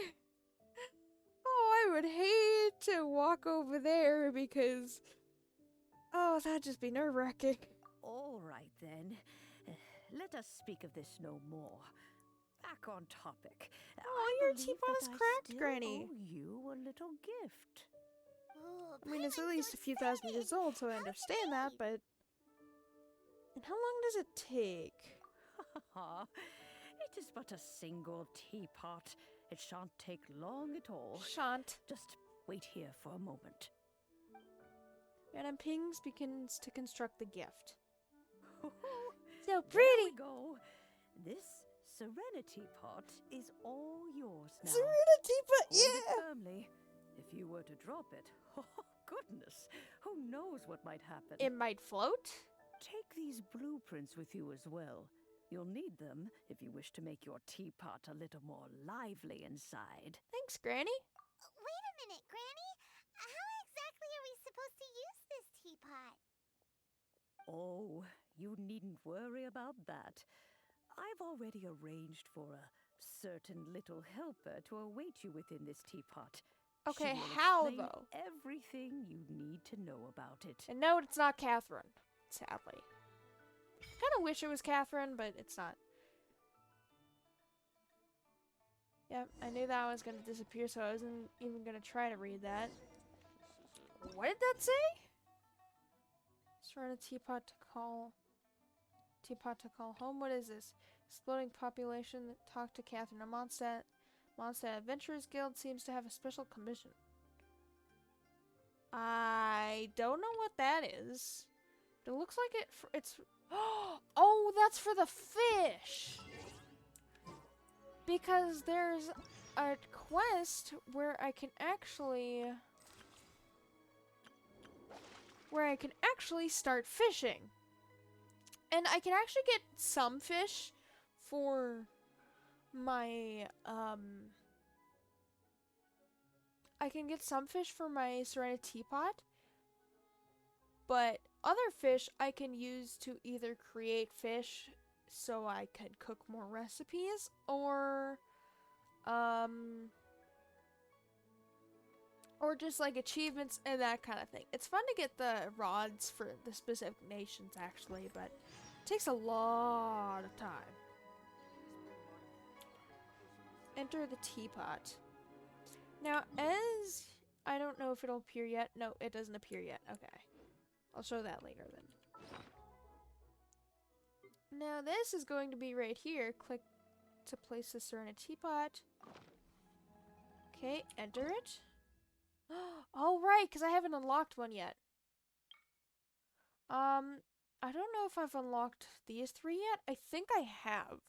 Oh, I would hate to walk over there because... Oh, that'd just be nerve-wracking. All right, then. Let us speak of this no more. back on topic. Oh, I your believe teapot that is I cracked, still Granny. owe you a little gift. Oh, I mean, it's at Paimon's least so a few thousand excited. years old, so I How's it understand that, made? but... And how long does it take? It is but a single teapot. It shan't take long at all. Shan't. Just wait here for a moment. Madame Pings begins to construct the gift. So There pretty! we go. This Serenity pot is all yours now. Serenity pot, Hold it yeah! firmly. If you were to drop it, oh goodness, who knows what might happen? It might float? Take these blueprints with you as well. You'll need them if you wish to make your teapot a little more lively inside. Thanks, Granny. Wait a minute, Granny. How exactly are we supposed to use this teapot? Oh, you needn't worry about that. I've already arranged for a certain little helper to await you within this teapot. Okay, She will how, explain though? everything you need to know about it. And no, it's not Catherine, sadly. Kind of wish it was Catherine, but it's not. Yep, I knew that was going to disappear, so I wasn't even going to try to read that. What did that say? Start a teapot to call home. What is this? Exploding population. Talk to Catherine. A Mondstadt Adventurers Guild seems to have a special commission. I don't know what that is. But it looks like it's... Oh, that's for the fish! Because there's a quest where I can actually... start fishing. And I can actually get some fish for my, I can get some fish for my Serenity Teapot, but other fish I can use to either create fish so I can cook more recipes, or just like achievements and that kind of thing. It's fun to get the rods for the specific nations actually, but it takes a lot of time. Enter the teapot. Now, as I don't know if it'll appear yet. No, it doesn't appear yet. Okay. I'll show that later then. Now this is going to be right here. Click to place the Serenity Teapot. Okay, enter it. Oh, right, because I haven't unlocked one yet. I don't know if I've unlocked these three yet. I think I have.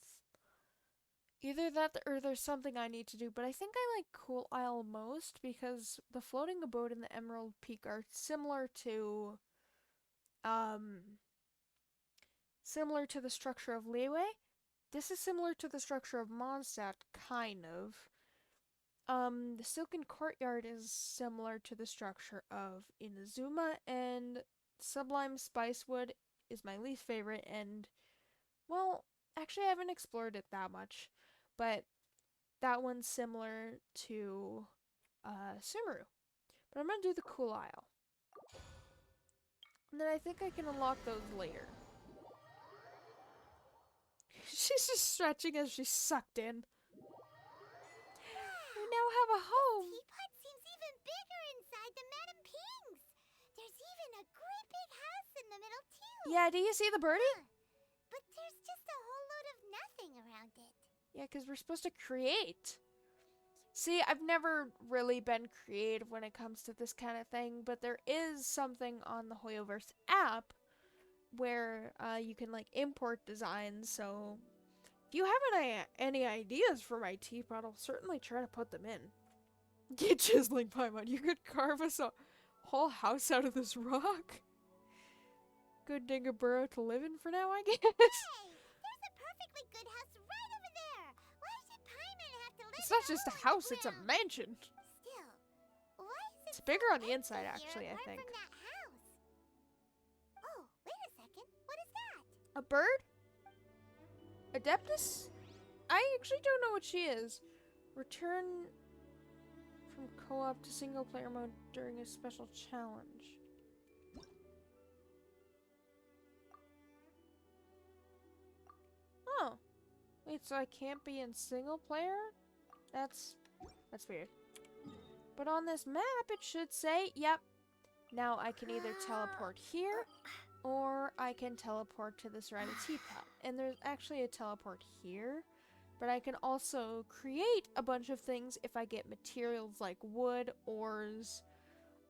Either that or there's something I need to do, but I think I like Cool Isle most because the floating abode and the Emerald Peak are similar to the structure of Liyue. This is similar to the structure of Mondstadt, kind of. The Silken Courtyard is similar to the structure of Inazuma, and Sublime Spicewood is my least favorite, and, well, actually I haven't explored it that much, but that one's similar to, Sumeru. But I'm gonna do the Cool Isle. And then I think I can unlock those later. She's just stretching as she's sucked in. We now have a home! The teapot seems even bigger inside than Madame Ping's. There's even a great big house in the middle, too. Yeah, do you see the birdie? But there's just a whole load of nothing around it. Yeah, because we're supposed to create. See, I've never really been creative when it comes to this kind of thing, but there is something on the Hoyoverse app where you can, like, import designs, so if you have any ideas for my teapot, I'll certainly try to put them in. Get chiseling, Paimon. You could carve us a whole house out of this rock. Good dig a burrow to live in for now, I guess. Hey, there's a perfectly good house right over there. Why should Paimon have to live It's not in just a hole in house, the it's a ground? mansion. Still, why is it It's bigger so on the inside, empty actually, here I apart think. from that house? Oh, wait a second. What is that? A bird? Adeptus? I actually don't know what she is. Return from co-op to single player mode during a special challenge. Oh. Wait, so I can't be in single player? That's weird. But on this map, it should say, yep. Now I can either teleport here, or I can teleport to the ceramic teapot. And there's actually a teleport here, but I can also create a bunch of things if I get materials like wood, ores.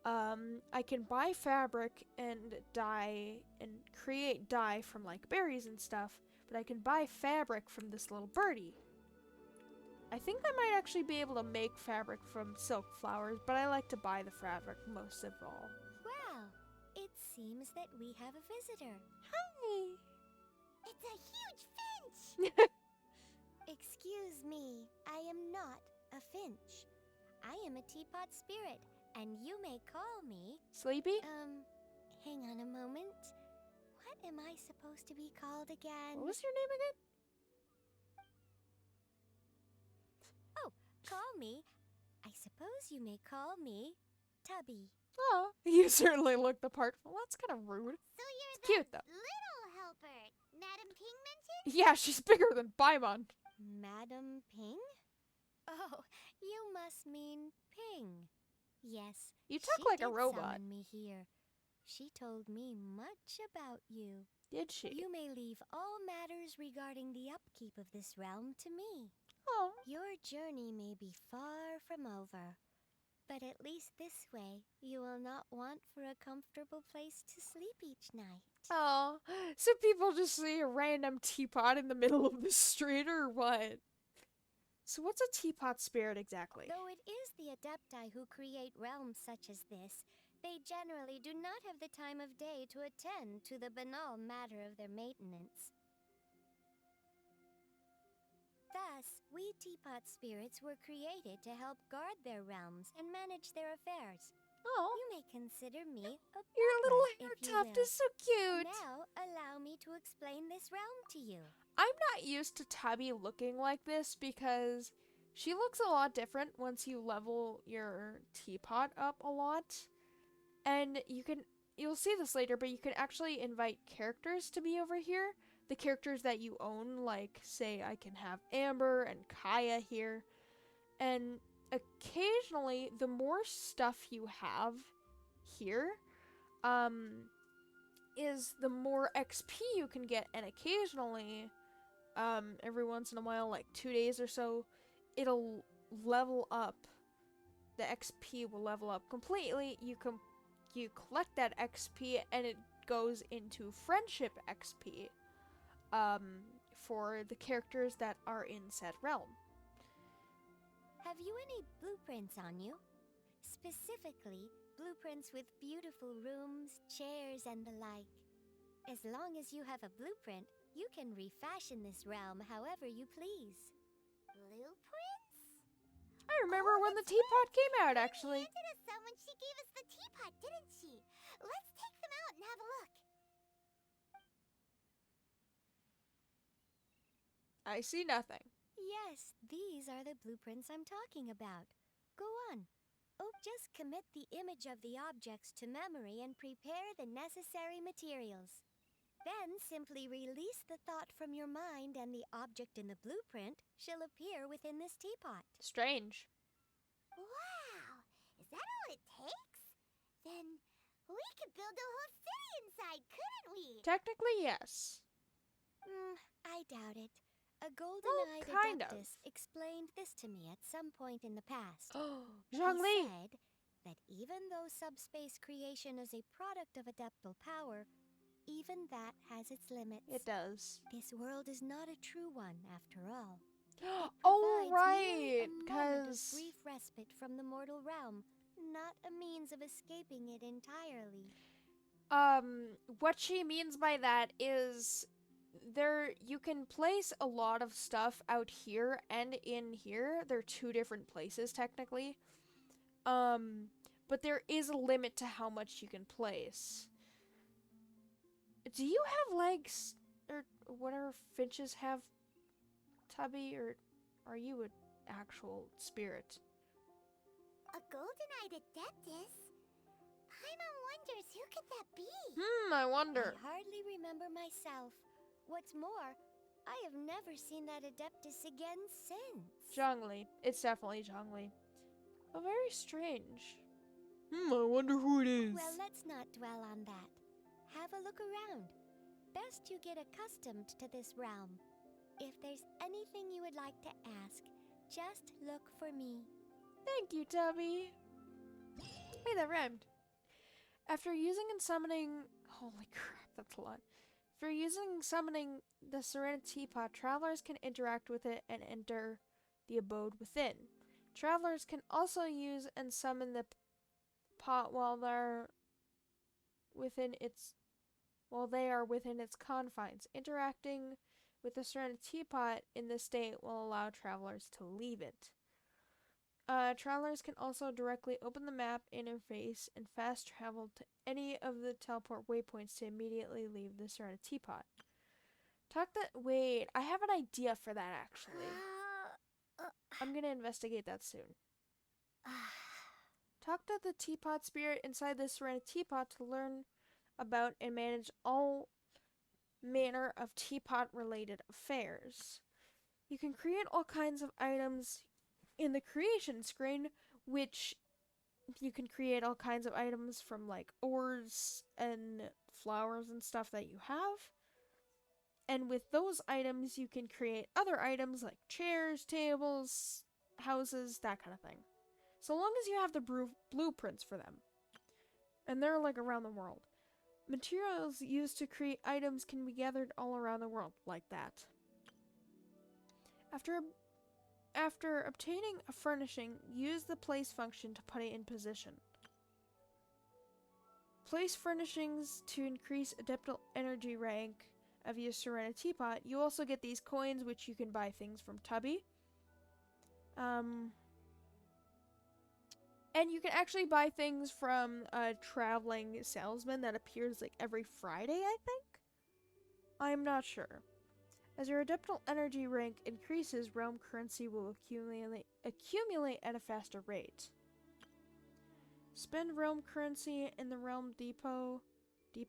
I can buy fabric and dye and create dye from like berries and stuff, but I can buy fabric from this little birdie. I think I might actually be able to make fabric from silk flowers, but I like to buy the fabric most of all. Well, it seems that we have a visitor. Hi! It's a huge finch! Excuse me, I am not a finch. I am a teapot spirit, and you may call me... Sleepy? Hang on a moment. What am I supposed to be called again? What was your name again? Call me. I suppose you may call me Tubby. Oh, you certainly look the part. Well, that's kind of rude. So you're It's cute, though. little helper Madam Ping mentioned? Yeah, she's bigger than Paimon. Madam Ping? Oh, you must mean Ping. Yes. You talk she like a did robot. Summon me here. She told me much about you. Did she? You may leave all matters regarding the upkeep of this realm to me. Oh. Your journey may be far from over, but at least this way you will not want for a comfortable place to sleep each night. Oh. So people just see a random teapot in the middle of the street or what? So what's a teapot spirit exactly? Though it is the Adepti who create realms such as this, they generally do not have the time of day to attend to the banal matter of their maintenance. Thus, we teapot spirits were created to help guard their realms and manage their affairs. Oh. You may consider me a Your little butler, hair if you tuft will. is so cute. Now, allow me to explain this realm to you. I'm not used to Tubby looking like this because she looks a lot different once you level your teapot up a lot. And you'll see this later, but you can actually invite characters to be over here. The characters that you own, like, say, I can have Amber and Kaya here. And occasionally, the more stuff you have here, is the more XP you can get. And occasionally, every once in a while, like 2 days or so, it'll level up. The XP will level up completely. You collect that XP, and it goes into friendship XP. For the characters that are in said realm. Have you any blueprints on you? Specifically, blueprints with beautiful rooms, chairs, and the like. As long as you have a blueprint, you can refashion this realm however you please. Blueprints? I remember when the teapot came out, actually. She handed us some when she gave us the teapot, didn't she? Let's take them out and have a look. I see nothing. Yes, these are the blueprints I'm talking about. Go on. Just commit the image of the objects to memory and prepare the necessary materials. Then simply release the thought from your mind and the object in the blueprint shall appear within this teapot. Strange. Wow! Is that all it takes? Then we could build a whole city inside, couldn't we? Technically, yes. I doubt it. A golden-eyed kind of. adeptus explained this to me at some point in the past. Zhongli! He said that even though subspace creation is a product of adeptal power, even that has its limits. It does. This world is not a true one, after all. Oh, Provides right, merely a moment of because... brief respite from the mortal realm, not a means of escaping it entirely. What she means by that is... you can place a lot of stuff out here and in here. They're two different places, technically. But there is a limit to how much you can place. Do you have legs? Or whatever finches have, Tubby? Or are you an actual spirit? A golden-eyed adeptus? Paimon wonders who could that be? I wonder. I hardly remember myself. What's more, I have never seen that Adeptus again since. Zhongli. It's definitely Zhongli. Oh, very strange. I wonder who it is. Well, let's not dwell on that. Have a look around. Best you get accustomed to this realm. If there's anything you would like to ask, just look for me. Thank you, Tubby. Hey, that rhymed. After using and summoning... Holy crap, that's a lot. After using and summoning the Serenity Teapot, travelers can interact with it and enter the abode within. Travelers can also use and summon the pot while they are within its confines. Interacting with the Serenity Teapot in this state will allow travelers to leave it. Travelers can also directly open the map interface and fast travel to any of the teleport waypoints to immediately leave the Serenity Teapot. Wait, I have an idea for that actually. I'm gonna investigate that soon. Talk to the teapot spirit inside the Serenity Teapot to learn about and manage all manner of teapot-related affairs. You can create all kinds of items in the creation screen, which you can create all kinds of items from like ores and flowers and stuff that you have. And with those items, you can create other items like chairs, tables, houses, that kind of thing. So long as you have the blueprints for them. And they're like around the world. Materials used to create items can be gathered all around the world, like that. After obtaining a furnishing, use the place function to put it in position. Place furnishings to increase adeptal energy rank of your Serenity Teapot. You also get these coins, which you can buy things from Tubby. And you can actually buy things from a traveling salesman that appears like every Friday, I think? I'm not sure. As your adeptal energy rank increases, realm currency will accumulate at a faster rate. Spend realm currency in the realm depot to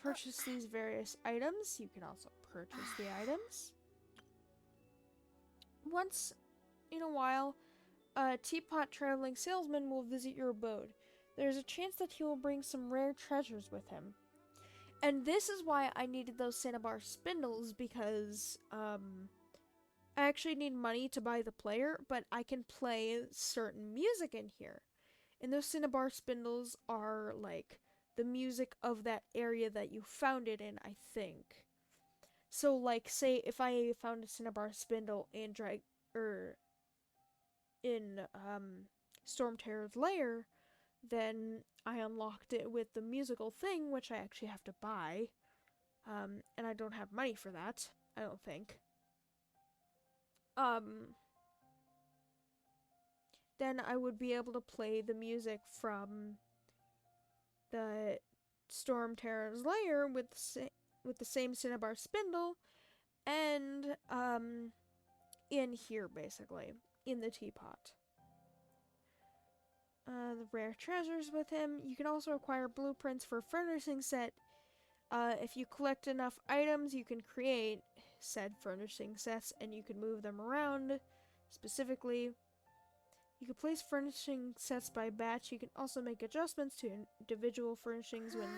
purchase these various items. You can also purchase the items. Once in a while, a teapot traveling salesman will visit your abode. There's a chance that he will bring some rare treasures with him. And this is why I needed those Cinnabar spindles, because I actually need money to buy the player, but I can play certain music in here. And those Cinnabar spindles are like the music of that area that you found it in, I think. So like, say if I found a Cinnabar spindle in Stormterror's lair, then I unlocked it with the musical thing, which I actually have to buy. And I don't have money for that, I don't think. Then I would be able to play the music from the Stormterror's lair with the same Cinnabar spindle, and in here basically, in the teapot. The rare treasures with him. You can also acquire blueprints for furnishing set. If you collect enough items, you can create said furnishing sets, and you can move them around. Specifically, you can place furnishing sets by batch. You can also make adjustments to individual furnishings when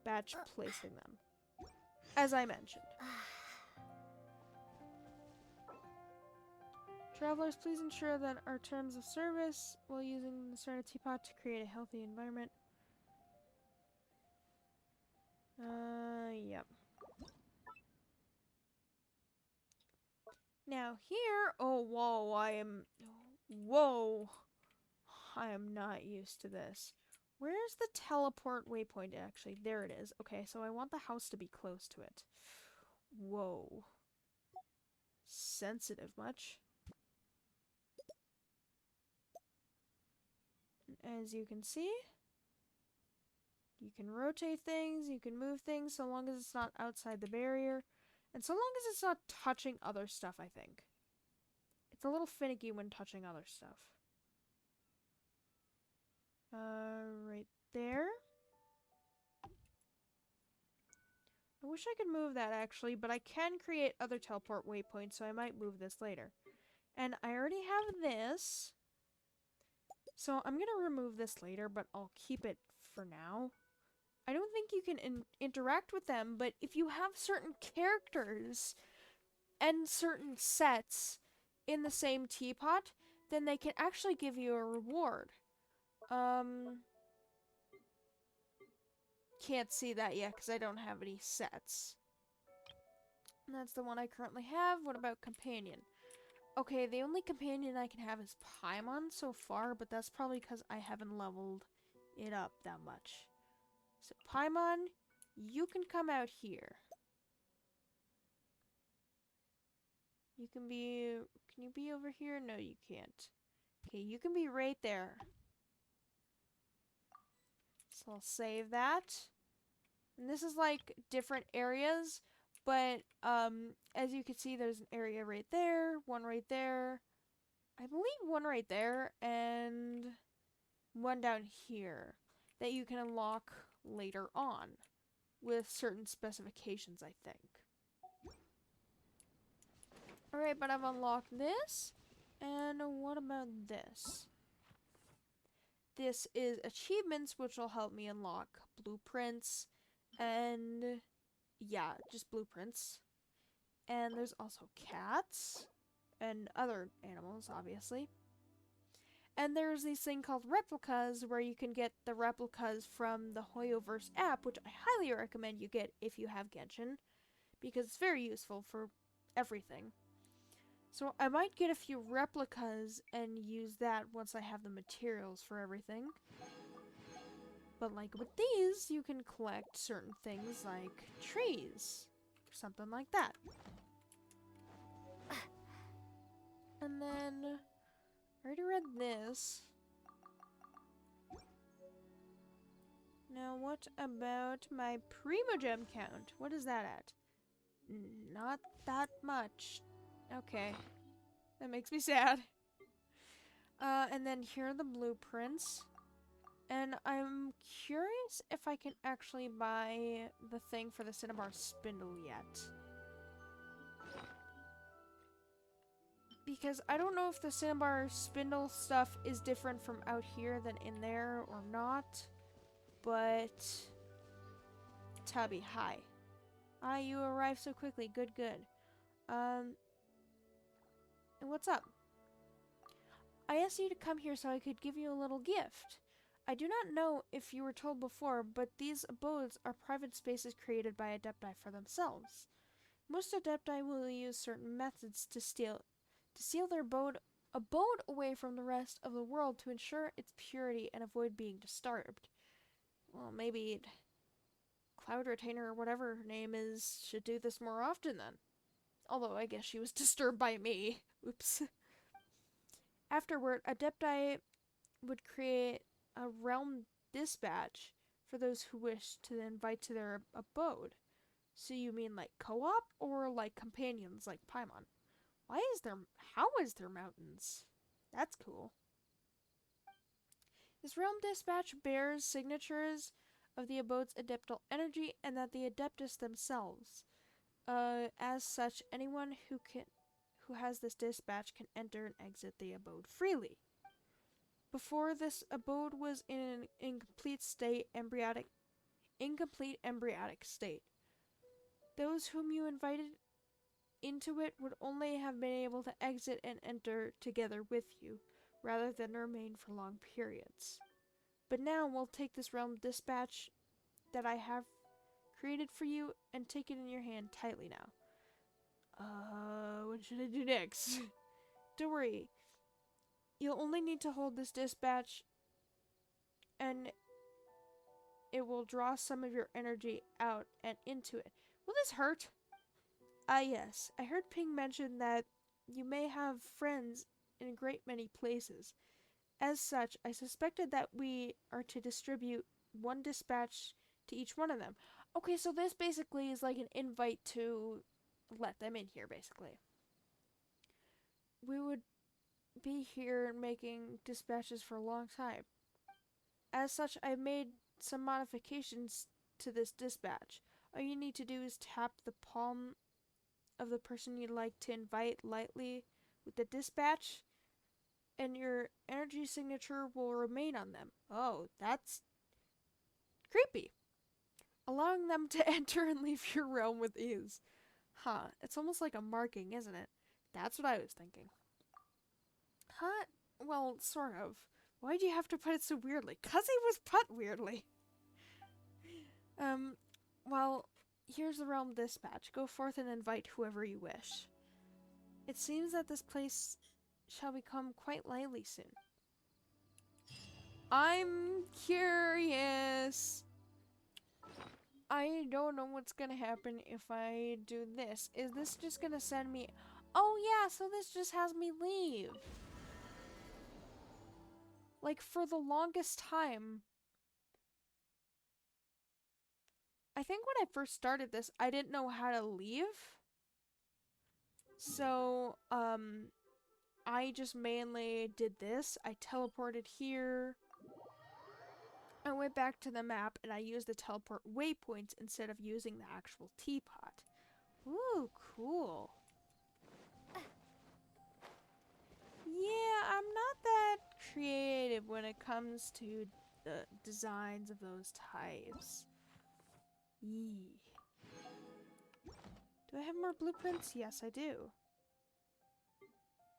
batch placing them, as I mentioned. Travelers, please ensure that our terms of service while using the Serenity Teapot to create a healthy environment. Yep. Now here, whoa, I am not used to this. Where's the teleport waypoint actually? There it is. Okay, so I want the house to be close to it. Whoa. Sensitive much. As you can see, you can rotate things, you can move things, so long as it's not outside the barrier, and so long as it's not touching other stuff, I think. It's a little finicky when touching other stuff. Right there. I wish I could move that actually, but I can create other teleport waypoints, so I might move this later. And I already have this. So I'm going to remove this later, but I'll keep it for now. I don't think you can interact with them, but if you have certain characters and certain sets in the same teapot, then they can actually give you a reward. Can't see that yet because I don't have any sets. And that's the one I currently have. What about companion? Okay, the only companion I can have is Paimon so far, but that's probably because I haven't leveled it up that much. So Paimon, you can come out here. You can you be over here? No, you can't. Okay, you can be right there. So I'll save that. And this is like different areas, but as you can see, there's an area right there, one right there, I believe one right there, and one down here that you can unlock later on with certain specifications, I think. Alright, but I've unlocked this, and what about this? This is achievements, which will help me unlock blueprints, and yeah, just blueprints. And there's also cats and other animals, obviously. And there's this thing called replicas, where you can get the replicas from the Hoyoverse app, which I highly recommend you get if you have Genshin, because it's very useful for everything. So I might get a few replicas and use that once I have the materials for everything. But like with these, you can collect certain things like trees, or something like that. And then, I already read this. Now what about my Primogem count? What is that at? Not that much. Okay. That makes me sad. And then here are the blueprints. And I'm curious if I can actually buy the thing for the Cinnabar Spindle yet. Because I don't know if the Cinnabar Spindle stuff is different from out here than in there or not. But... Tubby, hi. Ah, you arrived so quickly. Good, good. And what's up? I asked you to come here so I could give you a little gift. I do not know if you were told before, but these abodes are private spaces created by Adepti for themselves. Most Adepti will use certain methods to steal their abode away from the rest of the world to ensure its purity and avoid being disturbed. Well, maybe Cloud Retainer or whatever her name is should do this more often then. Although I guess she was disturbed by me. Oops. Afterward, Adepti would create a realm dispatch for those who wish to invite to their abode. So you mean like co-op or like companions like Paimon? How is there mountains? That's cool. This realm dispatch bears signatures of the abode's adeptal energy and that the adeptus themselves. As such, anyone who has this dispatch can enter and exit the abode freely. Before, this abode was in an incomplete embryonic state. Those whom you invited into it would only have been able to exit and enter together with you, rather than remain for long periods. But now we'll take this realm dispatch that I have created for you and take it in your hand tightly now. What should I do next? Don't worry. You'll only need to hold this dispatch and it will draw some of your energy out and into it. Will this hurt? Ah, yes. I heard Ping mention that you may have friends in a great many places. As such, I suspected that we are to distribute one dispatch to each one of them. Okay, so this basically is like an invite to let them in here, basically. We would be here making dispatches for a long time. As such, I've made some modifications to this dispatch. All you need to do is tap the palm of the person you'd like to invite lightly with the dispatch, and your energy signature will remain on them. Oh, that's creepy. Allowing them to enter and leave your realm with ease. Huh, it's almost like a marking, isn't it? That's what I was thinking. Huh? Well, sort of. Why'd you have to put it so weirdly? 'Cause he was put weirdly. Well, here's the realm dispatch. Go forth and invite whoever you wish. It seems that this place shall become quite lively soon. I'm curious. I don't know what's gonna happen if I do this. Is this just gonna send me... Oh yeah, so this just has me leave. Like, for the longest time... I think when I first started this, I didn't know how to leave. So, I just mainly did this. I teleported here. I went back to the map and I used the teleport waypoints instead of using the actual teapot. Ooh, cool. Yeah, I'm not that creative when it comes to the designs of those types. Yee. Do I have more blueprints? Yes, I do.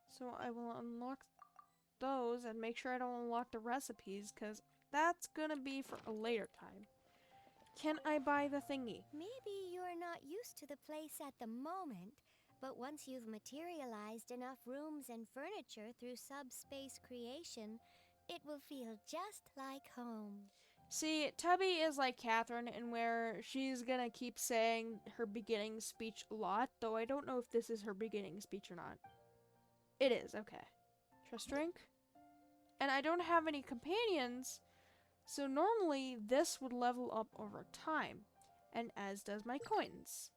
So I will unlock those and make sure I don't unlock the recipes, because that's gonna be for a later time. Can I buy the thingy? Maybe you're not used to the place at the moment, but once you've materialized enough rooms and furniture through subspace creation, it will feel just like home. See, Tubby is like Catherine in where she's gonna keep saying her beginning speech a lot, though I don't know if this is her beginning speech or not. It is, okay. Trust drink? And I don't have any companions, so normally this would level up over time, and as does my coins.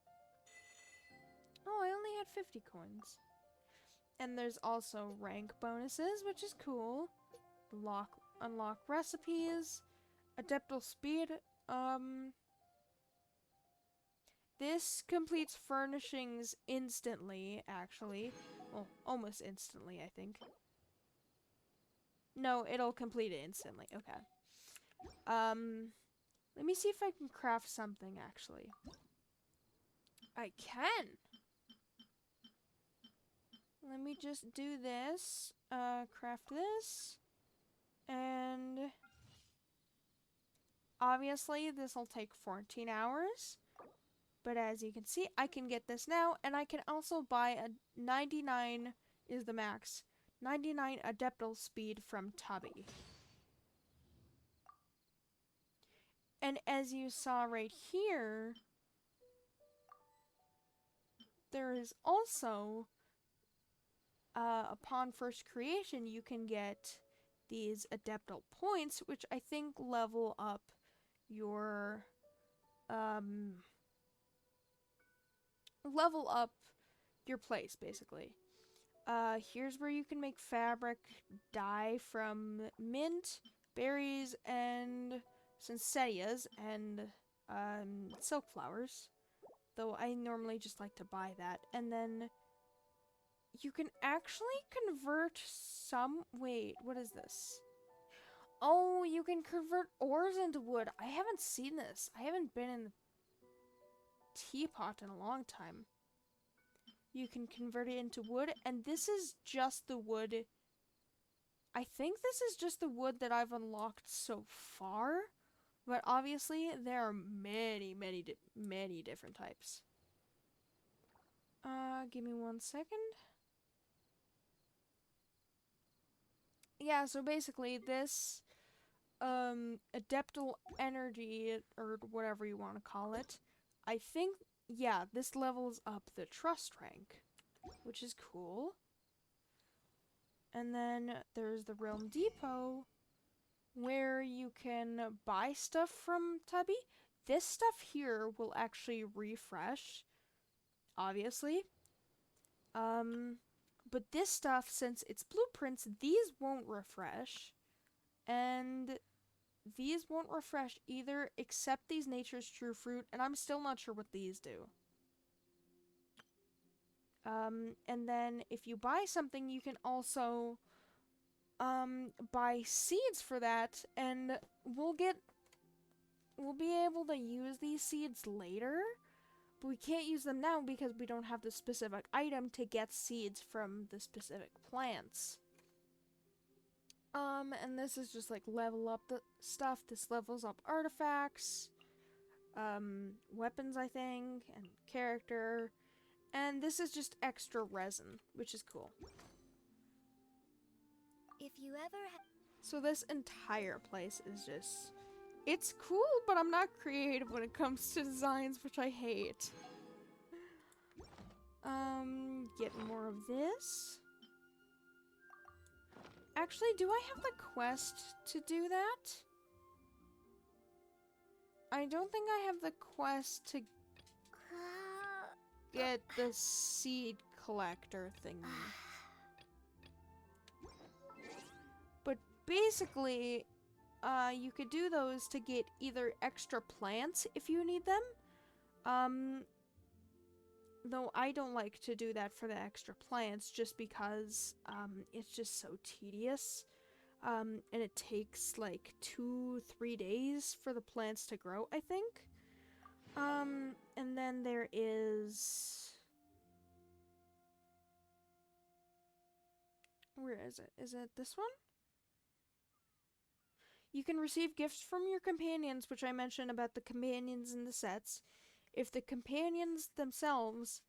Oh, I only had 50 coins. And there's also rank bonuses, which is cool. Unlock recipes. Adeptal speed. This completes furnishings instantly, actually. Well, almost instantly, I think. No, it'll complete it instantly. Okay. Let me see if I can craft something, actually. I can! Let me just do this. Craft this. And... obviously, this will take 14 hours. But as you can see, I can get this now. And I can also buy a 99 is the max. 99 Adeptal speed from Tubby. And as you saw right here, there is also, upon first creation, you can get these Adeptal points, which I think level up your, place, basically. Here's where you can make fabric dye from mint, berries, and Sincerias, and, silk flowers. Though I normally just like to buy that. And then you can actually convert some... wait, what is this? Oh, you can convert ores into wood. I haven't seen this. I haven't been in the teapot in a long time. You can convert it into wood, and this is just the wood. I think this is just the wood that I've unlocked so far, but obviously there are many different types. Give me 1 second. Yeah, so basically this Adeptal energy, or whatever you want to call it, I think, yeah, this levels up the trust rank, which is cool. And then there's the Realm Depot, where you can buy stuff from Tubby. This stuff here will actually refresh, obviously. But this stuff, since it's blueprints, these won't refresh. And these won't refresh either, except these Nature's True Fruit, and I'm still not sure what these do. And then if you buy something, you can also buy seeds for that, and we'll be able to use these seeds later, but we can't use them now because we don't have the specific item to get seeds from the specific plants. And this is just like level up the stuff. This levels up artifacts, weapons, I think, and character. And this is just extra resin, which is cool. If you ever So this entire place is just... It's cool, but I'm not creative when it comes to designs, which I hate. Get more of this. Actually, do I have the quest to do that? I don't think I have the quest to get the seed collector thingy. But basically, you could do those to get either extra plants if you need them. Though I don't like to do that for the extra plants just because it's just so tedious. And it takes like 2-3 days for the plants to grow, I think. And then there is... Where is it? Is it this one? You can receive gifts from your companions, which I mentioned about the companions in the sets. If the companions themselves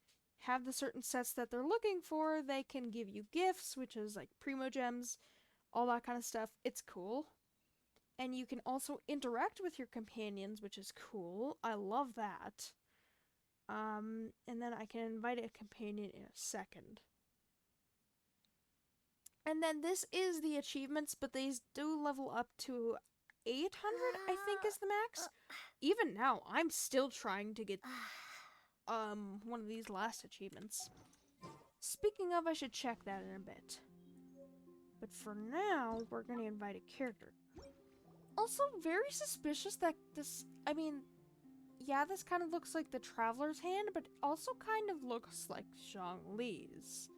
have the certain sets that they're looking for, they can give you gifts, which is like primo gems, all that kind of stuff. It's cool. And you can also interact with your companions, which is cool. I love that. And then I can invite a companion in a second. And then this is the achievements, but these do level up to 800, I think is the max. Even now, I'm still trying to get one of these last achievements. Speaking of, I should check that in a bit. But for now, we're gonna invite a character. Also, very suspicious that this, I mean, yeah, this kind of looks like the Traveler's Hand, but also kind of looks like Zhongli's.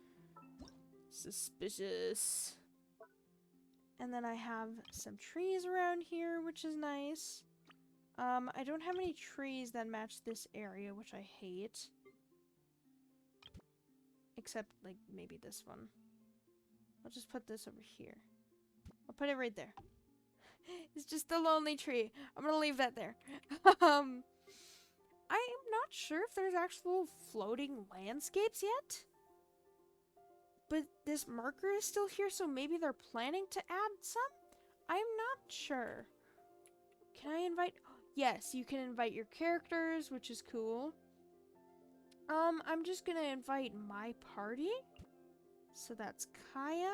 Suspicious. And then I have some trees around here, which is nice. I don't have any trees that match this area, which I hate. Except, like, maybe this one. I'll just put this over here. I'll put it right there. It's just a lonely tree. I'm gonna leave that there. I'm not sure if there's actual floating landscapes yet. But this marker is still here, so maybe they're planning to add some? I'm not sure. Can I invite... Yes, you can invite your characters, which is cool. I'm just gonna invite my party. So that's Kaya.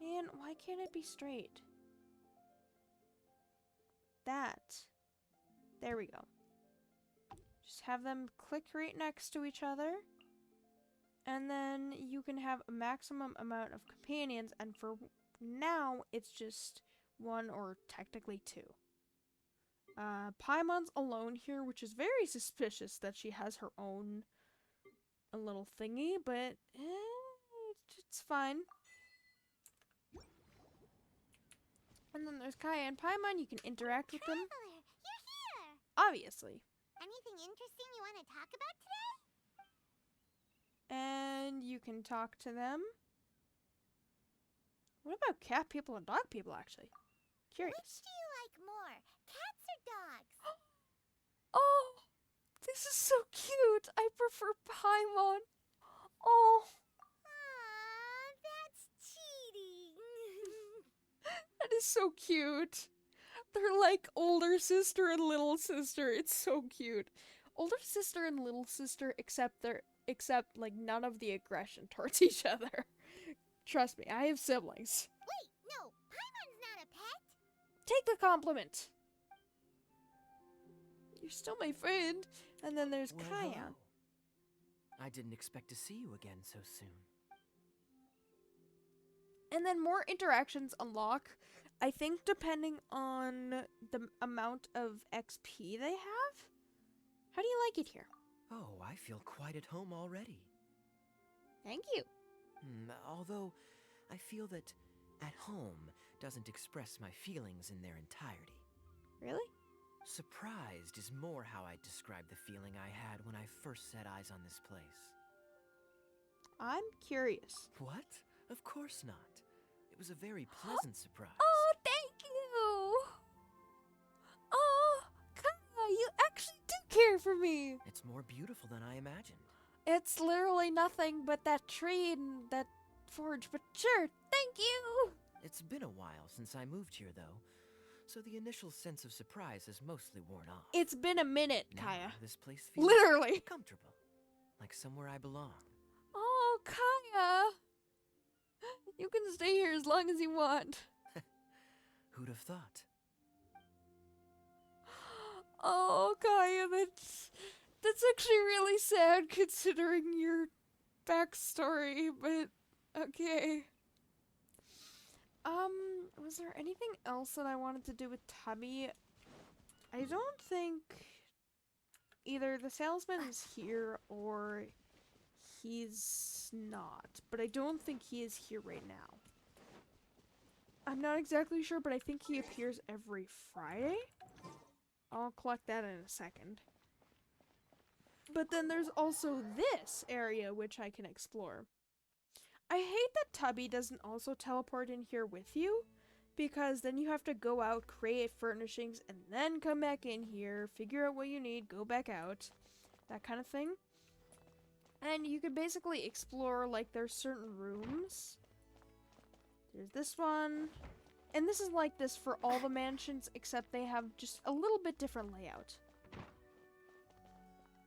Man, why can't it be straight? That. There we go. Just have them click right next to each other. And then you can have a maximum amount of companions, and for now, it's just 1 or technically 2. Paimon's alone here, which is very suspicious that she has her own a little thingy, but it's fine. And then there's Kaya and Paimon. You can interact with them. Traveler, you're here! Obviously. Anything interesting you want to talk about today? And you can talk to them. What about cat people and dog people, actually? Curious. Which do you like more, cats or dogs? Oh, this is so cute. I prefer Paimon. Oh. Aww, that's cheating. That is so cute. They're like older sister and little sister. It's so cute. Older sister and little sister, except like none of the aggression towards each other. Trust me, I have siblings. Wait, no, Paimon's not a pet. Take the compliment. You're still my friend. And then there's Kaya. I didn't expect to see you again so soon. And then more interactions unlock, I think, depending on the amount of XP they have. How do you like it here? Oh, I feel quite at home already. Thank you. Although, I feel that at home doesn't express my feelings in their entirety. Really? Surprised is more how I'd describe the feeling I had when I first set eyes on this place. I'm curious. What? Of course not. It was a very pleasant surprise. Oh, thank you! Oh, Kaya, you actually do care for me! It's more beautiful than I imagined. It's literally nothing but that tree and that forge, but sure, thank you! It's been a while since I moved here, though, so the initial sense of surprise has mostly worn off. It's been a minute, Now, Kaya. this place feels Literally. comfortable, like somewhere I belong. Oh, Kaya! You can stay here as long as you want. Who'd have thought? Oh, Kaya, that's actually really sad considering your backstory, but okay. Was there anything else that I wanted to do with Tubby? I don't think either the salesman is here or he's not, but I don't think he is here right now. I'm not exactly sure, but I think he appears every Friday. I'll collect that in a second. But then there's also this area which I can explore. I hate that Tubby doesn't also teleport in here with you, because then you have to go out, create furnishings, and then come back in here, figure out what you need, go back out, that kind of thing. And you can basically explore, like, there's certain rooms. There's this one. And this is like this for all the mansions, except they have just a little bit different layout.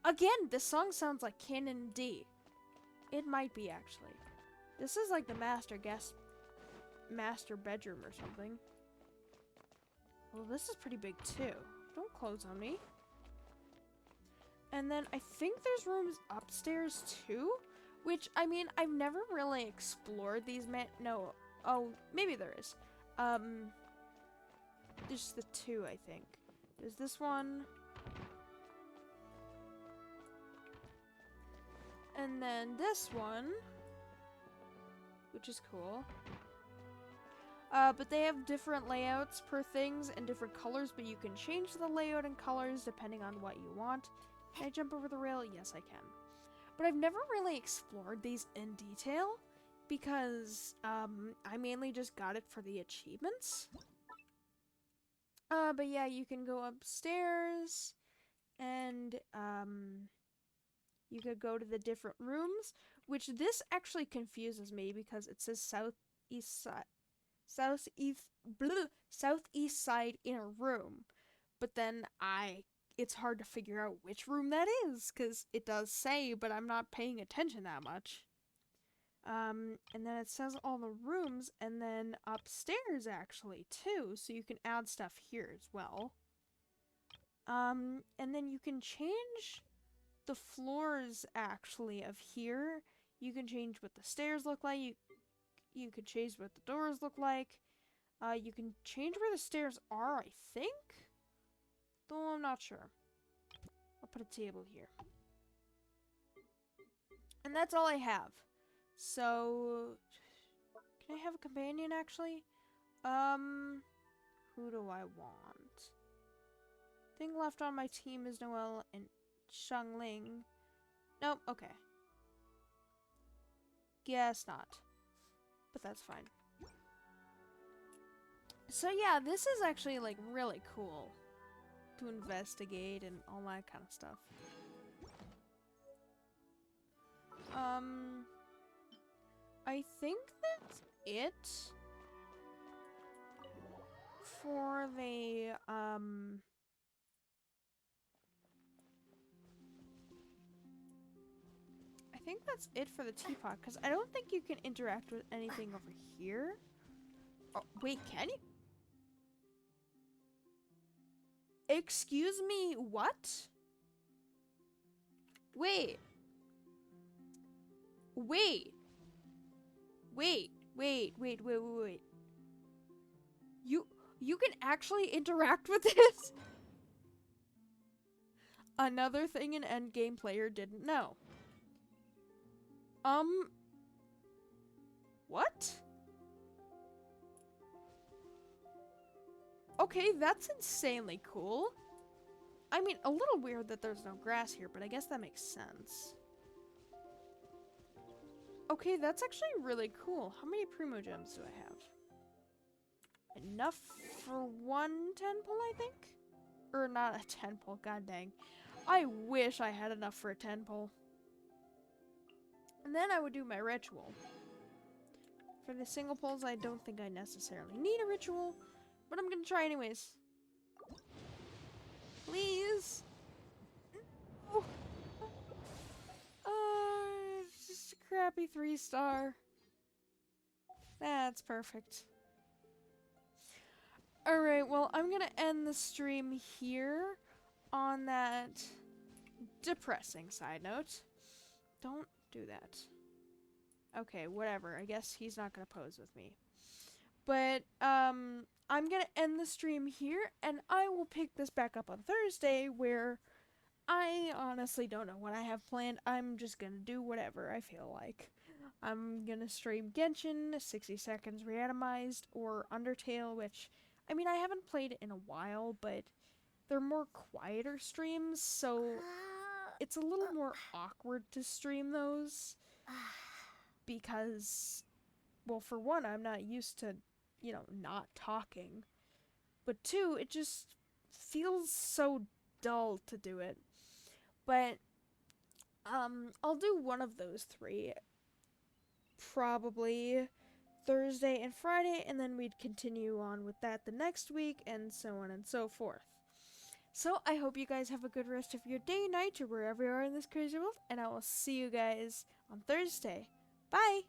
Again, this song sounds like Canon D. It might be, actually. This is like the master bedroom or something. Well, this is pretty big too. Don't close on me. And then I think there's rooms upstairs too, which, I mean, I've never really explored these no. Oh, maybe there is. There's the two, I think. There's this one. And then this one, which is cool. But they have different layouts per things and different colors, but you can change the layout and colors depending on what you want. Can I jump over the rail? Yes, I can. But I've never really explored these in detail because I mainly just got it for the achievements. But yeah, you can go upstairs and you could go to the different rooms, which this actually confuses me because it says southeast side in a room, but then it's hard to figure out which room that is because it does say, but I'm not paying attention that much. And then it says all the rooms, and then upstairs actually too, so you can add stuff here as well. And then you can change the floors actually of here. You can change what the stairs look like. You can change what the doors look like. You can change where the stairs are, I think. Though I'm not sure. I'll put a table here. And that's all I have. So, can I have a companion actually? Who do I want? Thing left on my team is Noelle and Xiangling. Nope, okay. Guess not. But that's fine. So yeah, this is actually like really cool to investigate and all that kind of stuff. I think that's it for the I think that's it for the teapot, because I don't think you can interact with anything over here. Oh, wait, can you? Excuse me, what? Wait. Wait. Wait. You can actually interact with this? Another thing an endgame player didn't know. What? Okay, that's insanely cool. I mean, a little weird that there's no grass here, but I guess that makes sense. Okay, that's actually really cool. How many Primo Gems do I have? Enough for one 10-pull, I think? Or not a 10-pull, god dang. I wish I had enough for a 10-pull. And then I would do my ritual. For the single pulls, I don't think I necessarily need a ritual, but I'm gonna try anyways. Please? No. Just a crappy 3-star. That's perfect. Alright, well, I'm gonna end the stream here on that depressing side note. Don't do that. Okay, whatever. I guess he's not gonna pose with me. But, I'm gonna end the stream here, and I will pick this back up on Thursday, where I honestly don't know what I have planned. I'm just gonna do whatever I feel like. I'm gonna stream Genshin, 60 Seconds Reatomized, or Undertale, which, I mean, I haven't played it in a while, but they're more quieter streams, so it's a little more awkward to stream those. Because, well, for one, I'm not used to, you know, not talking. But two, it just feels so dull to do it. But, I'll do one of those 3. Probably Thursday and Friday, and then we'd continue on with that the next week, and so on and so forth. So, I hope you guys have a good rest of your day, night, or wherever you are in this crazy world, and I will see you guys on Thursday. Bye!